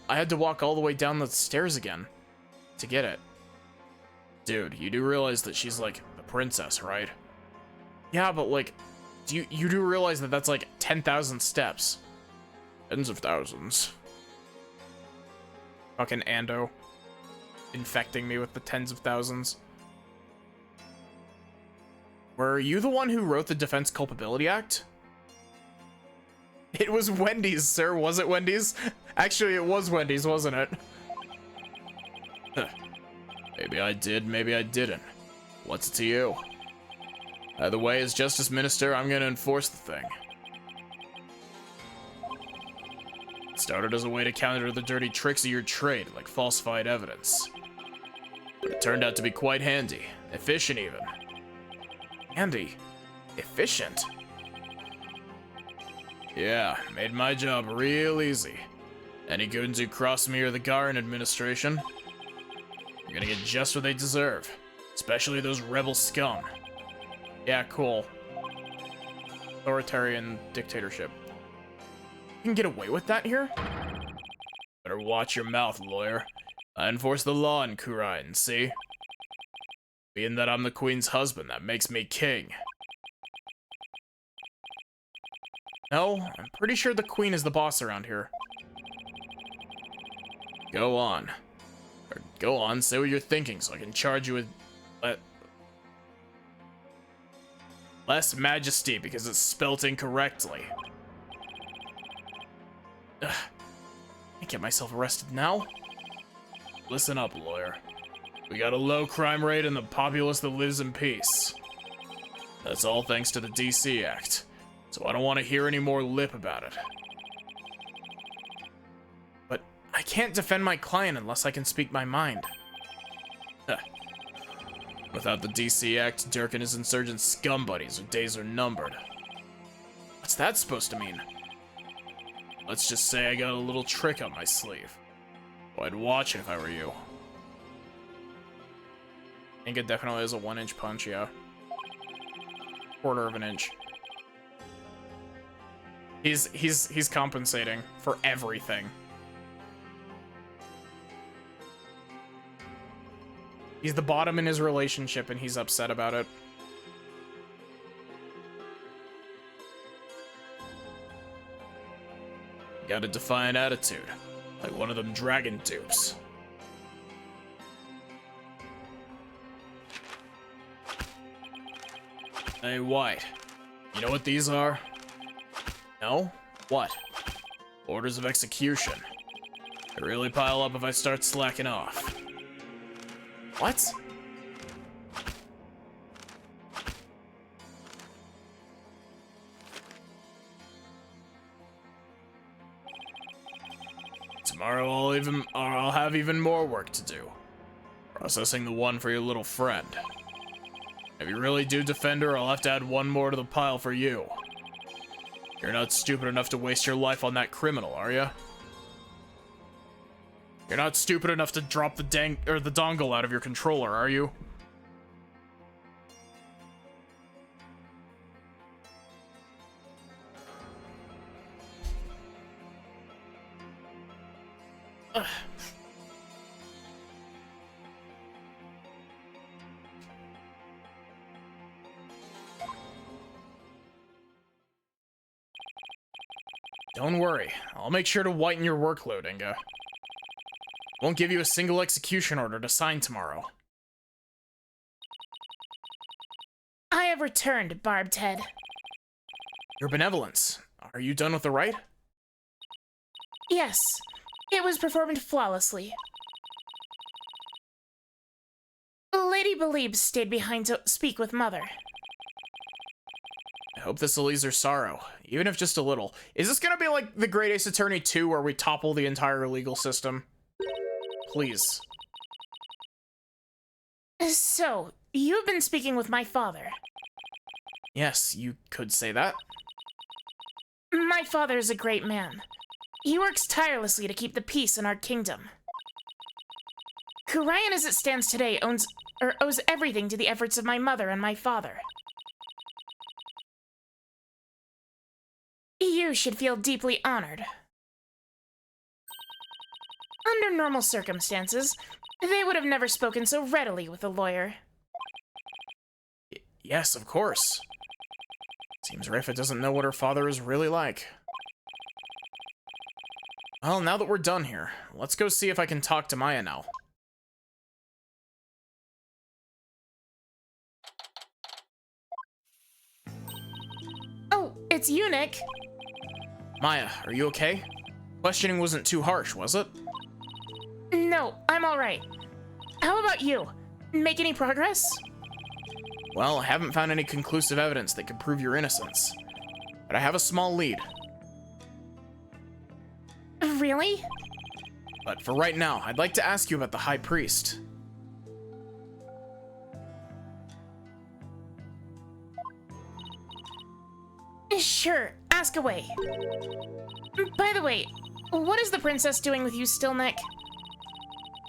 I had to walk all the way down the stairs again to get it. Dude, you do realize that she's like the princess, right? Yeah, but like, you do realize that that's like 10,000 steps. Tens of thousands. Fucking Ando. Infecting me with the tens of thousands. Were you the one who wrote the Defense Culpability Act? It was Wendy's, sir. Was it Wendy's? Actually, it was Wendy's, wasn't it? Maybe I did, maybe I didn't. What's it to you? Either way, as Justice Minister, I'm gonna enforce the thing. It started as a way to counter the dirty tricks of your trade, like falsified evidence. But it turned out to be quite handy. Efficient, even. Handy? Efficient? Yeah, made my job real easy. Any goons who cross me or the Garen administration, you're gonna get just what they deserve. Especially those rebel scum. Yeah, cool. Authoritarian dictatorship. can get away with that here? Better watch your mouth, lawyer. I enforce the law in Khura'in, see? Being that I'm the queen's husband, that makes me king. No, I'm pretty sure the queen is the boss around here. Go on. Or go on, say what you're thinking so I can charge you with less majesty because it's spelt incorrectly. Ugh. Can't get myself arrested now. Listen up, lawyer. We got a low crime rate and the populace that lives in peace. That's all thanks to the DC Act. So I don't want to hear any more lip about it. But I can't defend my client unless I can speak my mind. Huh. Without the DC Act, Dirk and his insurgent scum buddies' days are numbered. What's that supposed to mean? Let's just say I got a little trick up my sleeve. Oh, I'd watch it if I were you. I think it definitely is a 1-inch punch, yeah. Quarter of an inch. He's compensating for everything. He's the bottom in his relationship and he's upset about it. Got a defiant attitude, like one of them dragon dupes. Hey, White, you know what these are? No? What? Orders of execution. They really pile up if I start slacking off. What? Tomorrow I'll have even more work to do. Processing the one for your little friend. If you really do defend her, I'll have to add one more to the pile for you. You're not stupid enough to waste your life on that criminal, are you? You're not stupid enough to drop the dongle out of your controller, are you? Ugh. Don't worry, I'll make sure to whiten your workload, Inga. Won't give you a single execution order to sign tomorrow. I have returned, Barbed Head. Your benevolence. Are you done with the rite? Yes, it was performed flawlessly. Lady Beliebs stayed behind to speak with Mother. I hope this will ease her sorrow, even if just a little. Is this gonna be like the Great Ace Attorney 2 where we topple the entire legal system? Please. So, you've been speaking with my father. Yes, you could say that. My father is a great man. He works tirelessly to keep the peace in our kingdom. Khura'in as it stands today owes everything to the efforts of my mother and my father. You should feel deeply honored. Under normal circumstances, they would have never spoken so readily with a lawyer. Yes, of course. Seems Rifa doesn't know what her father is really like. Well, now that we're done here, let's go see if I can talk to Maya now. Oh, it's you, Nick. Maya, are you okay? Questioning wasn't too harsh, was it? No, I'm alright. How about you? Make any progress? Well, I haven't found any conclusive evidence that could prove your innocence. But I have a small lead. Really? But for right now, I'd like to ask you about the High Priest. Sure, ask away. By the way, what is the princess doing with you still, Nick?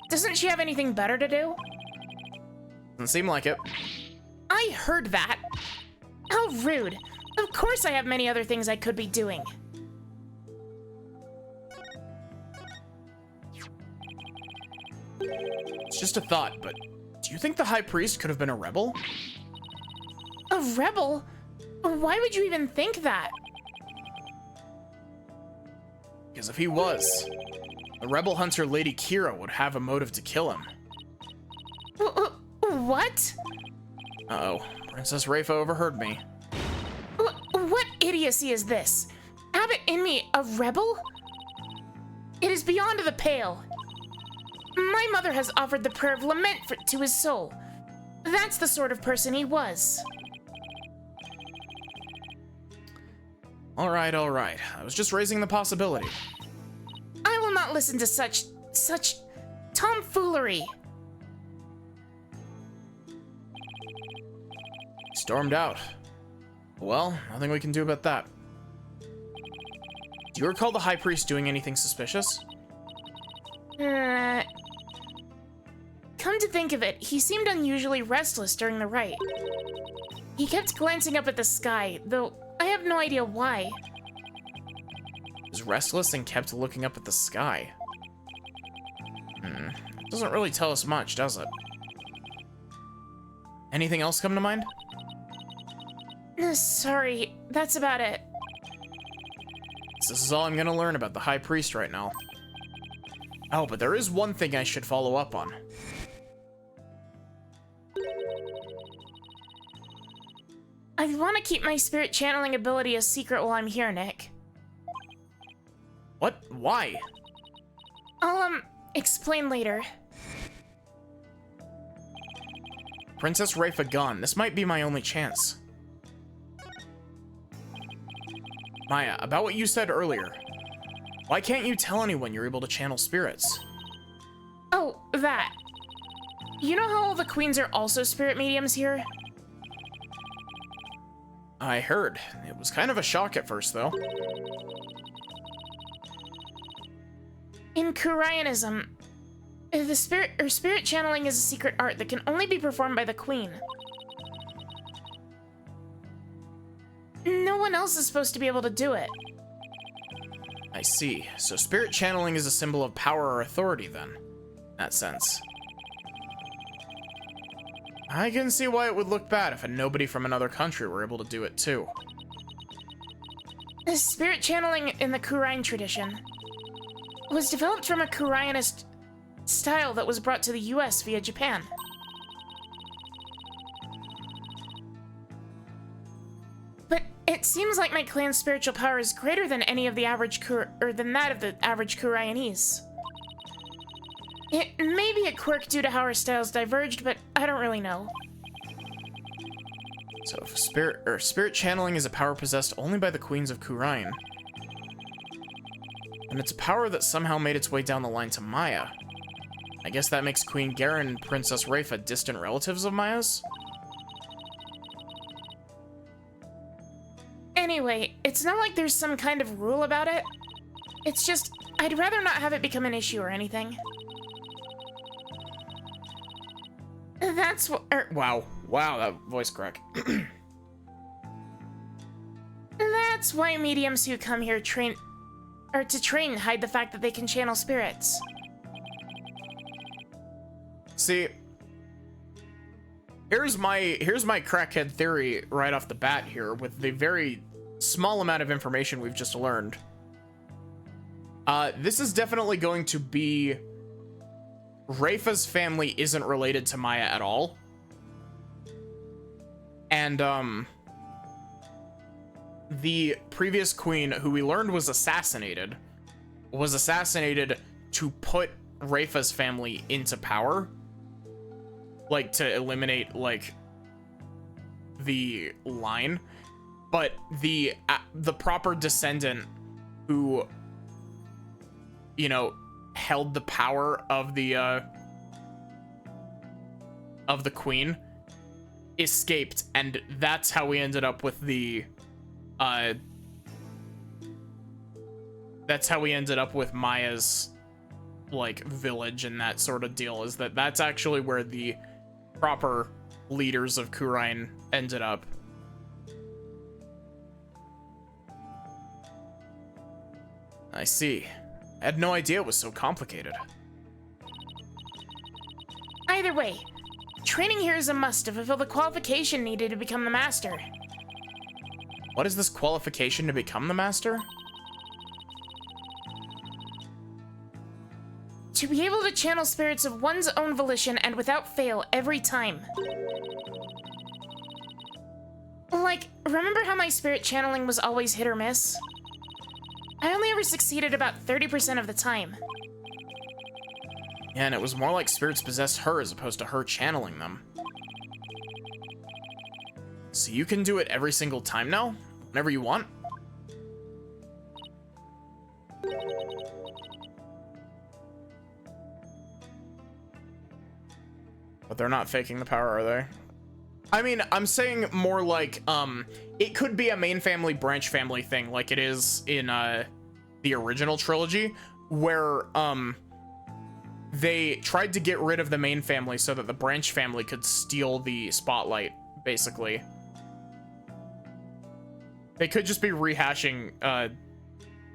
Doesn't she have anything better to do? Doesn't seem like it. I heard that. How rude. Of course I have many other things I could be doing. It's just a thought, but do you think the High Priest could have been a rebel? A rebel? Why would you even think that? Because if he was, the rebel hunter Lady Kira would have a motive to kill him. What? Uh-oh, Princess Rayfa overheard me. What idiocy is this? Abbott Inmee, a rebel? It is beyond the pale. My mother has offered the prayer of lament to his soul. That's the sort of person he was. All right. I was just raising the possibility. I will not listen to such tomfoolery. Stormed out. Well, nothing we can do about that. Do you recall the High Priest doing anything suspicious? Come to think of it, he seemed unusually restless during the rite. He kept glancing up at the sky, though I have no idea why. He was restless and kept looking up at the sky. Doesn't really tell us much, does it? Anything else come to mind? Sorry, that's about it. This is all I'm gonna learn about the High Priest right now. Oh, but there is one thing I should follow up on. I want to keep my spirit channeling ability a secret while I'm here, Nick. What? Why? I'll, explain later. Princess Rayfa gone. This might be my only chance. Maya, about what you said earlier. Why can't you tell anyone you're able to channel spirits? Oh, that. You know how all the queens are also spirit mediums here? I heard. It was kind of a shock at first, though. In Kurayanism, the spirit channeling is a secret art that can only be performed by the queen. No one else is supposed to be able to do it. I see. So spirit channeling is a symbol of power or authority, then. In that sense. I can see why it would look bad if a nobody from another country were able to do it, too. The spirit channeling in the Kurayan tradition was developed from a Kurayanist style that was brought to the US via Japan. But it seems like my clan's spiritual power is greater than any of the average than that of the average Kurayanese. It may be a quirk due to how our styles diverged, but I don't really know. So if spirit channeling is a power possessed only by the queens of Kurayan, and it's a power that somehow made its way down the line to Maya, I guess that makes Queen Garen and Princess Rayfa distant relatives of Maya's? Anyway, it's not like there's some kind of rule about it. It's just, I'd rather not have it become an issue or anything. That's what. Wow, that voice crack. That's why mediums who come here to train hide the fact that they can channel spirits. See, here's my crackhead theory right off the bat here with the very small amount of information we've just learned. This is definitely going to be Rayfa's family isn't related to Maya at all. And, the previous queen, who we learned was assassinated to put Rayfa's family into power. Like, to eliminate, like, the line. But the proper descendant who, you know, held the power of the queen escaped, and that's how we ended up with the that's how we ended up with Maya's, like, village and that sort of deal, is that's actually where the proper leaders of Kurayan ended up. I see. I had no idea it was so complicated. Either way, training here is a must to fulfill the qualification needed to become the master. What is this qualification to become the master? To be able to channel spirits of one's own volition and without fail every time. Like, remember how my spirit channeling was always hit or miss? I only ever succeeded about 30% of the time. Yeah, and it was more like spirits possessed her as opposed to her channeling them. So you can do it every single time now? Whenever you want? But they're not faking the power, are they? I mean, I'm saying more like, it could be a main family, branch family thing, like it is in, the original trilogy, where, they tried to get rid of the main family so that the branch family could steal the spotlight, basically. They could just be rehashing,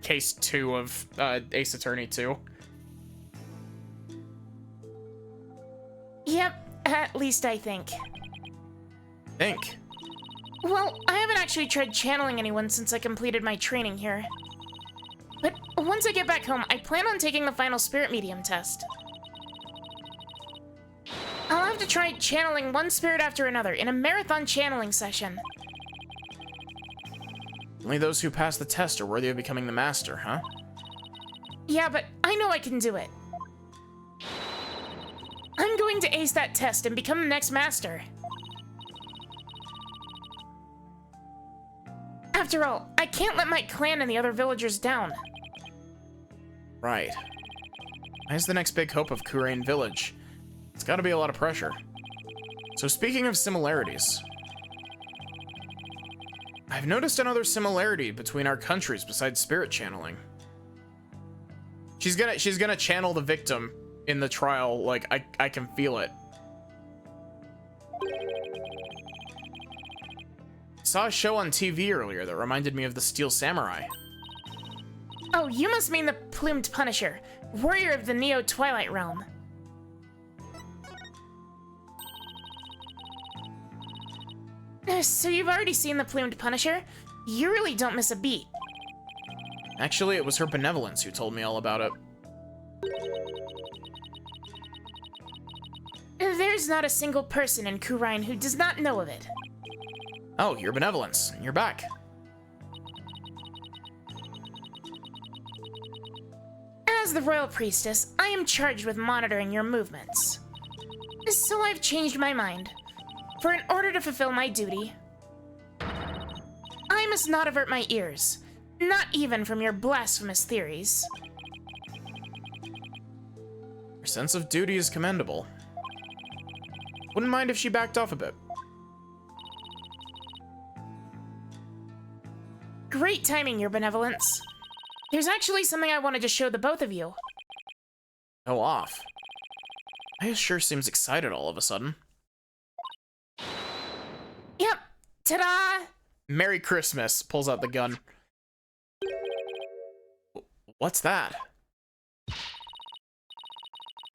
case 2 of, Ace Attorney 2. Yep, at least I think. Think. Well, I haven't actually tried channeling anyone since I completed my training here. But once I get back home, I plan on taking the final spirit medium test. I'll have to try channeling one spirit after another in a marathon channeling session. Only those who pass the test are worthy of becoming the master, huh? Yeah, but I know I can do it. I'm going to ace that test and become the next master. After all, I can't let my clan and the other villagers down. Right. Why's the next big hope of Kurain Village? It's gotta be a lot of pressure. So speaking of similarities, I've noticed another similarity between our countries besides spirit channeling. She's gonna channel the victim in the trial, like I can feel it. Saw a show on TV earlier that reminded me of the Steel Samurai. Oh, you must mean the Plumed Punisher, warrior of the Neo Twilight Realm. So you've already seen the Plumed Punisher? You really don't miss a beat. Actually, it was her benevolence who told me all about it. There's not a single person in Kurain who does not know of it. Oh, your benevolence. You're back. As the Royal Priestess, I am charged with monitoring your movements. So I've changed my mind. For in order to fulfill my duty, I must not avert my ears, not even from your blasphemous theories. Her sense of duty is commendable. Wouldn't mind if she backed off a bit. Great timing, your benevolence. There's actually something I wanted to show the both of you. Go off. Maya sure seems excited all of a sudden. Yep, ta-da! Merry Christmas, pulls out the gun. What's that?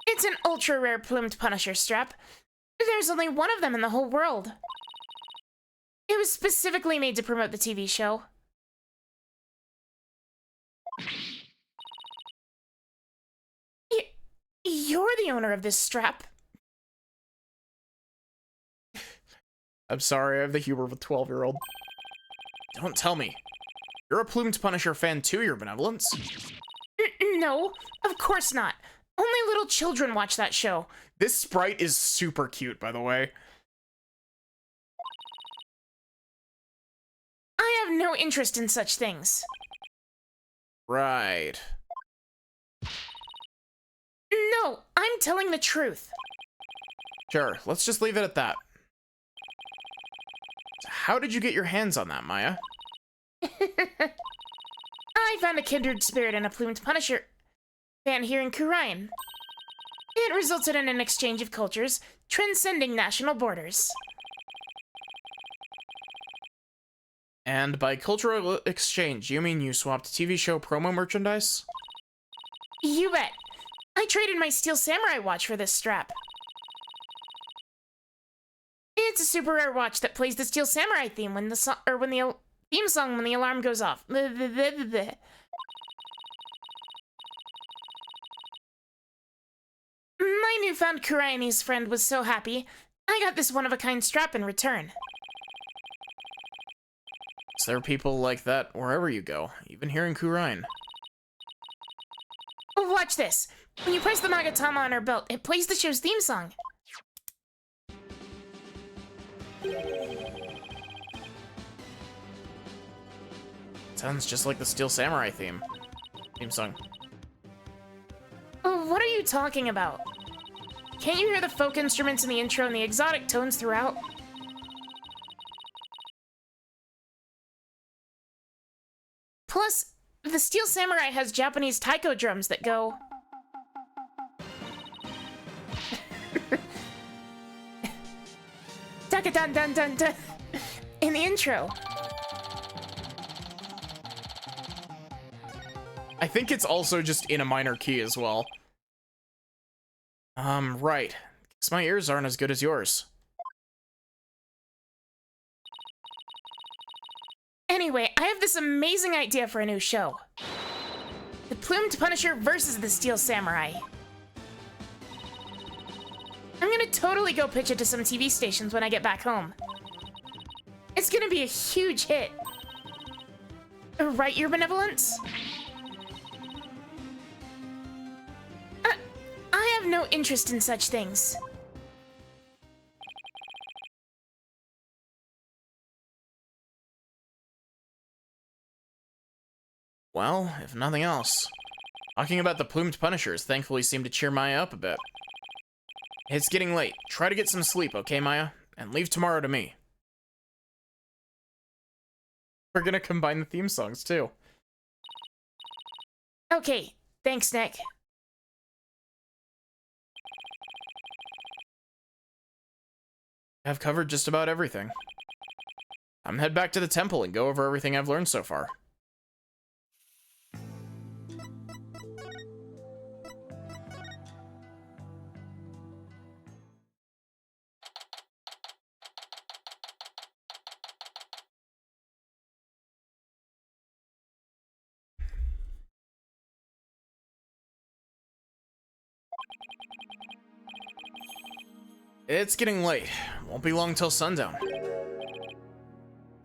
It's an ultra-rare Plumed Punisher strap. There's only one of them in the whole world. It was specifically made to promote the TV show. You're the owner of this strap. I'm sorry, I have the humor of a 12-year-old. Don't tell me. You're a Plumed Punisher fan too, your benevolence? No, of course not. Only little children watch that show. This sprite is super cute, by the way. I have no interest in such things. Right. No, I'm telling the truth. Sure, let's just leave it at that. How did you get your hands on that, Maya? I found a kindred spirit in a Plumed Punisher fan here in Kurain. It resulted in an exchange of cultures, transcending national borders. And by cultural exchange, you mean you swapped TV show promo merchandise? You bet. I traded my Steel Samurai watch for this strap. It's a super rare watch that plays the Steel Samurai theme when the theme song when the alarm goes off. My newfound Kuraini's friend was so happy, I got this one-of-a-kind strap in return. There are people like that wherever you go, even here in Kurain. Watch this. When you press the Magatama on her belt, it plays the show's theme song. Sounds just like the Steel Samurai theme song. What are you talking about? Can't you hear the folk instruments in the intro and the exotic tones throughout? Plus, the Steel Samurai has Japanese taiko drums that go... Taka-dun-dun-dun-dun in the intro. I think it's also just in a minor key as well. Right. Guess my ears aren't as good as yours. Anyway, I have this amazing idea for a new show. The Plumed Punisher versus the Steel Samurai. I'm gonna totally go pitch it to some TV stations when I get back home. It's gonna be a huge hit. Right, Your Benevolence? I have no interest in such things. Well, if nothing else, talking about the Plumed Punishers thankfully seemed to cheer Maya up a bit. It's getting late. Try to get some sleep, okay, Maya? And leave tomorrow to me. We're gonna combine the theme songs, too. Okay, thanks, Nick. I've covered just about everything. I'm gonna head back to the temple and go over everything I've learned so far. It's getting late. Won't be long till sundown.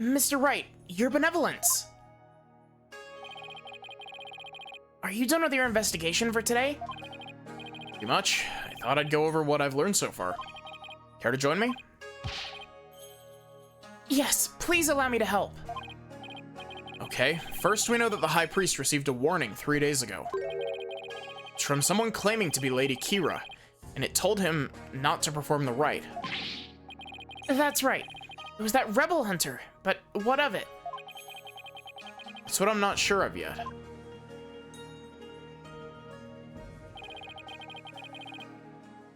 Mr. Wright, Your Benevolence. Are you done with your investigation for today? Pretty much. I thought I'd go over what I've learned so far. Care to join me? Yes, please allow me to help. Okay, first we know that the High Priest received a warning 3 days ago. It's from someone claiming to be Lady Kira, and it told him not to perform the rite. That's right. It was that rebel hunter, but what of it? That's what I'm not sure of yet.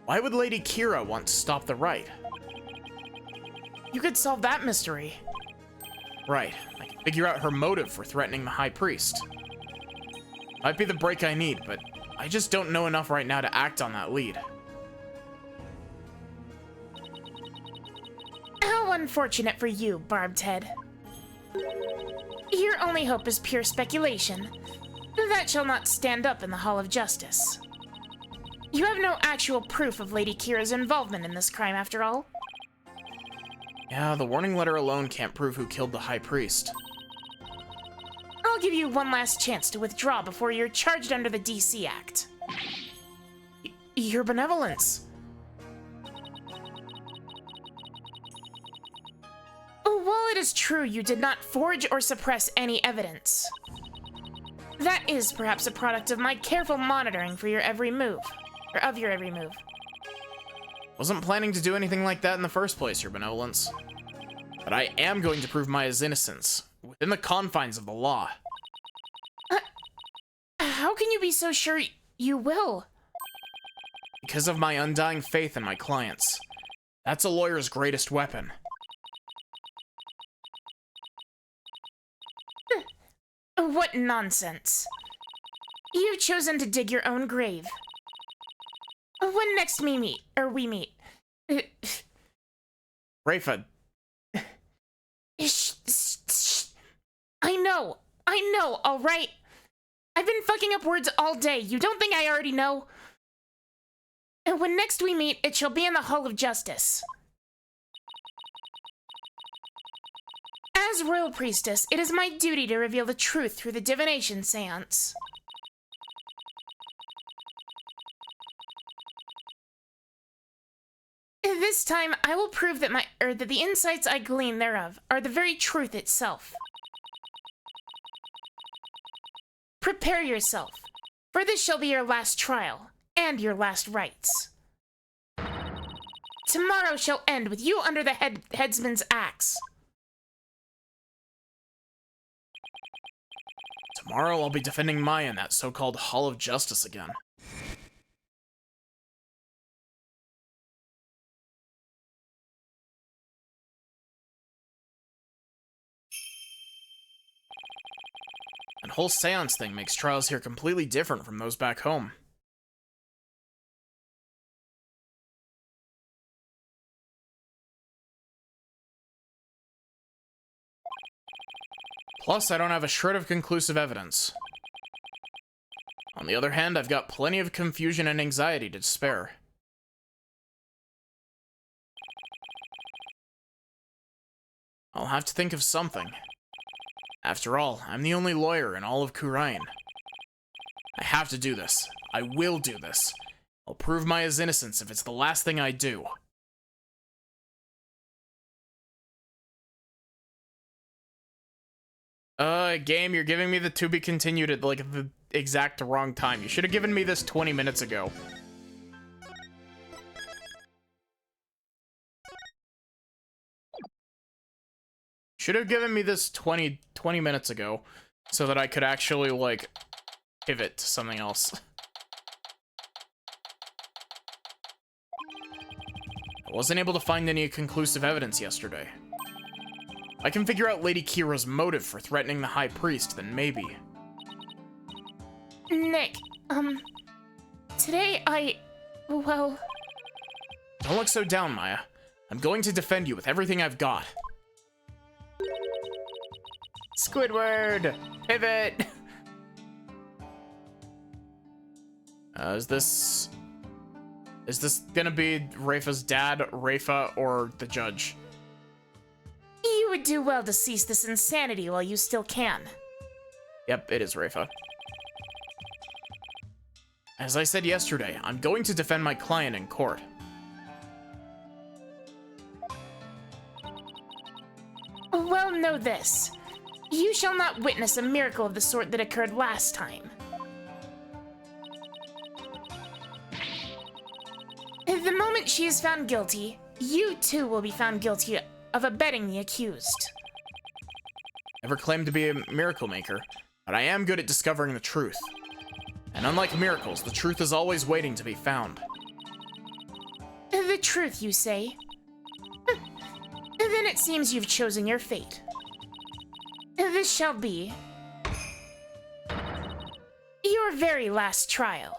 Why would Lady Kira want to stop the rite? You could solve that mystery. Right, I can figure out her motive for threatening the High Priest. Might be the break I need, but I just don't know enough right now to act on that lead. How unfortunate for you, Barbed Head. Your only hope is pure speculation. That shall not stand up in the Hall of Justice. You have no actual proof of Lady Kira's involvement in this crime, after all. Yeah, the warning letter alone can't prove who killed the High Priest. I'll give you one last chance to withdraw before you're charged under the DC Act. Your Benevolence. While it is true you did not forge or suppress any evidence, that is perhaps a product of my careful monitoring for your every move, or of your every move. Wasn't planning to do anything like that in the first place, Your Benevolence. But I am going to prove Maya's innocence, within the confines of the law. How can you be so sure you will? Because of my undying faith in my clients. That's a lawyer's greatest weapon. What nonsense. You've chosen to dig your own grave. When next we meet, Rafa, Shh, shh, shh. I know, alright? I've been fucking up words all day. You don't think I already know? And when next we meet, it shall be in the Hall of Justice. As Royal Priestess, it is my duty to reveal the truth through the divination seance. This time, I will prove that that the insights I glean thereof are the very truth itself. Prepare yourself, for this shall be your last trial, and your last rites. Tomorrow shall end with you under the headsman's axe. tomorrow I'll be defending Maya in that so-called Hall of Justice again. That whole seance thing makes trials here completely different from those back home. Plus, I don't have a shred of conclusive evidence. On the other hand, I've got plenty of confusion and anxiety to spare. I'll have to think of something. After all, I'm the only lawyer in all of Khura'in. I have to do this. I will do this. I'll prove Maya's innocence if it's the last thing I do. Game, you're giving me the to be continued at, like, the exact wrong time. You should have given me this 20 minutes ago. Should have given me this 20 minutes ago, so that I could actually, like, pivot to something else. I wasn't able to find any conclusive evidence yesterday. If I can figure out Lady Kira's motive for threatening the High Priest, then maybe. Nick, today well... Don't look so down, Maya. I'm going to defend you with everything I've got. Squidward! Pivot! Is this gonna be Rafa's dad, Rafa, or the judge? You would do well to cease this insanity while you still can. Yep, it is Rafa. As I said yesterday, I'm going to defend my client in court. Well, know this. You shall not witness a miracle of the sort that occurred last time. The moment she is found guilty, you too will be found guilty of abetting the accused. Never claimed to be a miracle maker, but I am good at discovering the truth. And unlike miracles, the truth is always waiting to be found. The truth, you say? Then it seems you've chosen your fate. This shall be your very last trial.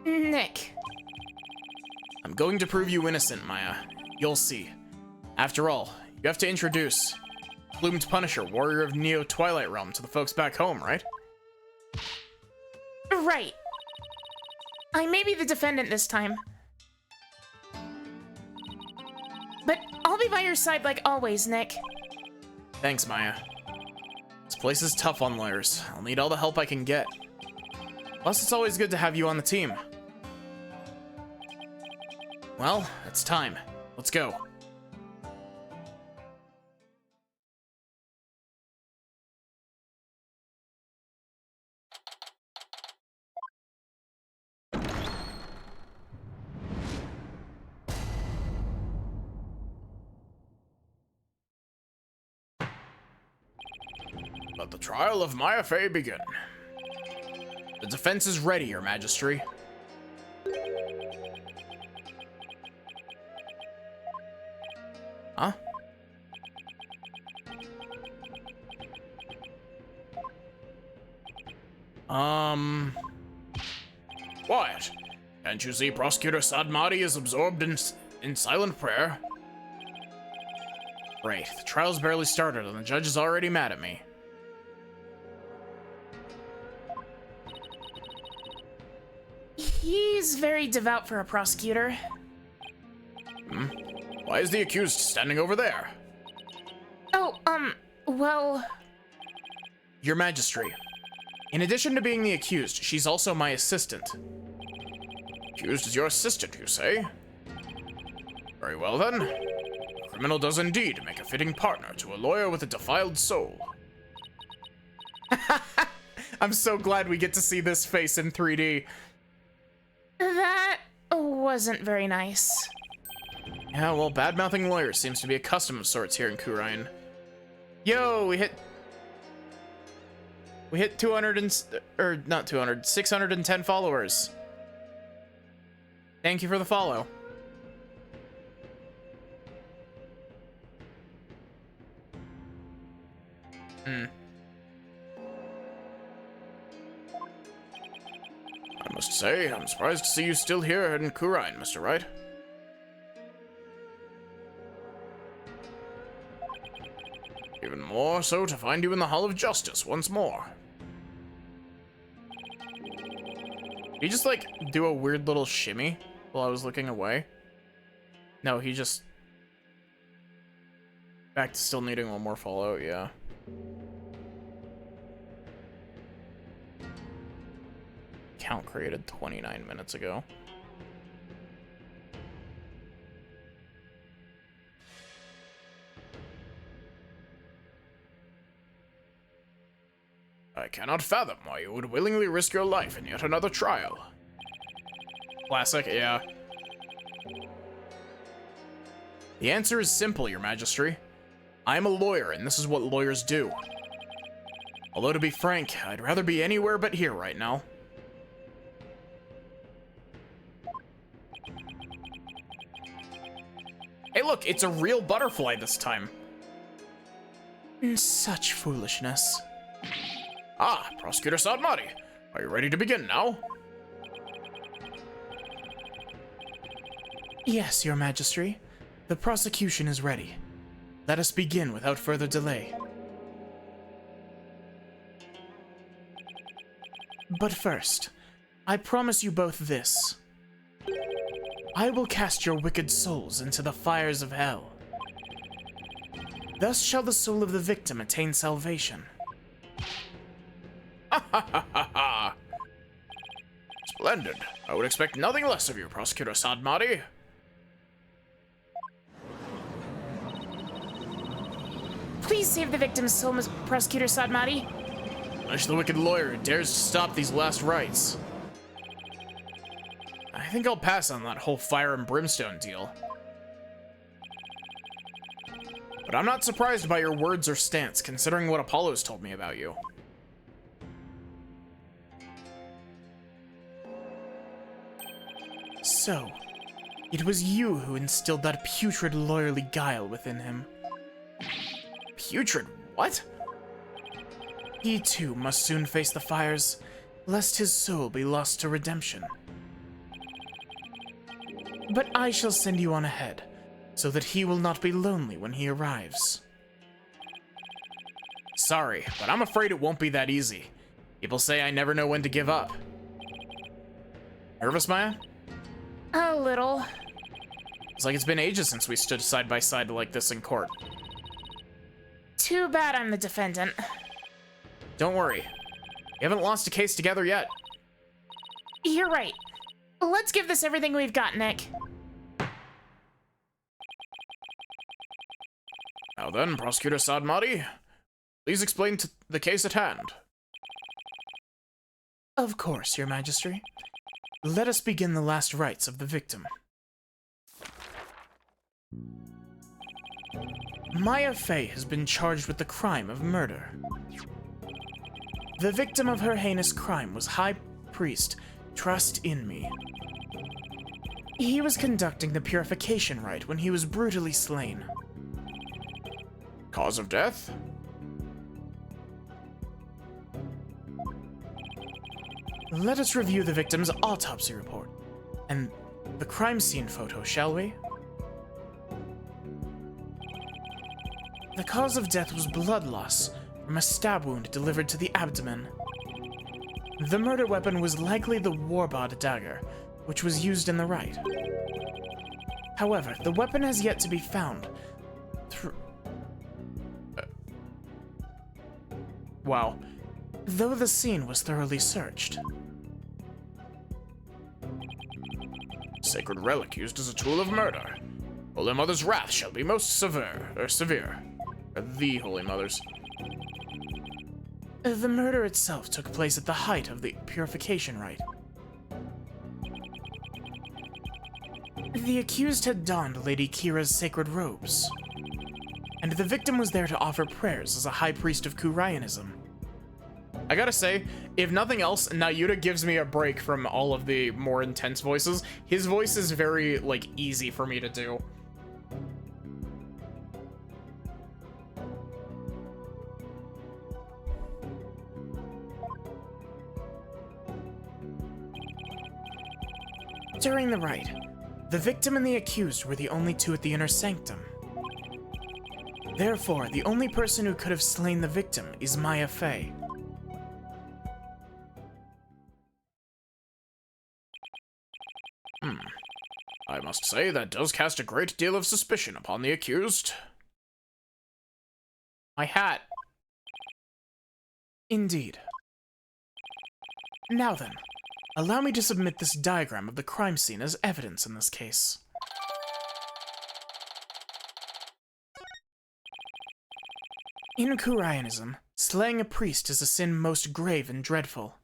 Nick. I'm going to prove you innocent, Maya. You'll see. After all, you have to introduce Plumed Punisher, warrior of Neo Twilight Realm, to the folks back home, right? Right. I may be the defendant this time. But I'll be by your side like always, Nick. Thanks, Maya. This place is tough on lawyers. I'll need all the help I can get. Plus, it's always good to have you on the team. Well, it's time. Let's go. Let the trial of Maya Fey begin. The defense is ready, Your Majesty. Huh? quiet. Can't you see Prosecutor Sadmati is absorbed in silent prayer? Right, the trial's barely started and the judge is already mad at me. He's very devout for a prosecutor. Why is the accused standing over there? Oh, well... Your Majesty. In addition to being the accused, she's also my assistant. Accused is your assistant, you say? Very well then. A criminal does indeed make a fitting partner to a lawyer with a defiled soul. I'm so glad we get to see this face in 3D. That wasn't very nice. Yeah, well, bad-mouthing lawyers seems to be a custom of sorts here in Khura'in. Yo, we hit 610 followers. Thank you for the follow. I must say, I'm surprised to see you still here in Khura'in, Mr. Wright. Even more so to find you in the Hall of Justice once more. He just, like, do a weird little shimmy while I was looking away. No, he just... Back to still needing one more follow, yeah. Count created 29 minutes ago. I cannot fathom why you would willingly risk your life in yet another trial. Classic, yeah. The answer is simple, Your Majesty. I'm a lawyer, and this is what lawyers do. Although, to be frank, I'd rather be anywhere but here right now. Hey look, it's a real butterfly this time. Such foolishness. Ah, Prosecutor Sadmati, are you ready to begin now? Yes, Your Majesty. The prosecution is ready. Let us begin without further delay. But first, I promise you both this. I will cast your wicked souls into the fires of hell. Thus shall the soul of the victim attain salvation. Ha ha ha ha ha! Splendid. I would expect nothing less of you, Prosecutor Sadmati. Please save the victim's soul, Prosecutor Sadmati. Punish the wicked lawyer who dares to stop these last rites. I think I'll pass on that whole fire and brimstone deal. But I'm not surprised by your words or stance, considering what Apollo's told me about you. So, it was you who instilled that putrid lawyerly guile within him. Putrid what? He too must soon face the fires, lest his soul be lost to redemption. But I shall send you on ahead, so that he will not be lonely when he arrives. Sorry, but I'm afraid it won't be that easy. People say I never know when to give up. Nervous, Maya? A little. It's like it's been ages since we stood side by side like this in court. Too bad I'm the defendant. Don't worry. We haven't lost a case together yet. You're right. Let's give this everything we've got, Nick. Now then, Prosecutor Sadmati, please explain the case at hand. Of course, Your Majesty. Let us begin the last rites of the victim. Maya Fey has been charged with the crime of murder. The victim of her heinous crime was High Priest Trust in Me. He was conducting the purification rite when he was brutally slain. Cause of death? Let us review the victim's autopsy report and the crime scene photo, shall we? The cause of death was blood loss from a stab wound delivered to the abdomen. The murder weapon was likely the Warbod dagger, which was used in the rite. However, the weapon has yet to be found. Wow. Though the scene was thoroughly searched. Sacred relic used as a tool of murder. Holy Mother's wrath shall be most severe. The Holy Mother's. The murder itself took place at the height of the purification rite. The accused had donned Lady Kira's sacred robes, and the victim was there to offer prayers as a high priest of Kurayanism. I gotta say, if nothing else, Nayuta gives me a break from all of the more intense voices. His voice is very, like, easy for me to do. During the rite, the victim and the accused were the only two at the inner sanctum. Therefore, the only person who could have slain the victim is Maya Fey. I must say that does cast a great deal of suspicion upon the accused. My hat. Indeed. Now then, allow me to submit this diagram of the crime scene as evidence in this case. In Kurayanism, slaying a priest is a sin most grave and dreadful.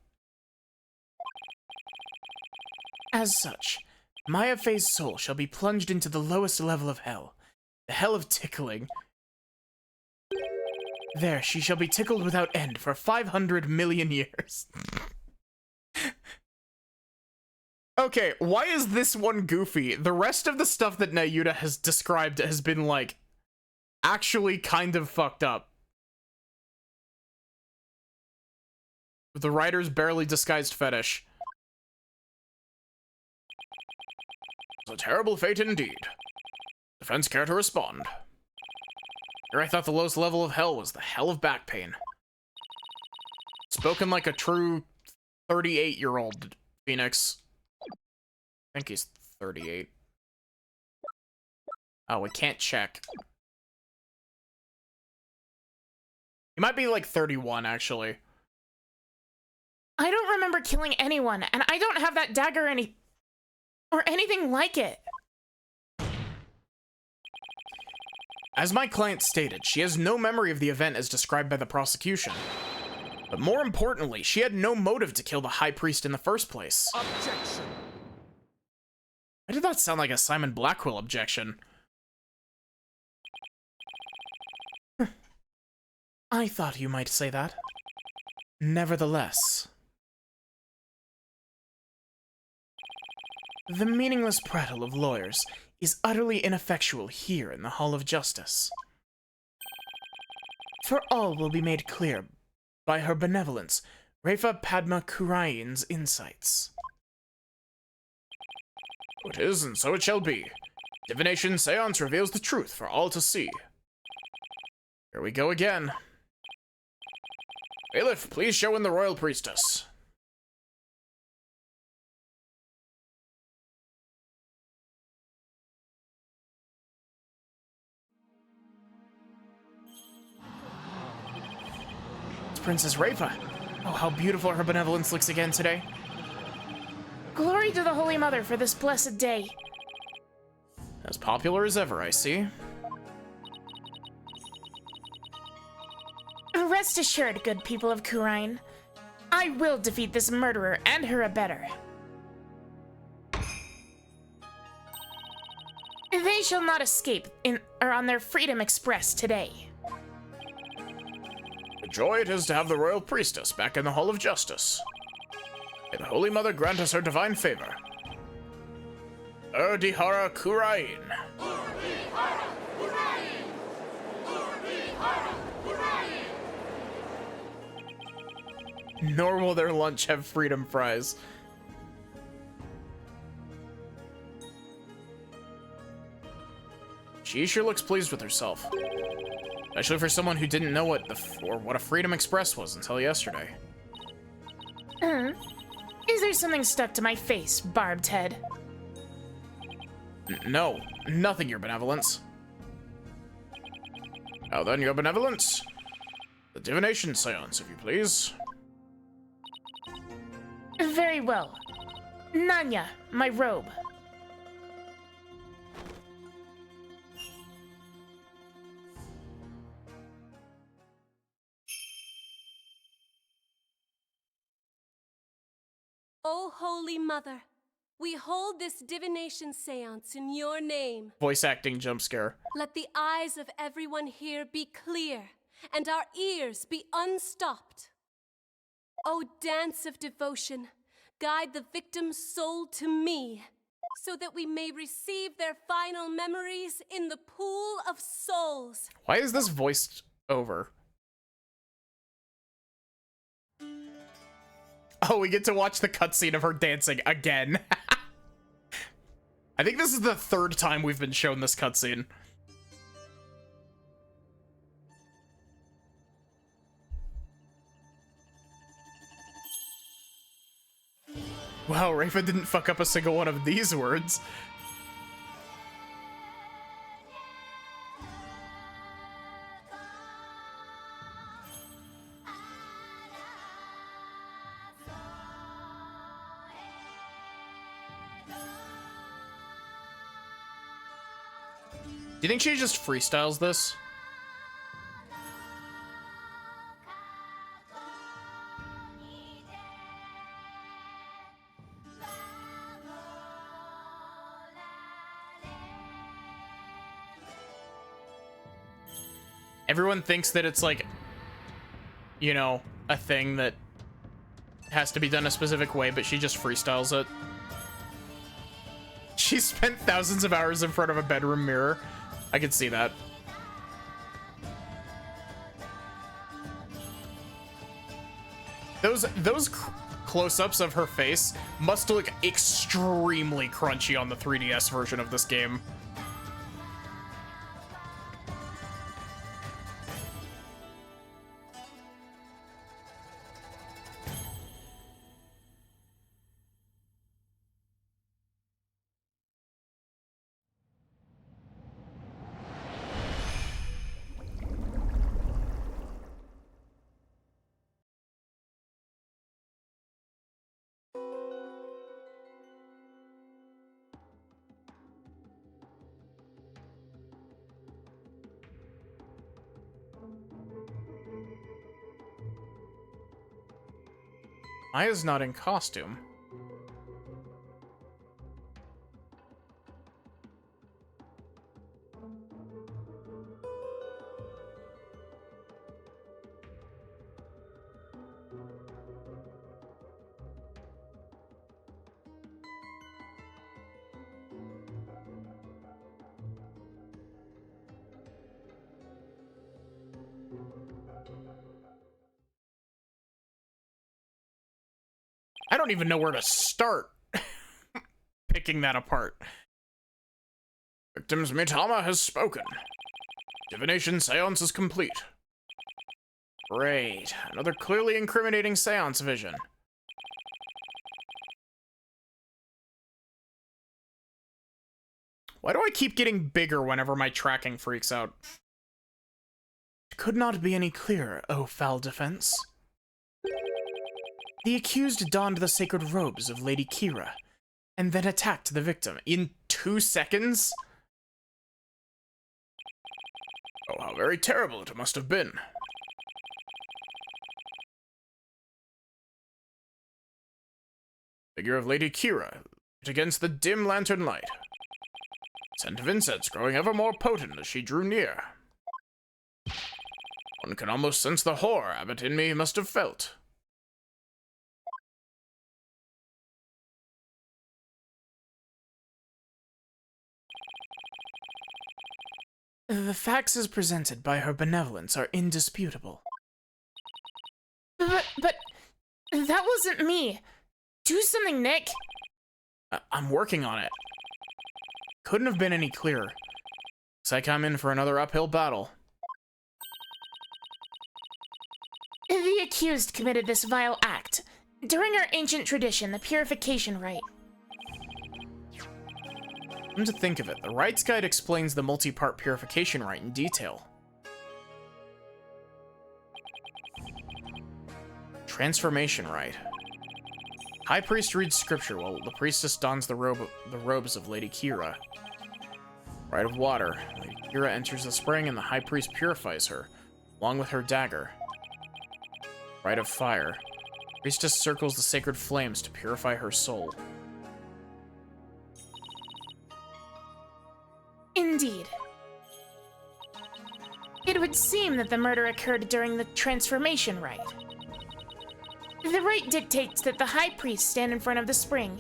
As such, Maya Fey's soul shall be plunged into the lowest level of hell, the hell of tickling. There, she shall be tickled without end for 500 million years. Okay, why is this one goofy? The rest of the stuff that Nayuta has described has been, like, actually kind of fucked up. The writer's barely disguised fetish. A terrible fate indeed. Defense care to respond. Here I thought the lowest level of hell was the hell of back pain. Spoken like a true 38-year-old, Phoenix. I think he's 38. Oh, we can't check. He might be like 31, actually. I don't remember killing anyone, and I don't have that dagger or anything like it. As my client stated, she has no memory of the event as described by the prosecution. But more importantly, she had no motive to kill the High Priest in the first place. Objection. Why did that sound like a Simon Blackwell objection? I thought you might say that. Nevertheless, the meaningless prattle of lawyers is utterly ineffectual here in the Hall of Justice. For all will be made clear by her benevolence, Refa Padma Kurayan's insights. So it is, and so it shall be. Divination seance reveals the truth for all to see. Here we go again. Bailiff, please show in the royal priestess. It's Princess Refa. Oh, how beautiful her benevolence looks again today. Glory to the Holy Mother for this blessed day. As popular as ever, I see. Rest assured, good people of Khura'in, I will defeat this murderer and her abettor. They shall not escape on their Freedom Express today. A joy it is to have the royal priestess back in the Hall of Justice. May the Holy Mother grant us her divine favor. Urdihara Khura'in. Urdihara Khura'in. Urdihara Khura'in. Nor will their lunch have freedom fries. She sure looks pleased with herself. Especially for someone who didn't know what a Freedom Express was until yesterday. Is there something stuck to my face, barbed head? No, nothing, Your Benevolence. Now then, Your Benevolence. The divination seance, if you please. Very well. Nanya, my robe. O Holy Mother, we hold this divination seance in your name. Voice acting jump scare. Let the eyes of everyone here be clear, and our ears be unstopped. O dance of devotion, guide the victim's soul to me, so that we may receive their final memories in the pool of souls. Why is this voiced over? Oh, we get to watch the cutscene of her dancing again. I think this is the third time we've been shown this cutscene. Wow, Rafa didn't fuck up a single one of these words. Do you think she just freestyles this? Everyone thinks that it's like, you know, a thing that has to be done a specific way, but she just freestyles it. She spent thousands of hours in front of a bedroom mirror. I could see that. Those close-ups of her face must look extremely crunchy on the 3DS version of this game. Maya's not in costume. I don't even know where to start picking that apart. Victim's Mitama has spoken. Divination seance is complete. Great. Another clearly incriminating seance vision. Why do I keep getting bigger whenever my tracking freaks out? Could not be any clearer, O foul defense. The accused donned the sacred robes of Lady Kira, and then attacked the victim in 2 seconds? Oh, how very terrible it must have been. Figure of Lady Kira, lit against the dim lantern light. Scent of incense growing ever more potent as she drew near. One can almost sense the horror Abbot in me must have felt. The facts as presented by her benevolence are indisputable. But That wasn't me. Do something, Nick. I'm working on it. Couldn't have been any clearer. Looks like I'm in for another uphill battle. The accused committed this vile act during our ancient tradition, the purification rite. Come to think of it, the rites guide explains the multi-part purification rite in detail. Transformation rite. High priest reads scripture while the priestess dons the robes of Lady Kira. Rite of water. Lady Kira enters the spring and the high priest purifies her, along with her dagger. Rite of fire. Priestess circles the sacred flames to purify her soul. Indeed. It would seem that the murder occurred during the transformation rite. The rite dictates that the high priest stand in front of the spring.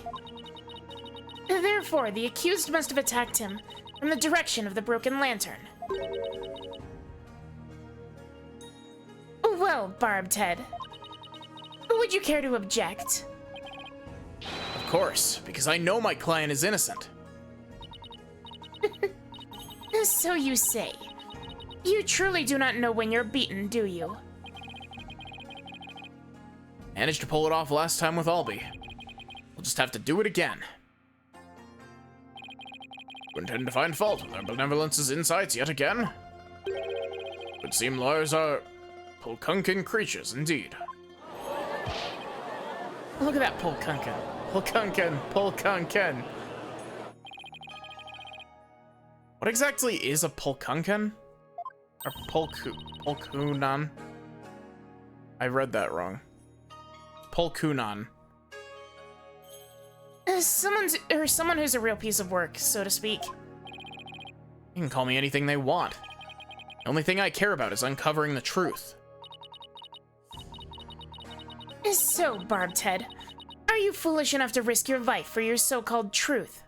Therefore, the accused must have attacked him from the direction of the broken lantern. Well, Barbed Head, would you care to object? Of course, because I know my client is innocent. So you say. You truly do not know when you're beaten, do you? Managed to pull it off last time with Albie. We'll just have to do it again. You intend to find fault with our benevolence's insights yet again? Would seem lawyers are Pulkunkin creatures indeed. Look at that Pulkunkin. Pulkunkin. What exactly is a Pulkunkin? Or Pulkunan? I read that wrong. Pulkunan. Someone who's a real piece of work, so to speak. You can call me anything they want. The only thing I care about is uncovering the truth. So, Barbed Head, are you foolish enough to risk your life for your so-called truth?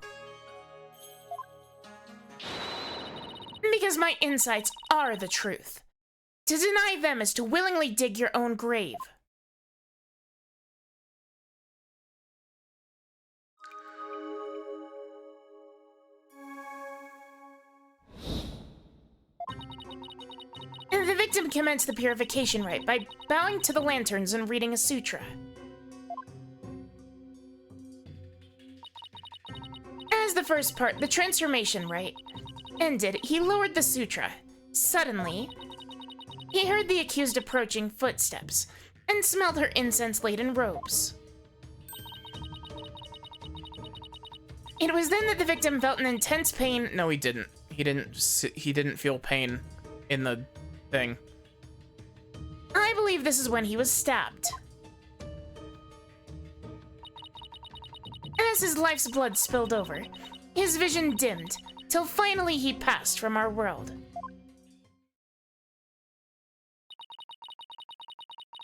Because my insights are the truth. To deny them is to willingly dig your own grave. The victim commenced the purification rite by bowing to the lanterns and reading a sutra. As the first part, the transformation rite, ended, he lowered the sutra. Suddenly, he heard the accused approaching footsteps and smelled her incense-laden robes. It was then that the victim felt an intense pain. No, he didn't. He didn't feel pain in the thing. I believe this is when he was stabbed. As his life's blood spilled over, his vision dimmed, till finally he passed from our world.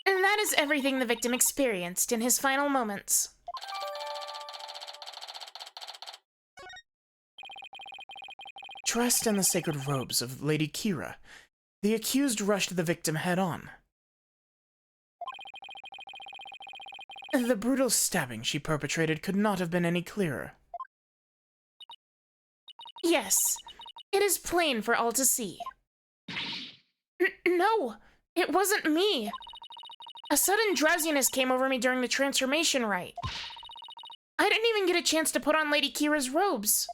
And that is everything the victim experienced in his final moments. Dressed in the sacred robes of Lady Kira, the accused rushed the victim head-on. The brutal stabbing she perpetrated could not have been any clearer. Yes, it is plain for all to see. No, it wasn't me. A sudden drowsiness came over me during the transformation rite. I didn't even get a chance to put on Lady Kira's robes.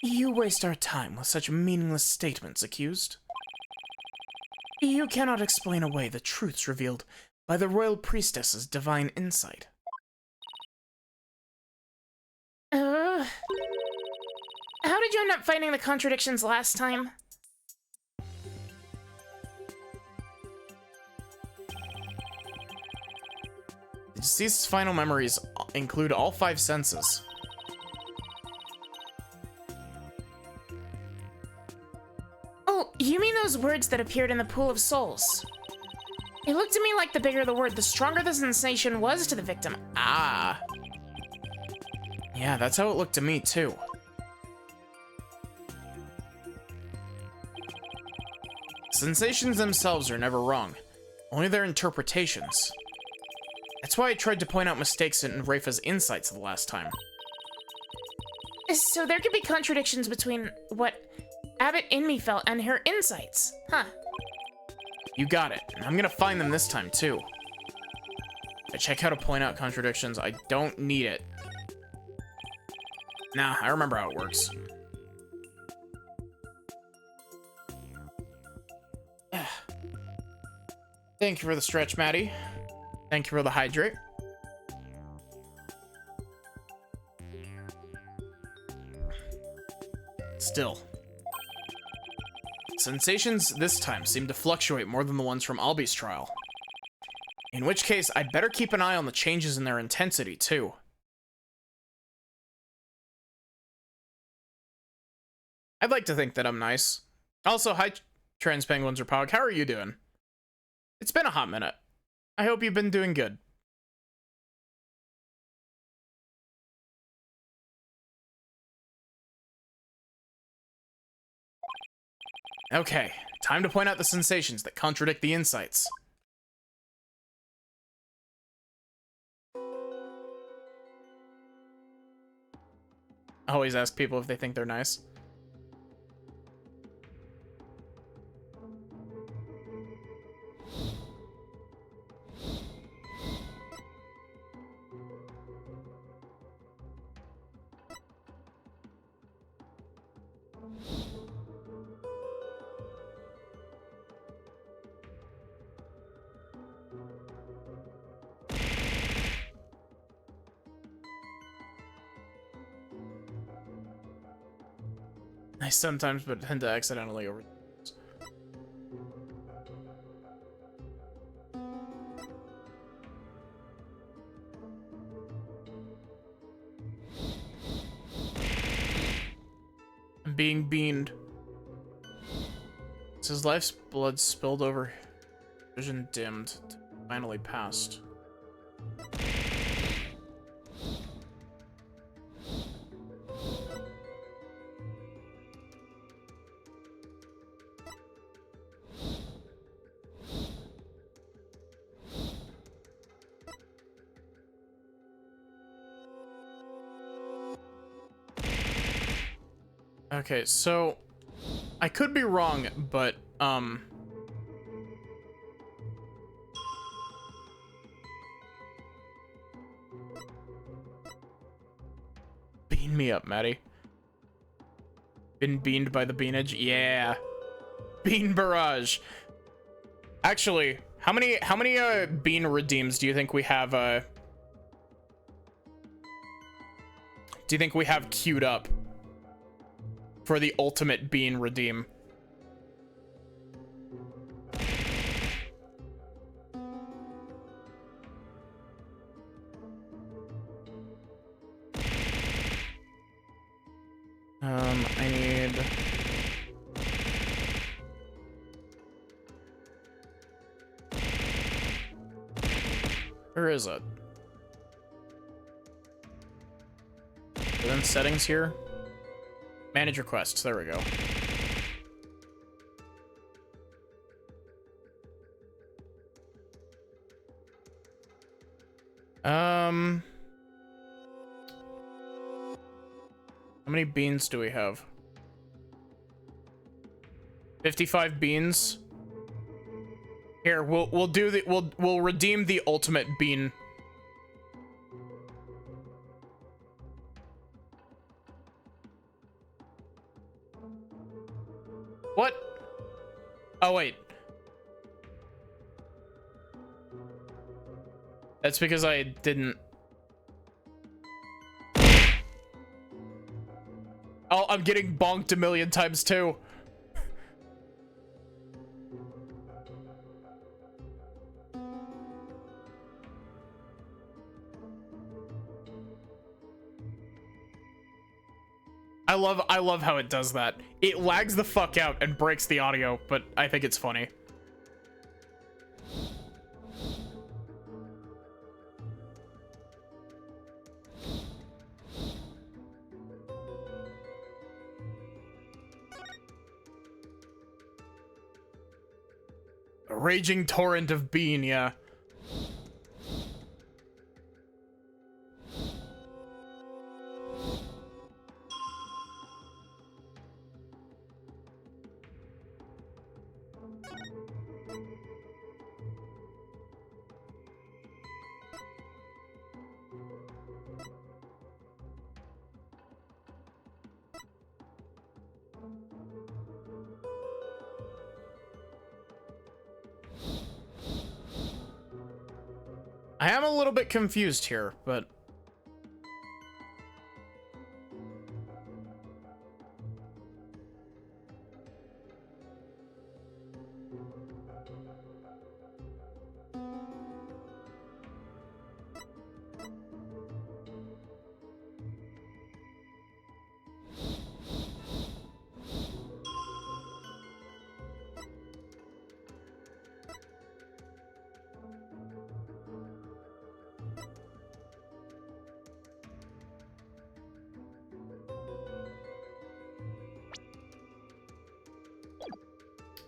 You waste our time with such meaningless statements, accused. You cannot explain away the truths revealed by the royal priestess's divine insight. How did you end up finding the contradictions last time? The deceased's final memories include all 5 senses. Oh, you mean those words that appeared in the Pool of Souls? It looked to me like the bigger the word, the stronger the sensation was to the victim. Ah. Yeah, that's how it looked to me, too. Sensations themselves are never wrong, only their interpretations. That's why I tried to point out mistakes in Rafa's insights the last time. So there could be contradictions between what Abbott in me felt and her insights. Huh. You got it, and I'm gonna find them this time too. I check how to point out contradictions. I don't need it. Nah, I remember how it works. Thank you for the stretch, Maddie. Thank you for the hydrate. Still. Sensations this time seem to fluctuate more than the ones from Albi's trial. In which case, I'd better keep an eye on the changes in their intensity, too. I'd like to think that I'm nice. Also, hi, Trans Penguins Repog. How are you doing? It's been a hot minute. I hope you've been doing good. Okay, time to point out the sensations that contradict the insights. Always ask people if they think they're nice. I sometimes, but tend to accidentally over. I'm being beamed. It's his life's blood spilled over, vision dimmed, finally passed. Okay, so I could be wrong, but bean me up, Maddie. Been beaned by the beanage? Yeah. Bean barrage. Actually, how many bean redeems do you think we have do you think we have queued up for the ultimate bean redeem? I need... Where is it? Within settings here? Manage requests, there we go. How many beans do we have? 55 beans. Here, we'll do the we'll redeem the ultimate bean. What? Oh wait. That's because I didn't. Oh, I'm getting bonked a million times too. I love how it does that. It lags the fuck out and breaks the audio, but I think it's funny. A raging torrent of bean, yeah. I am a little bit confused here, but...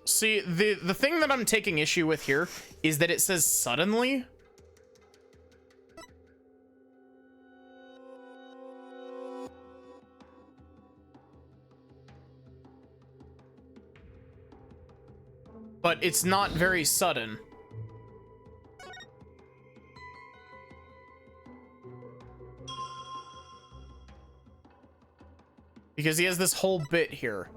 See, the thing that I'm taking issue with here is that it says suddenly. But it's not very sudden. Because he has this whole bit here.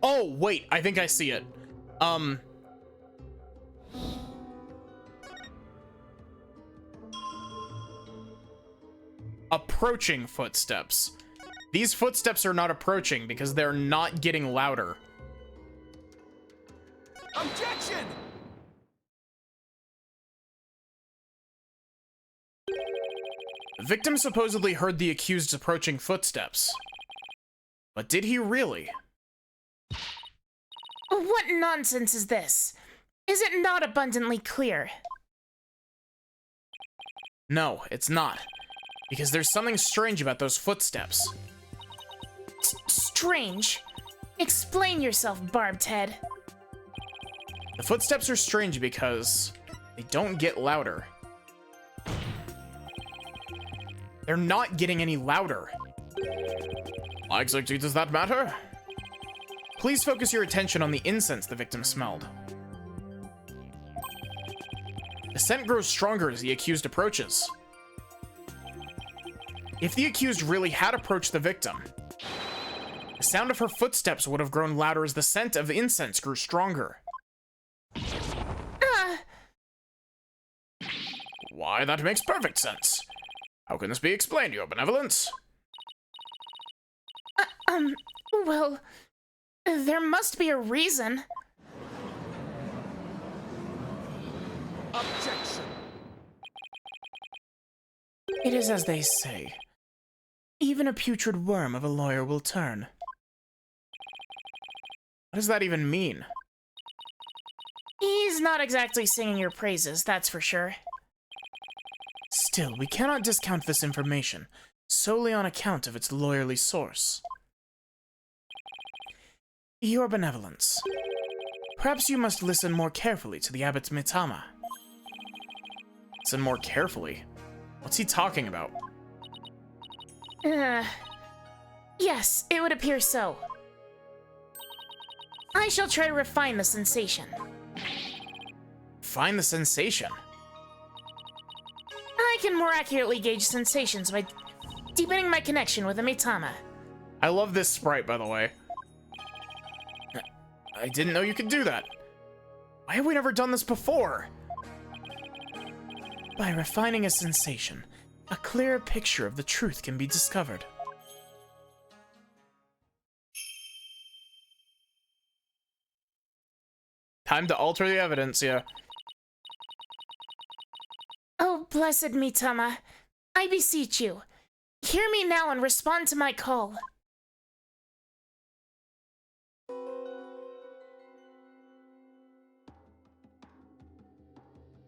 Oh, wait, I think I see it. Approaching footsteps. These footsteps are not approaching because they're not getting louder. Objection! The victim supposedly heard the accused's approaching footsteps. But did he really? What nonsense is this? Is it not abundantly clear? No, it's not. Because there's something strange about those footsteps. Strange? Explain yourself, Barbed Head. The footsteps are strange because they don't get louder. They're not getting any louder. Exactly, does that matter? Please focus your attention on the incense the victim smelled. The scent grows stronger as the accused approaches. If the accused really had approached the victim, the sound of her footsteps would have grown louder as the scent of the incense grew stronger. Why, that makes perfect sense. How can this be explained, Your Benevolence? Well, there must be a reason. Objection! It is as they say. Even a putrid worm of a lawyer will turn. What does that even mean? He's not exactly singing your praises, that's for sure. Still, we cannot discount this information solely on account of its lawyerly source. Your Benevolence, perhaps you must listen more carefully to the Abbot Mitama. Listen more carefully? What's he talking about? Yes, it would appear so. I shall try to refine the sensation. Find the sensation? I can more accurately gauge sensations by deepening my connection with the Mitama. I love this sprite, by the way. I didn't know you could do that. Why have we never done this before? By refining a sensation, a clearer picture of the truth can be discovered. Time to alter the evidence, yeah. Oh, blessed Mitama, I beseech you, hear me now and respond to my call.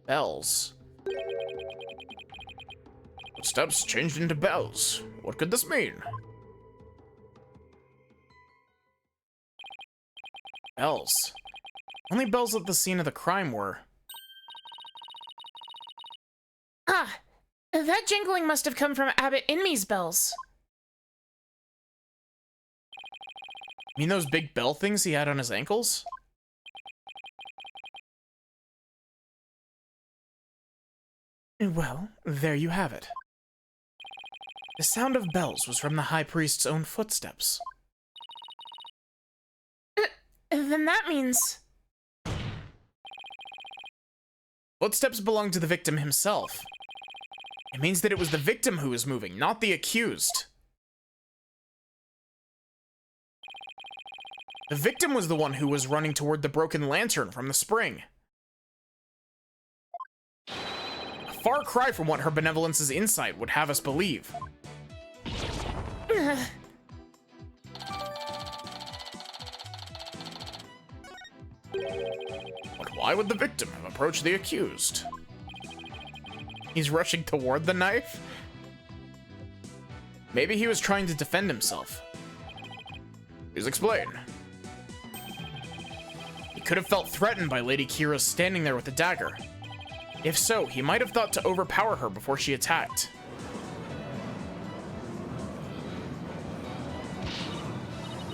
Bells. Footsteps changed into bells. What could this mean? Bells. Only bells at the scene of the crime were. Ah, that jingling must have come from Abbot Inme's bells. You mean those big bell things he had on his ankles? Well, there you have it. The sound of bells was from the High Priest's own footsteps. Then that means... Footsteps belonged to the victim himself. It means that it was the victim who was moving, not the accused. The victim was the one who was running toward the broken lantern from the spring. A far cry from what her benevolence's insight would have us believe. But why would the victim have approached the accused? He's rushing toward the knife? Maybe he was trying to defend himself. Please explain. He could have felt threatened by Lady Kira standing there with the dagger. If so, he might have thought to overpower her before she attacked.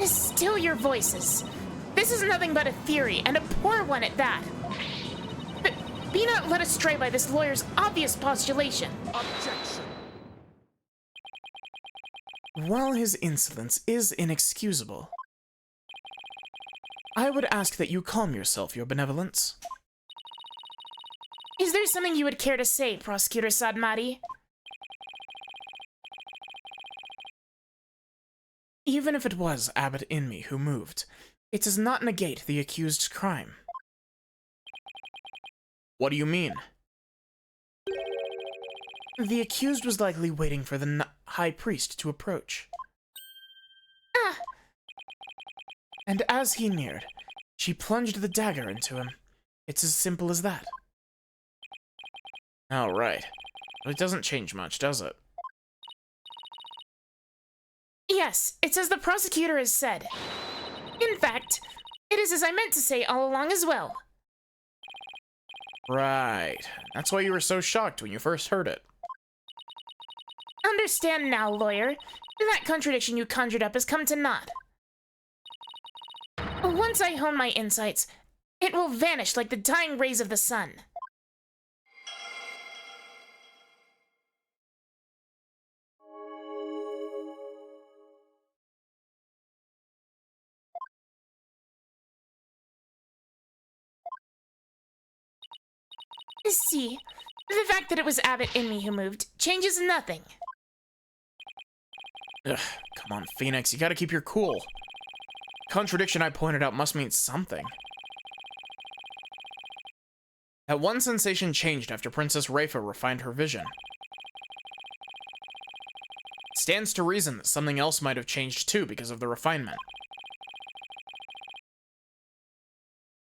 Still your voices. This is nothing but a theory, and a poor one at that. But be not led astray by this lawyer's obvious postulation. Objection. While his insolence is inexcusable, I would ask that you calm yourself, your benevolence. Is there something you would care to say, Prosecutor Sadmati? Even if it was Abbot Inme who moved, it does not negate the accused's crime. What do you mean? The accused was likely waiting for the High Priest to approach. Ah! And as he neared, she plunged the dagger into him. It's as simple as that. Oh, right. It doesn't change much, does it? Yes, it's as the prosecutor has said. In fact, it is as I meant to say all along as well. Right. That's why you were so shocked when you first heard it. Understand now, lawyer. That contradiction you conjured up has come to naught. Once I hone my insights, it will vanish like the dying rays of the sun. See, the fact that it was Abbot Inme who moved changes nothing. Ugh, come on, Phoenix, you gotta keep your cool. Contradiction I pointed out must mean something. That one sensation changed after Princess Rayfa refined her vision. It stands to reason that something else might have changed too because of the refinement.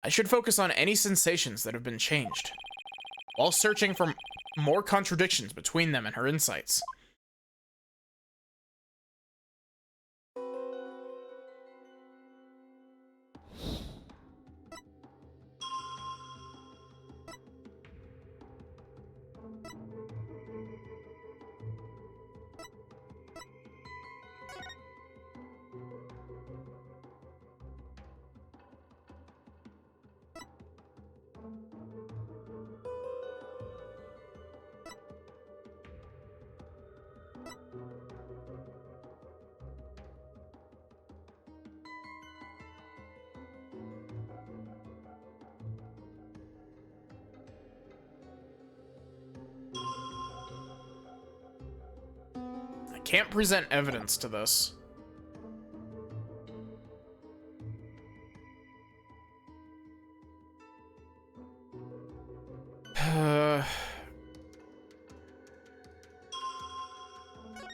I should focus on any sensations that have been changed, while searching for more contradictions between them and her insights. I can't present evidence to this.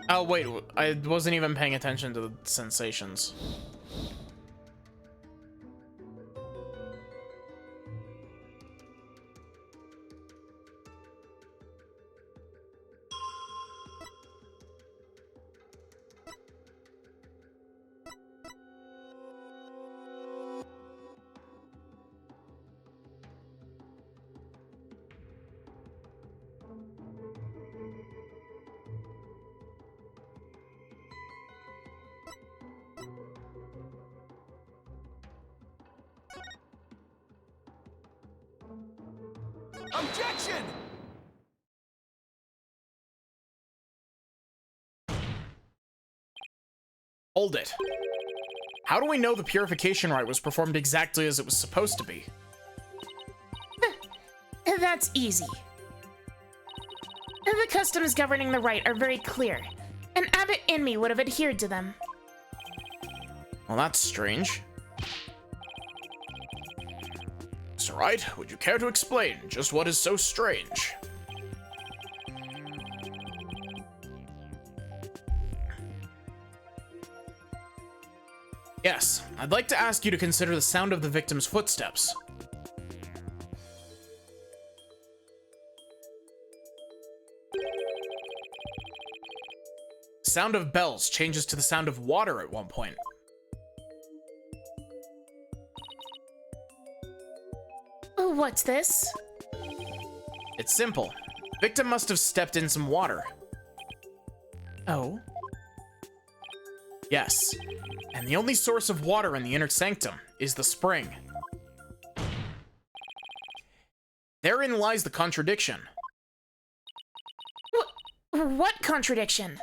Oh, wait, I wasn't even paying attention to the sensations. Objection! Hold it. How do we know the purification rite was performed exactly as it was supposed to be? That's easy. The customs governing the rite are very clear, and Abbot Inmee would have adhered to them. Well, that's strange. Mr. Wright, would you care to explain just what is so strange? Yes, I'd like to ask you to consider the sound of the victim's footsteps. Sound of bells changes to the sound of water at one point. What's this? It's simple. Victim must have stepped in some water. Oh? Yes. And the only source of water in the inner sanctum is the spring. Therein lies the contradiction. What contradiction?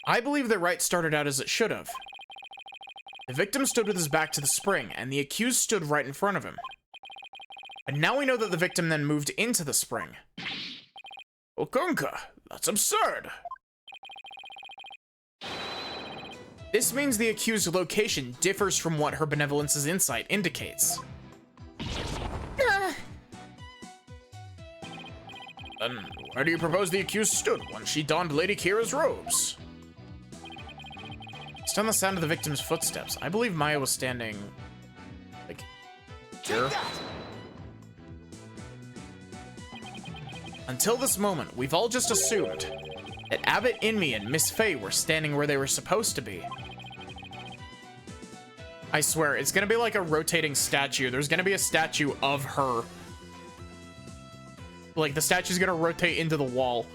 I believe the rite started out as it should have. The victim stood with his back to the spring, and the accused stood right in front of him. And now we know that the victim then moved into the spring. Okunka, that's absurd. This means the accused's location differs from what her benevolence's insight indicates. Then where do you propose the accused stood when she donned Lady Kira's robes? Based on the sound of the victim's footsteps, I believe Maya was standing, like, here. Take that! Until this moment, we've all just assumed that Abbot Inmee and Miss Faye were standing where they were supposed to be. I swear, it's gonna be like a rotating statue. There's gonna be a statue of her. Like, the statue's gonna rotate into the wall.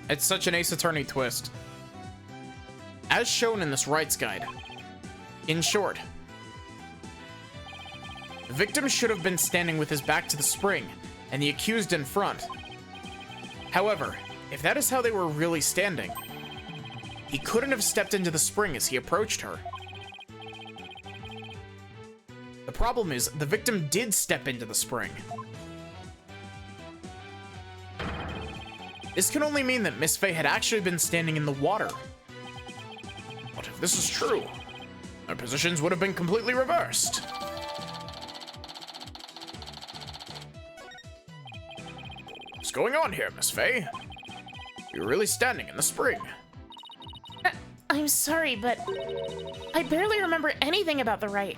It's such an Ace Attorney twist. As shown in this rights guide. In short, the victim should have been standing with his back to the spring, and the accused in front. However, if that is how they were really standing, he couldn't have stepped into the spring as he approached her. The problem is, the victim did step into the spring. This can only mean that Miss Faye had actually been standing in the water. But if this is true, their positions would have been completely reversed. What's going on here, Miss Faye? You're really standing in the spring. I'm sorry, but I barely remember anything about the rite.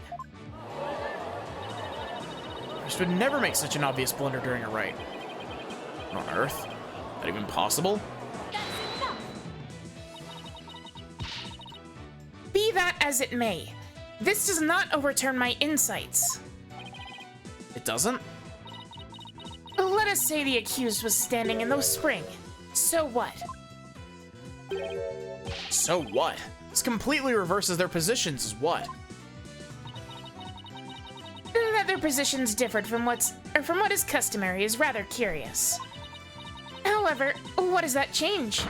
This would never make such an obvious blunder during a rite. What on earth? Is that even possible? That's enough! Be that as it may, this does not overturn my insights. It doesn't? Let us say the accused was standing in the spring. So what? So what? This completely reverses their positions as what? That their positions differed from what is customary is rather curious. However, what does that change?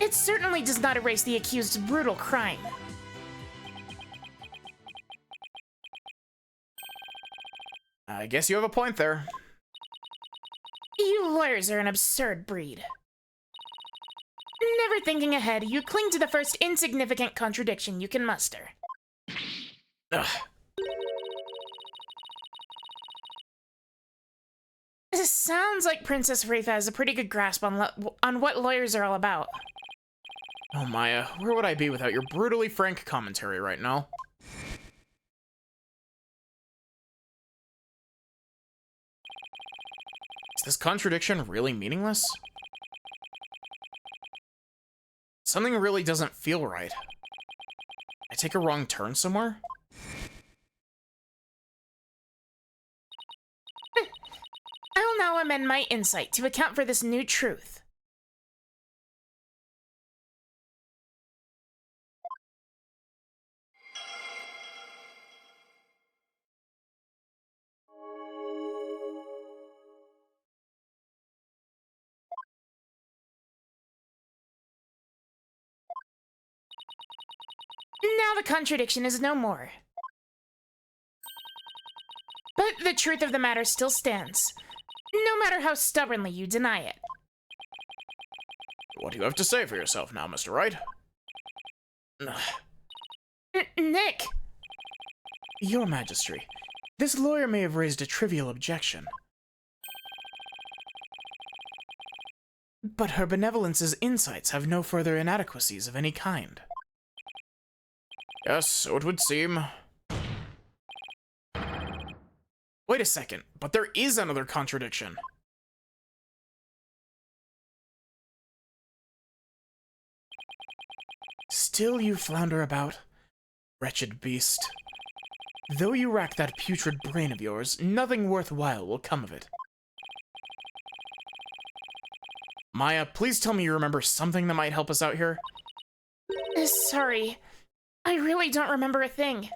It certainly does not erase the accused's brutal crime. I guess you have a point there. You lawyers are an absurd breed. Never thinking ahead, you cling to the first insignificant contradiction you can muster. Ugh. This sounds like Princess Wraitha has a pretty good grasp on what lawyers are all about. Oh, Maya, where would I be without your brutally frank commentary right now? Is this contradiction really meaningless? Something really doesn't feel right. I take a wrong turn somewhere? I'll now amend my insight to account for this new truth. Now the contradiction is no more. But the truth of the matter still stands, no matter how stubbornly you deny it. What do you have to say for yourself now, Mr. Wright? Nick! Your Majesty, this lawyer may have raised a trivial objection. But her benevolence's insights have no further inadequacies of any kind. Yes, so it would seem. Wait a second, but there is another contradiction. Still you flounder about, wretched beast. Though you rack that putrid brain of yours, nothing worthwhile will come of it. Maya, please tell me you remember something that might help us out here. Sorry, I really don't remember a thing.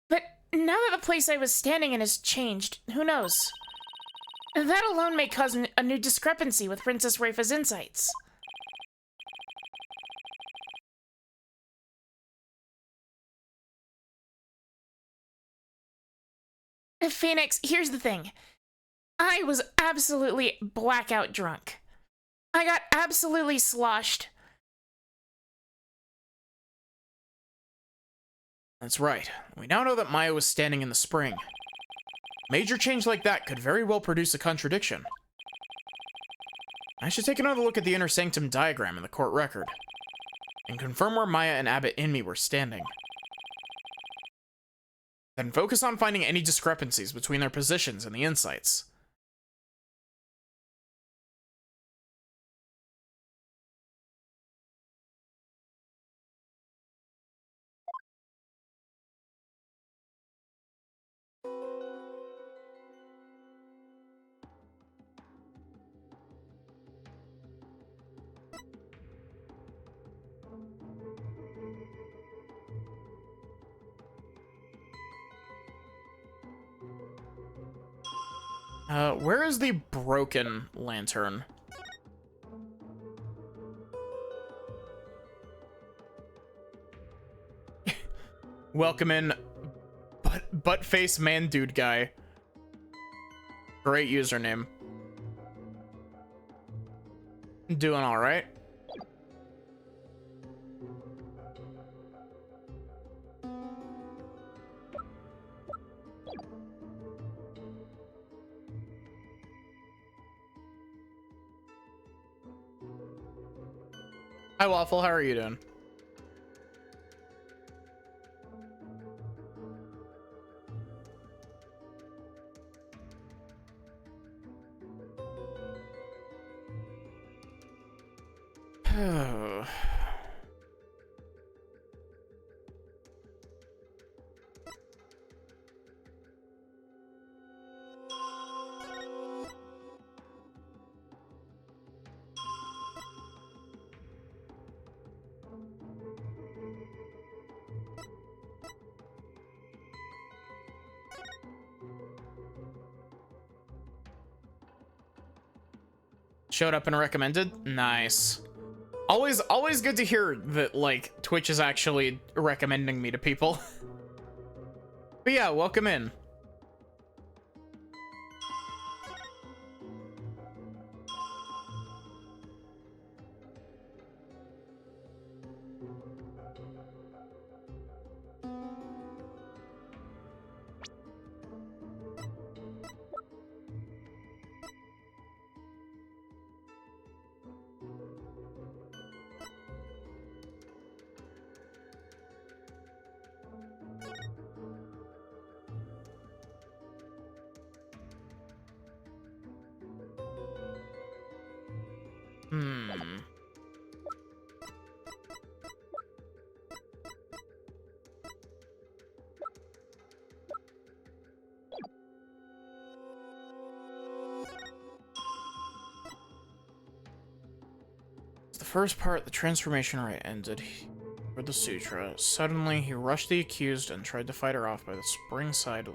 But now that the place I was standing in has changed, who knows? That alone may cause a new discrepancy with Princess Raifa's insights. Phoenix, here's the thing. I was absolutely blackout drunk. I got absolutely sloshed. That's right. We now know that Maya was standing in the spring. Major change like that could very well produce a contradiction. I should take another look at the inner sanctum diagram in the court record and confirm where Maya and Abbot Inmee were standing. Then focus on finding any discrepancies between their positions and the insights. Where is the broken lantern? Welcome in, butt-face man dude guy. Great username. Doing all right. Hi, Waffle. How are you doing? Showed up and recommended? Nice. Always good to hear that, like, Twitch is actually recommending me to people. But yeah, welcome in. The first part, the transformation rite ended for the sutra. Suddenly, he rushed the accused and tried to fight her off by the spring side.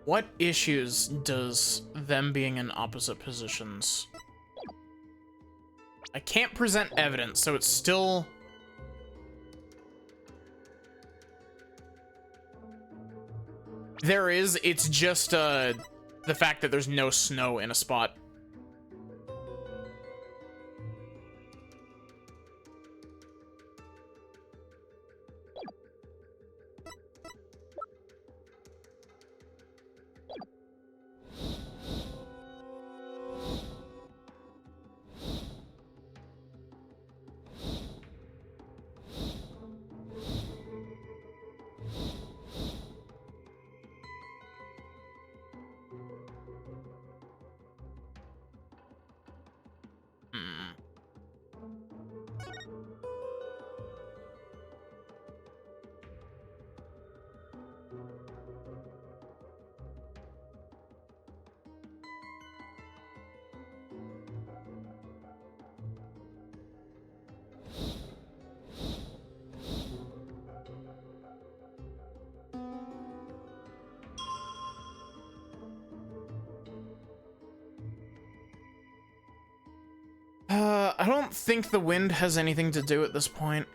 What issues does them being in opposite positions? I can't present evidence, so it's still... There is, it's just the fact that there's no snow in a spot. I don't think the wind has anything to do at this point.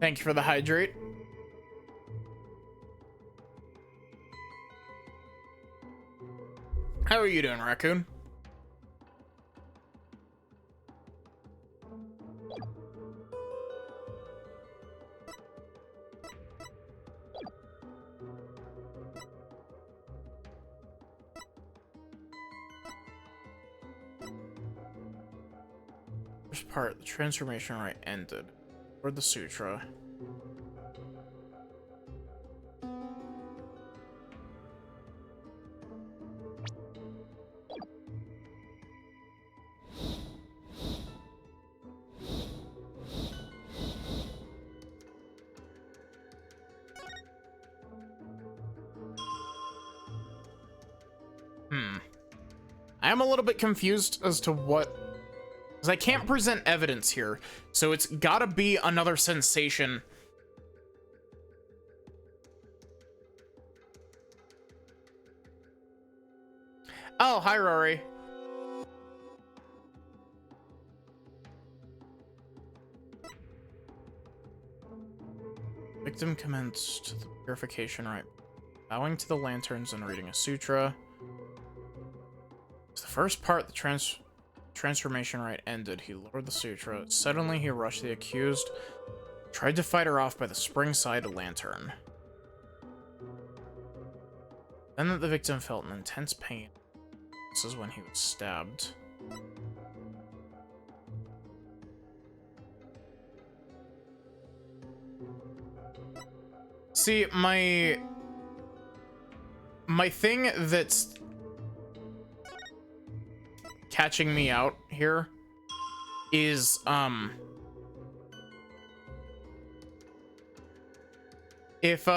Thank you for the hydrate. How are you doing, Raccoon? First part, the transformation rite ended. Or the sutra. I am a little bit confused as to what... Because I can't present evidence here, so it's gotta be another sensation. Oh, hi, Rory. Victim commenced the purification rite, bowing to the lanterns and reading a sutra. As the first part, the transformation rite ended, he lowered the sutra. Suddenly, he rushed the accused, tried to fight her off by the spring-side lantern. Then the victim felt an intense pain. This is when he was stabbed. See, my thing that's catching me out here is if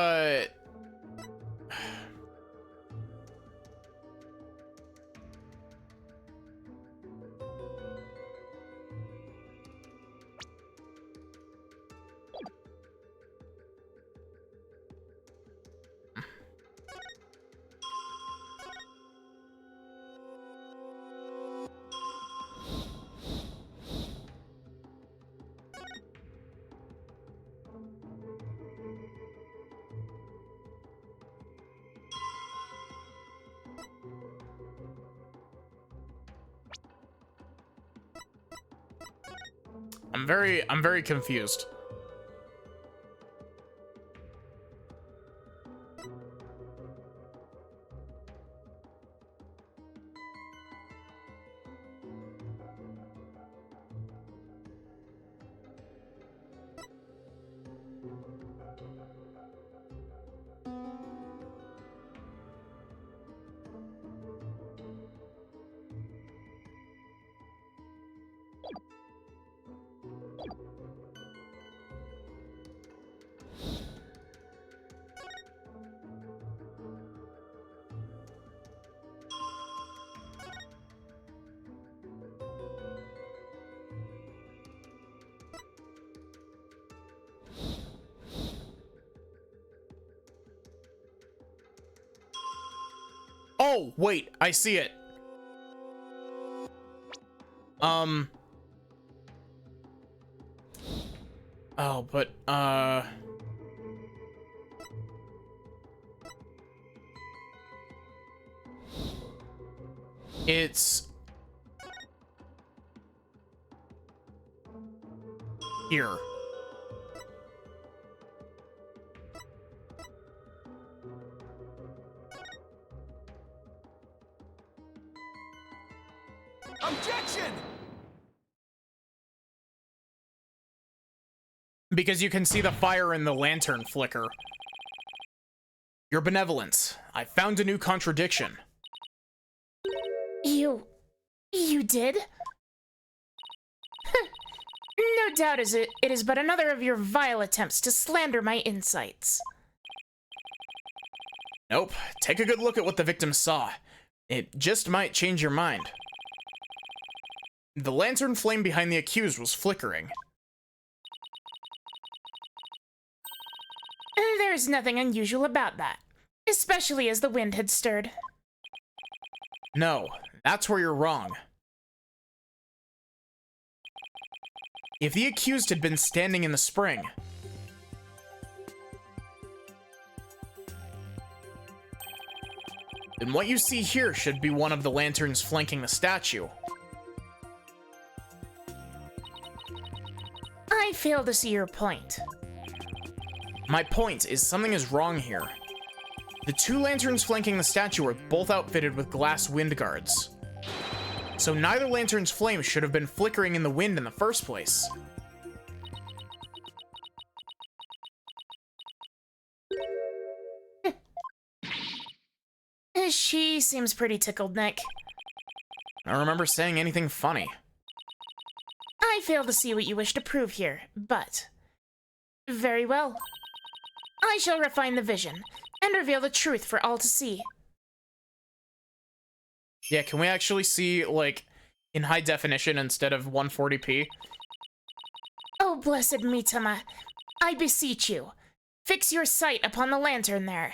I'm very confused. Oh, wait, I see it. Oh, but, it's here. Objection! Because you can see the fire in the lantern flicker. Your benevolence. I found a new contradiction. You did? No doubt it is but another of your vile attempts to slander my insights. Nope. Take a good look at what the victim saw. It just might change your mind. The lantern flame behind the accused was flickering. There's nothing unusual about that, especially as the wind had stirred. No, that's where you're wrong. If the accused had been standing in the spring, then what you see here should be one of the lanterns flanking the statue. I fail to see your point. My point is something is wrong here. The two lanterns flanking the statue are both outfitted with glass wind guards. So neither lantern's flame should have been flickering in the wind in the first place. She seems pretty tickled, Nick. I don't remember saying anything funny. I fail to see what you wish to prove here, but... Very well. I shall refine the vision, and reveal the truth for all to see. Yeah, can we actually see, like, in high definition instead of 140p? Oh, blessed Mitama, I beseech you, fix your sight upon the lantern there.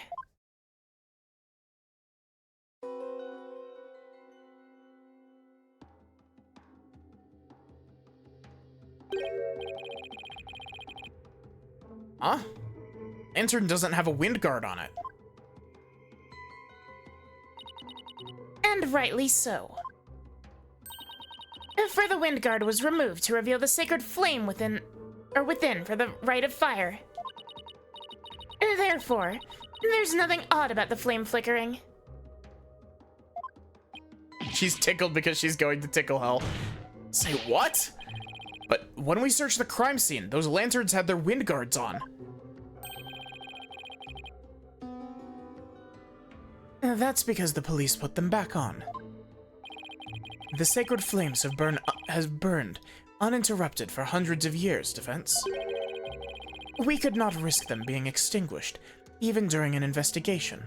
Huh? Lantern doesn't have a wind guard on it. And rightly so. For the wind guard was removed to reveal the sacred flame within for the rite of fire. Therefore, there's nothing odd about the flame flickering. She's tickled because she's going to tickle hell. Say what? But when we searched the crime scene, those lanterns had their wind guards on. That's because the police put them back on. The sacred flames has burned uninterrupted for hundreds of years, Defense. We could not risk them being extinguished, even during an investigation.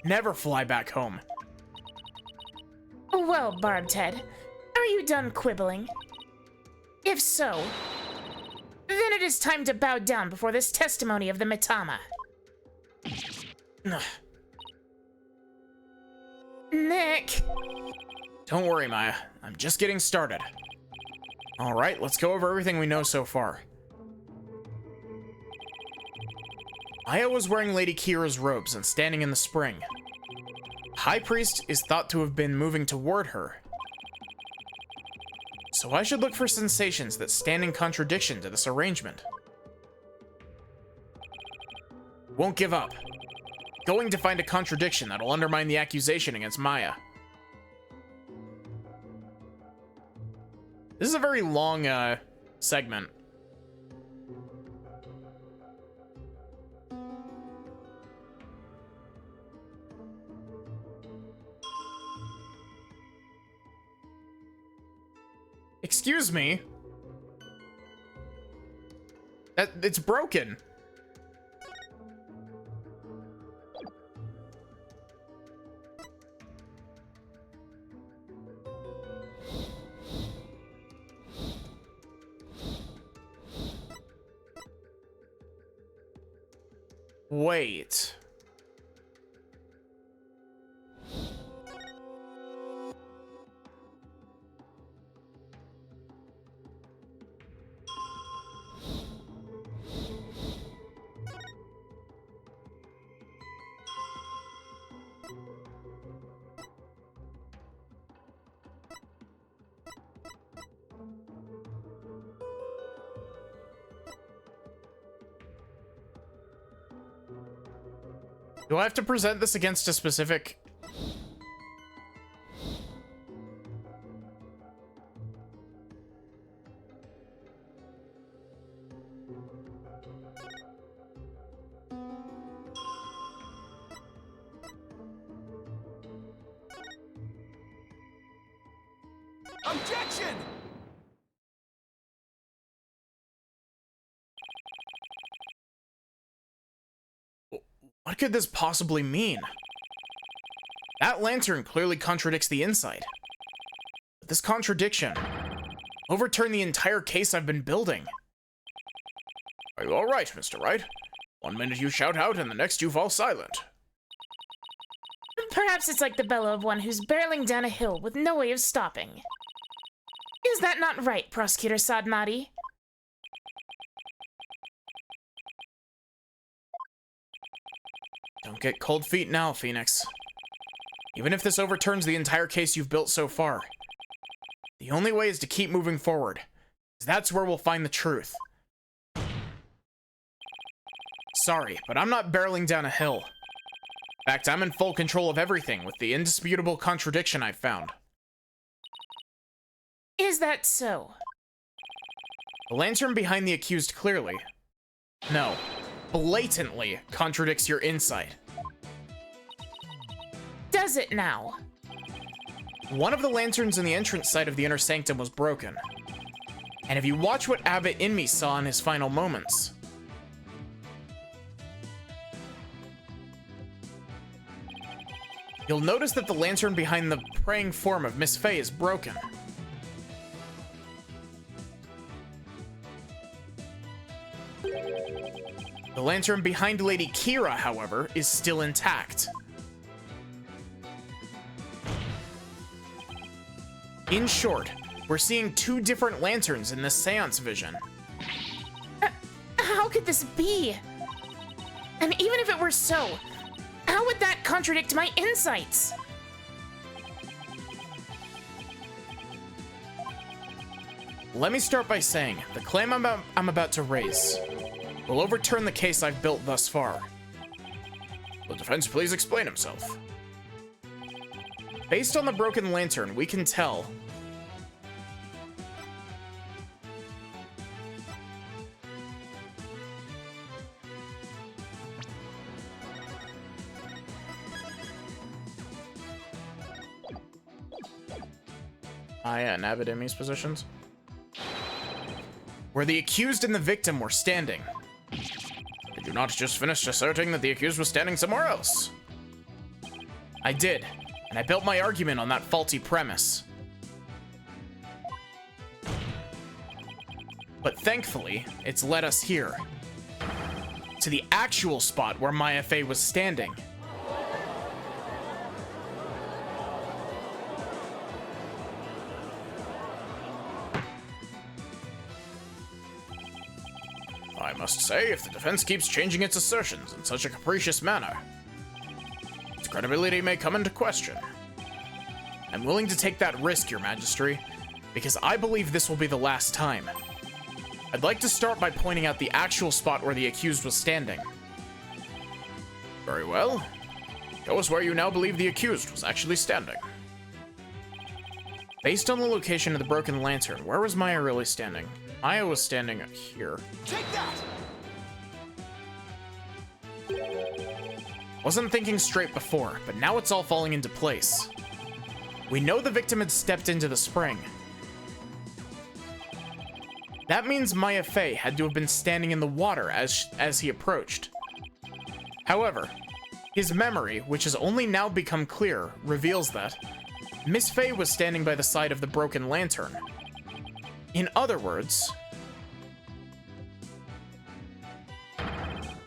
Never fly back home. Well, Barbed Head, are you done quibbling? If so, then it is time to bow down before this testimony of the Mitama. Nick! Don't worry, Maya. I'm just getting started. Alright, let's go over everything we know so far. Maya was wearing Lady Kira's robes and standing in the spring. High Priest is thought to have been moving toward her. So I should look for sensations that stand in contradiction to this arrangement. Won't give up. Going to find a contradiction that'll undermine the accusation against Maya. This is a very long, segment. Excuse me? It's broken. Wait. Do I have to present this against a specific... Objection! What could this possibly mean? That lantern clearly contradicts the inside. But this contradiction overturned the entire case I've been building. Are you all right, Mr. Wright? 1 minute you shout out, and the next you fall silent. Perhaps it's like the bellow of one who's barreling down a hill with no way of stopping. Is that not right, Prosecutor Sadmati? Don't get cold feet now, Phoenix. Even if this overturns the entire case you've built so far, the only way is to keep moving forward, 'cause that's where we'll find the truth. Sorry, but I'm not barreling down a hill. In fact, I'm in full control of everything with the indisputable contradiction I've found. Is that so? The lantern behind the accused clearly, no, blatantly contradicts your insight. Does it now? One of the lanterns in the entrance side of the inner sanctum was broken. And if you watch what Abbott Inmee saw in his final moments, you'll notice that the lantern behind the praying form of Miss Fey is broken. The lantern behind Lady Kira, however, is still intact. In short, we're seeing two different lanterns in this seance vision. How could this be? And even if it were so, how would that contradict my insights? Let me start by saying, the claim I'm about to raise will overturn the case I've built thus far. Will the defense please explain himself? Based on the broken lantern, we can tell Abbott Inmee's positions, where the accused and the victim were standing. Did you not just finish asserting that the accused was standing somewhere else? I did, and I built my argument on that faulty premise. But thankfully, it's led us here, to the actual spot where Maya Fey was standing. I must say, if the defense keeps changing its assertions in such a capricious manner, its credibility may come into question. I'm willing to take that risk, Your Majesty, because I believe this will be the last time. I'd like to start by pointing out the actual spot where the accused was standing. Very well. Show us where you now believe the accused was actually standing. Based on the location of the broken lantern, where was Maya really standing? Maya was standing here. Take that! Wasn't thinking straight before, but now it's all falling into place. We know the victim had stepped into the spring. That means Maya Fey had to have been standing in the water as he approached. However, his memory, which has only now become clear, reveals that Miss Fey was standing by the side of the broken lantern. In other words,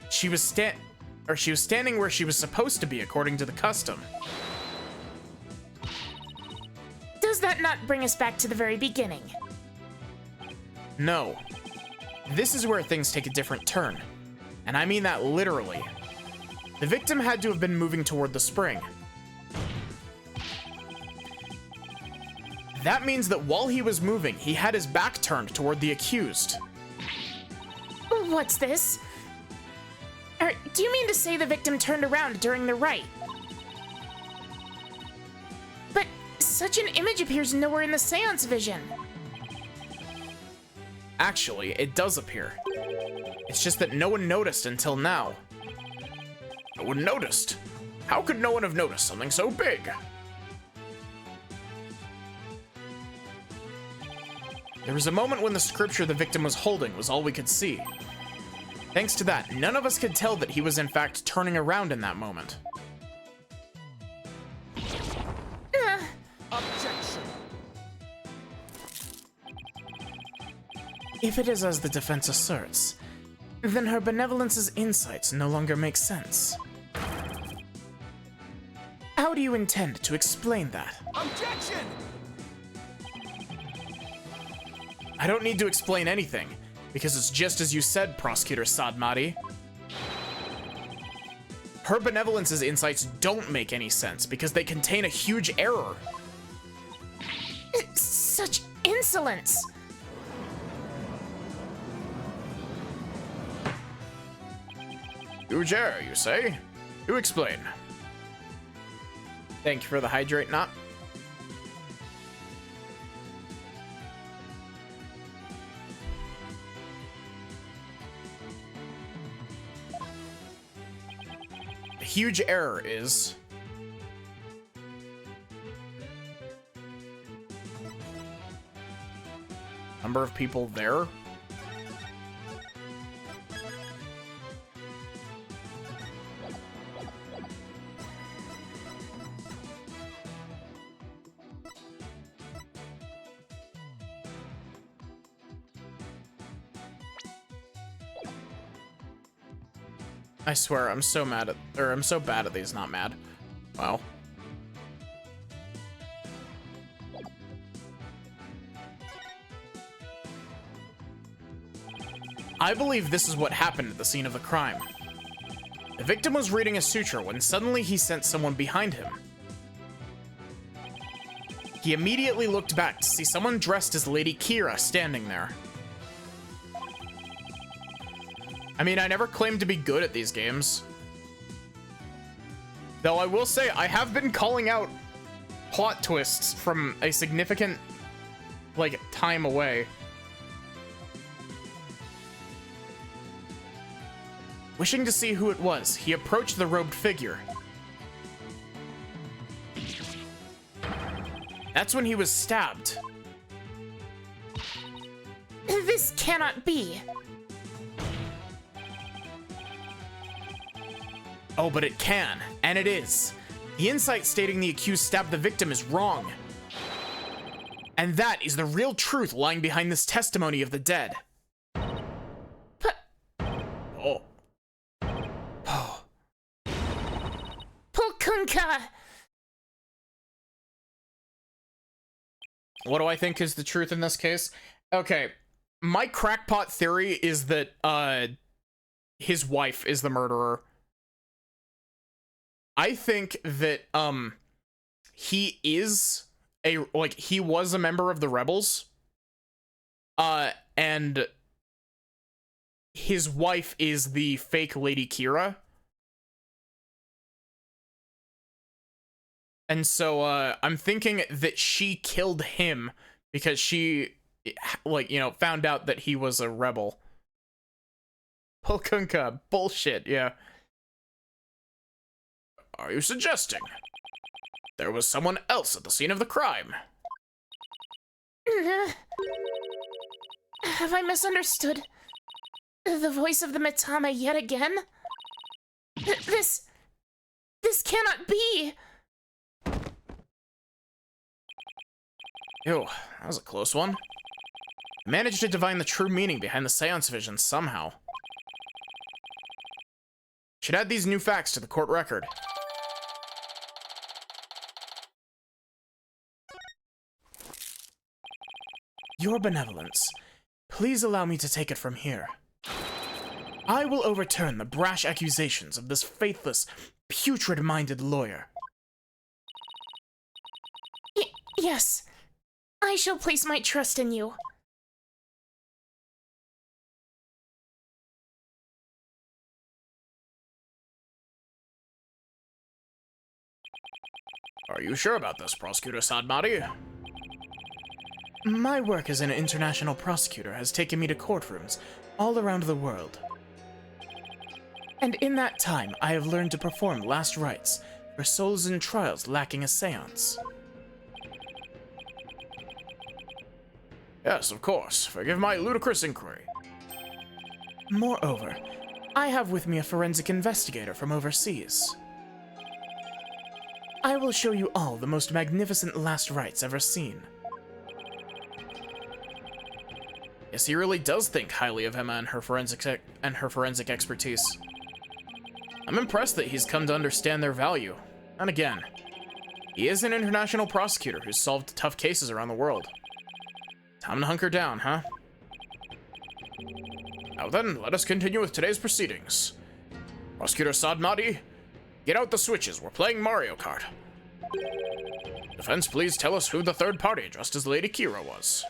she was standing where she was supposed to be according to the custom. Does that not bring us back to the very beginning? No. This is where things take a different turn. And I mean that literally. The victim had to have been moving toward the spring. That means that while he was moving, he had his back turned toward the accused. What's this? Do you mean to say the victim turned around during the rite? But such an image appears nowhere in the seance vision. Actually, it does appear. It's just that no one noticed until now. No one noticed? How could no one have noticed something so big? There was a moment when the scripture the victim was holding was all we could see. Thanks to that, none of us could tell that he was in fact turning around in that moment. Objection. If it is as the defense asserts, then her benevolence's insights no longer make sense. How do you intend to explain that? Objection. I don't need to explain anything, because it's just as you said, Prosecutor Sadmati. Her benevolence's insights don't make any sense because they contain a huge error. Such insolence! Huge error, you say? Do explain. Thank you for the hydrate knot. The huge error is number of people there. I swear, I'm so mad at, or I'm so bad at these, not mad. Wow. I believe this is what happened at the scene of the crime. The victim was reading a sutra when suddenly he sensed someone behind him. He immediately looked back to see someone dressed as Lady Kira standing there. I mean, I never claimed to be good at these games. Though I will say, I have been calling out plot twists from a significant, like, time away. Wishing to see who it was, he approached the robed figure. That's when he was stabbed. This cannot be. Oh, but it can, and it is. The insight stating the accused stabbed the victim is wrong. And that is the real truth lying behind this testimony of the dead. Oh. Oh. Pulkunka! What do I think is the truth in this case? Okay, my crackpot theory is that, his wife is the murderer. I think that, he is he was a member of the rebels. And his wife is the fake Lady Kira. And so, I'm thinking that she killed him because she, found out that he was a rebel. Pulkunka, bullshit, yeah. Are you suggesting there was someone else at the scene of the crime? Have I misunderstood the voice of the Mitama yet again? This cannot be! Ew, that was a close one. I managed to divine the true meaning behind the seance vision somehow. Should add these new facts to the court record. Your benevolence, please allow me to take it from here. I will overturn the brash accusations of this faithless, putrid-minded lawyer. Yes, I shall place my trust in you. Are you sure about this, Prosecutor Sadmati? My work as an international prosecutor has taken me to courtrooms all around the world. And in that time, I have learned to perform last rites for souls in trials lacking a seance. Yes, of course. Forgive my ludicrous inquiry. Moreover, I have with me a forensic investigator from overseas. I will show you all the most magnificent last rites ever seen. Yes, he really does think highly of Emma and her forensic expertise. I'm impressed that he's come to understand their value. And again, he is an international prosecutor who's solved tough cases around the world. Time to hunker down, huh? Now then, let us continue with today's proceedings. Prosecutor Sadmati, get out the switches. We're playing Mario Kart. Defense, please tell us who the third party dressed as Lady Kira was.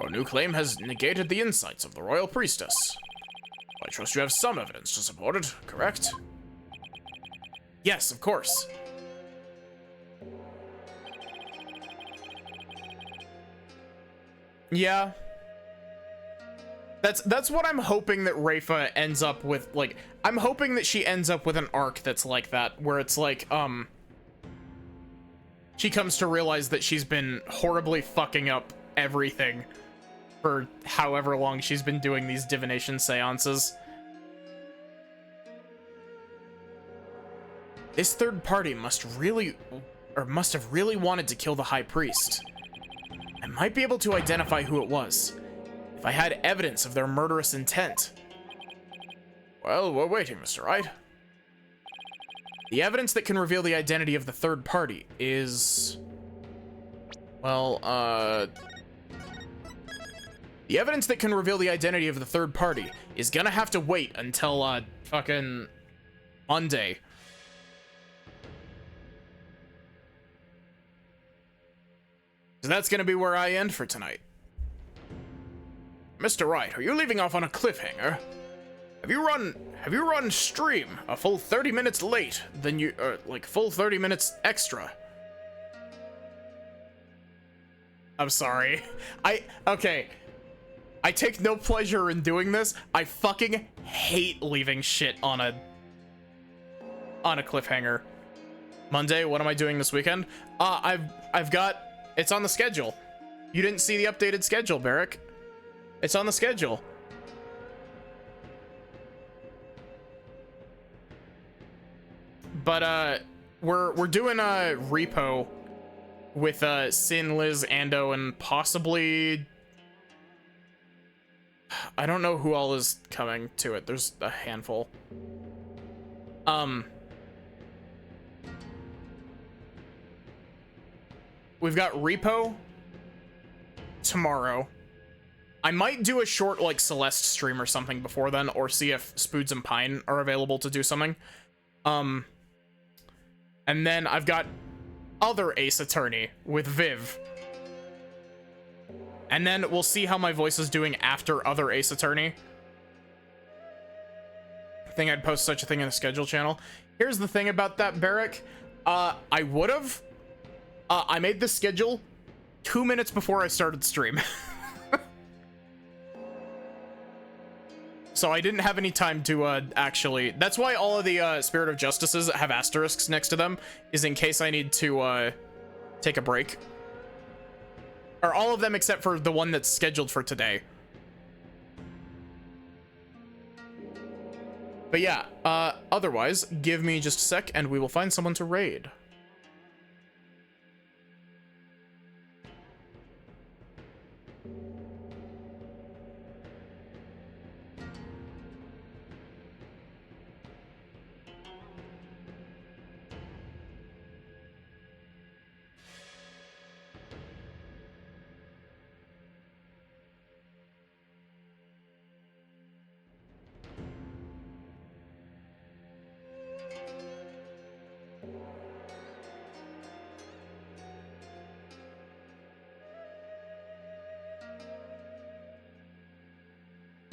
Your new claim has negated the insights of the Royal Priestess. I trust you have some evidence to support it, correct? Yes, of course. Yeah. That's what I'm hoping that Rayfa ends up with, like, I'm hoping that she ends up with an arc that's like that, where it's like, she comes to realize that she's been horribly fucking up everything for however long she's been doing these divination seances. This third party must have really wanted to kill the High Priest. I might be able to identify who it was, if I had evidence of their murderous intent. Well, we're waiting, Mr. Wright. The evidence that can reveal the identity of the third party is... well, the evidence that can reveal the identity of the third party is gonna have to wait until, fucking Monday. So that's gonna be where I end for tonight. Mr. Wright, are you leaving off on a cliffhanger? Have you run stream a full 30 minutes late than you, like full 30 minutes extra? I'm sorry. Okay. I take no pleasure in doing this. I fucking hate leaving shit on a cliffhanger. Monday, what am I doing this weekend? I've got, it's on the schedule. You didn't see the updated schedule, Barrick. It's on the schedule. But we're doing a repo with Sin, Liz, Ando, and possibly, I don't know who all is coming to it. There's a handful. We've got repo tomorrow. I might do a short, like, Celeste stream or something before then, or see if Spoods and Pine are available to do something. And then I've got other Ace Attorney with Viv. And then we'll see how my voice is doing after other Ace Attorney. I think I'd post such a thing in the schedule channel. Here's the thing about that, Barrick. I would've. I made this schedule 2 minutes before I started stream. So I didn't have any time to actually... That's why all of the Spirit of Justices have asterisks next to them, is in case I need to take a break. Or all of them except for the one that's scheduled for today. But yeah, otherwise, give me just a sec and we will find someone to raid.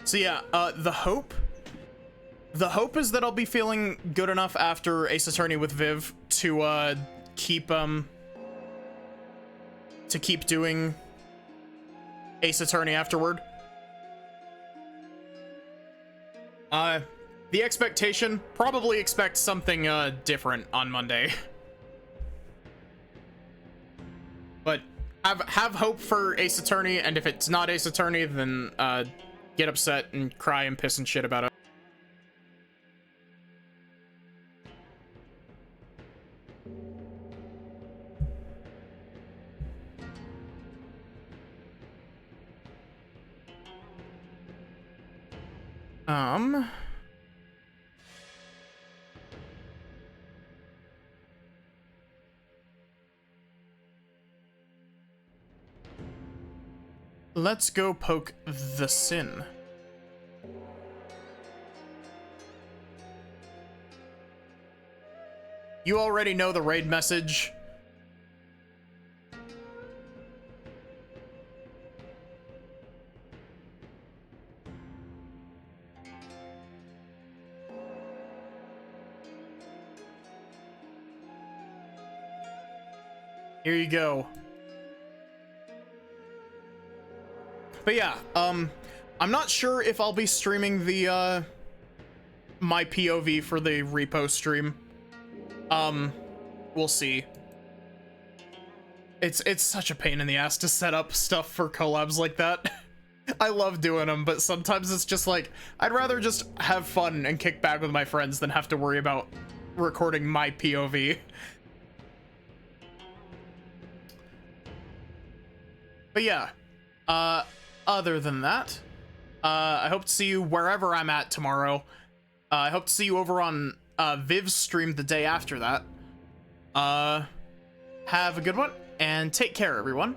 So yeah, the hope is that I'll be feeling good enough after Ace Attorney with Viv to keep doing Ace Attorney afterward. The expectation, probably expect something different on Monday. But have hope for Ace Attorney, and if it's not Ace Attorney, then get upset and cry and piss and shit about it. Let's go poke the Sin. You already know the raid message. Here you go. But yeah, I'm not sure if I'll be streaming the, my POV for the repo stream. We'll see. It's such a pain in the ass to set up stuff for collabs like that. I love doing them, but sometimes it's just like, I'd rather just have fun and kick back with my friends than have to worry about recording my POV. But yeah, other than that, I hope to see you wherever I'm at tomorrow. I hope to see you over on Viv's stream the day after that. Have a good one, and take care, everyone.